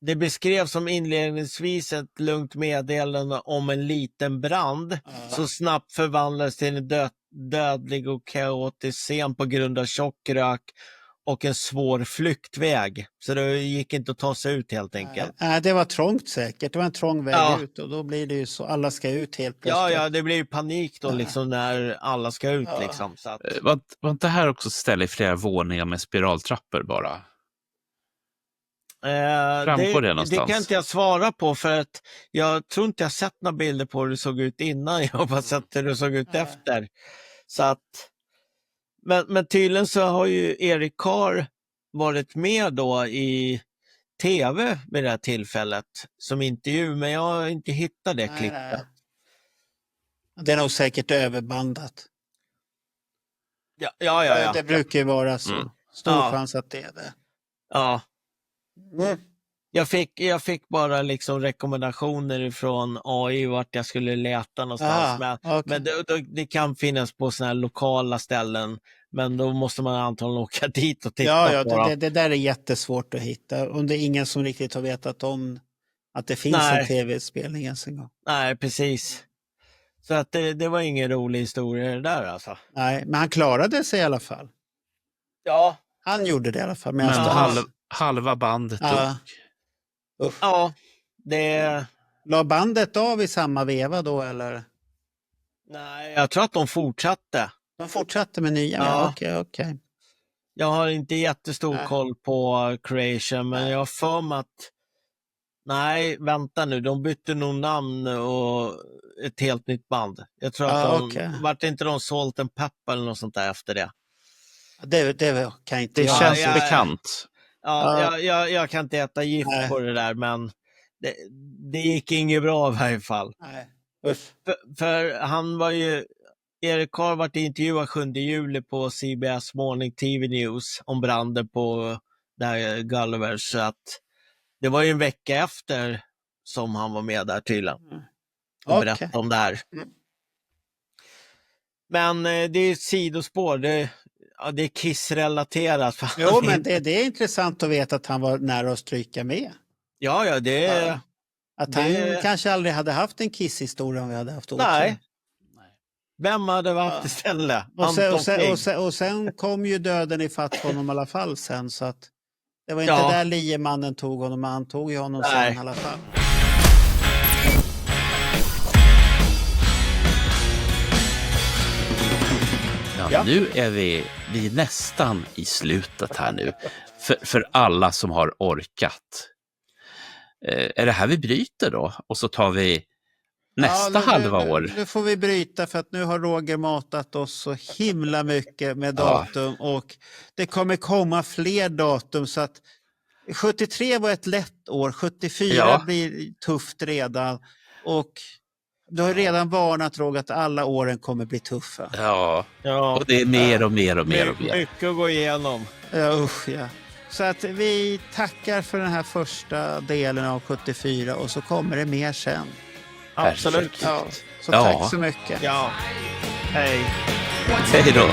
det beskrevs som inledningsvis ett lugnt meddelande om en liten brand så snabbt förvandlades till en dödlig och kaotisk scen på grund av tjock rök och en svår flyktväg. Så det gick inte att ta sig ut helt enkelt. Nej, det var trångt säkert. Det var en trång väg Ja. ut och då blir det ju så. Alla ska ut helt plötsligt. Ja, det blir ju panik då liksom när alla ska ut liksom. Så att... Var inte här också ställe i flera våningar med spiraltrappor bara? Framgår det någonstans? Det kan inte jag svara på för att jag tror inte jag sett några bilder på hur det såg ut innan. Jag har bara sett hur det såg ut efter. Så att, men tydligen så har ju Eric Carr varit med då i tv vid det här tillfället som intervju, men jag har inte hittat det klippet. Nej. Det är nog säkert överbandat. Ja. Det brukar ju vara så. Stor Ja. chans att det är det. Ja. Mm. Jag fick bara liksom rekommendationer från AI vart jag skulle leta någonstans. Men det kan finnas på såna här lokala ställen, men då måste man antagligen åka dit och titta på det där är jättesvårt att hitta. Och det är ingen som riktigt har vetat om att det finns en tv-spelning ens en gång. Nej, precis. Så att det var ingen rolig historia det där alltså. Nej, men han klarade sig i alla fall. Ja. Han gjorde det i alla fall. Men halva bandet dog. Ja, det... La bandet av i samma veva då eller? Nej, jag tror att de fortsatte. De fortsatte med nya? Ja. Okej. Jag har inte jättestor koll på Creation, men jag har för mig att... Nej, vänta nu. De bytte nog namn och ett helt nytt band. Jag tror att vart inte de Salt and Pepper eller något sånt där efter det. Det kan inte det känns bekant. Ja, jag kan inte äta gift på det där, men det gick inget bra i varje fall. Nej. För han var ju... Eric Carr var intervjuad 7 juli på CBS Morning TV News om branden på där Gullivers. Så att det var ju en vecka efter som han var med där tydligen. Och berättade om det här. Men det är ett sidospår. Det är Kiss-relaterat. Jo, men det är intressant att veta att han var nära att stryka med. Ja, det är... Att han kanske aldrig hade haft en Kiss-historia om vi hade haft Ocean. Nej. Vem hade varit istället? Och sen kom ju döden i fatt honom i alla fall sen. Så att det var inte där liemannen tog honom, men han tog ju honom sen i alla fall. Ja, nu är vi nästan i slutet här nu. För alla som har orkat. Är det här vi bryter då? Och så tar vi nästa halva år. Nu får vi bryta för att nu har Roger matat oss så himla mycket med datum. Och det kommer komma fler datum så att 73 var ett lätt år. 74 blir tufft redan. Och du har redan varnat Roger att alla åren kommer bli tuffa. Ja. Och det är mer och mer och mer och mer. Mycket att gå igenom. Ja. Så att vi tackar för den här första delen av 74 och så kommer det mer sen. Absolut. Ja, så tack så mycket. Ja. Hej. Hej då.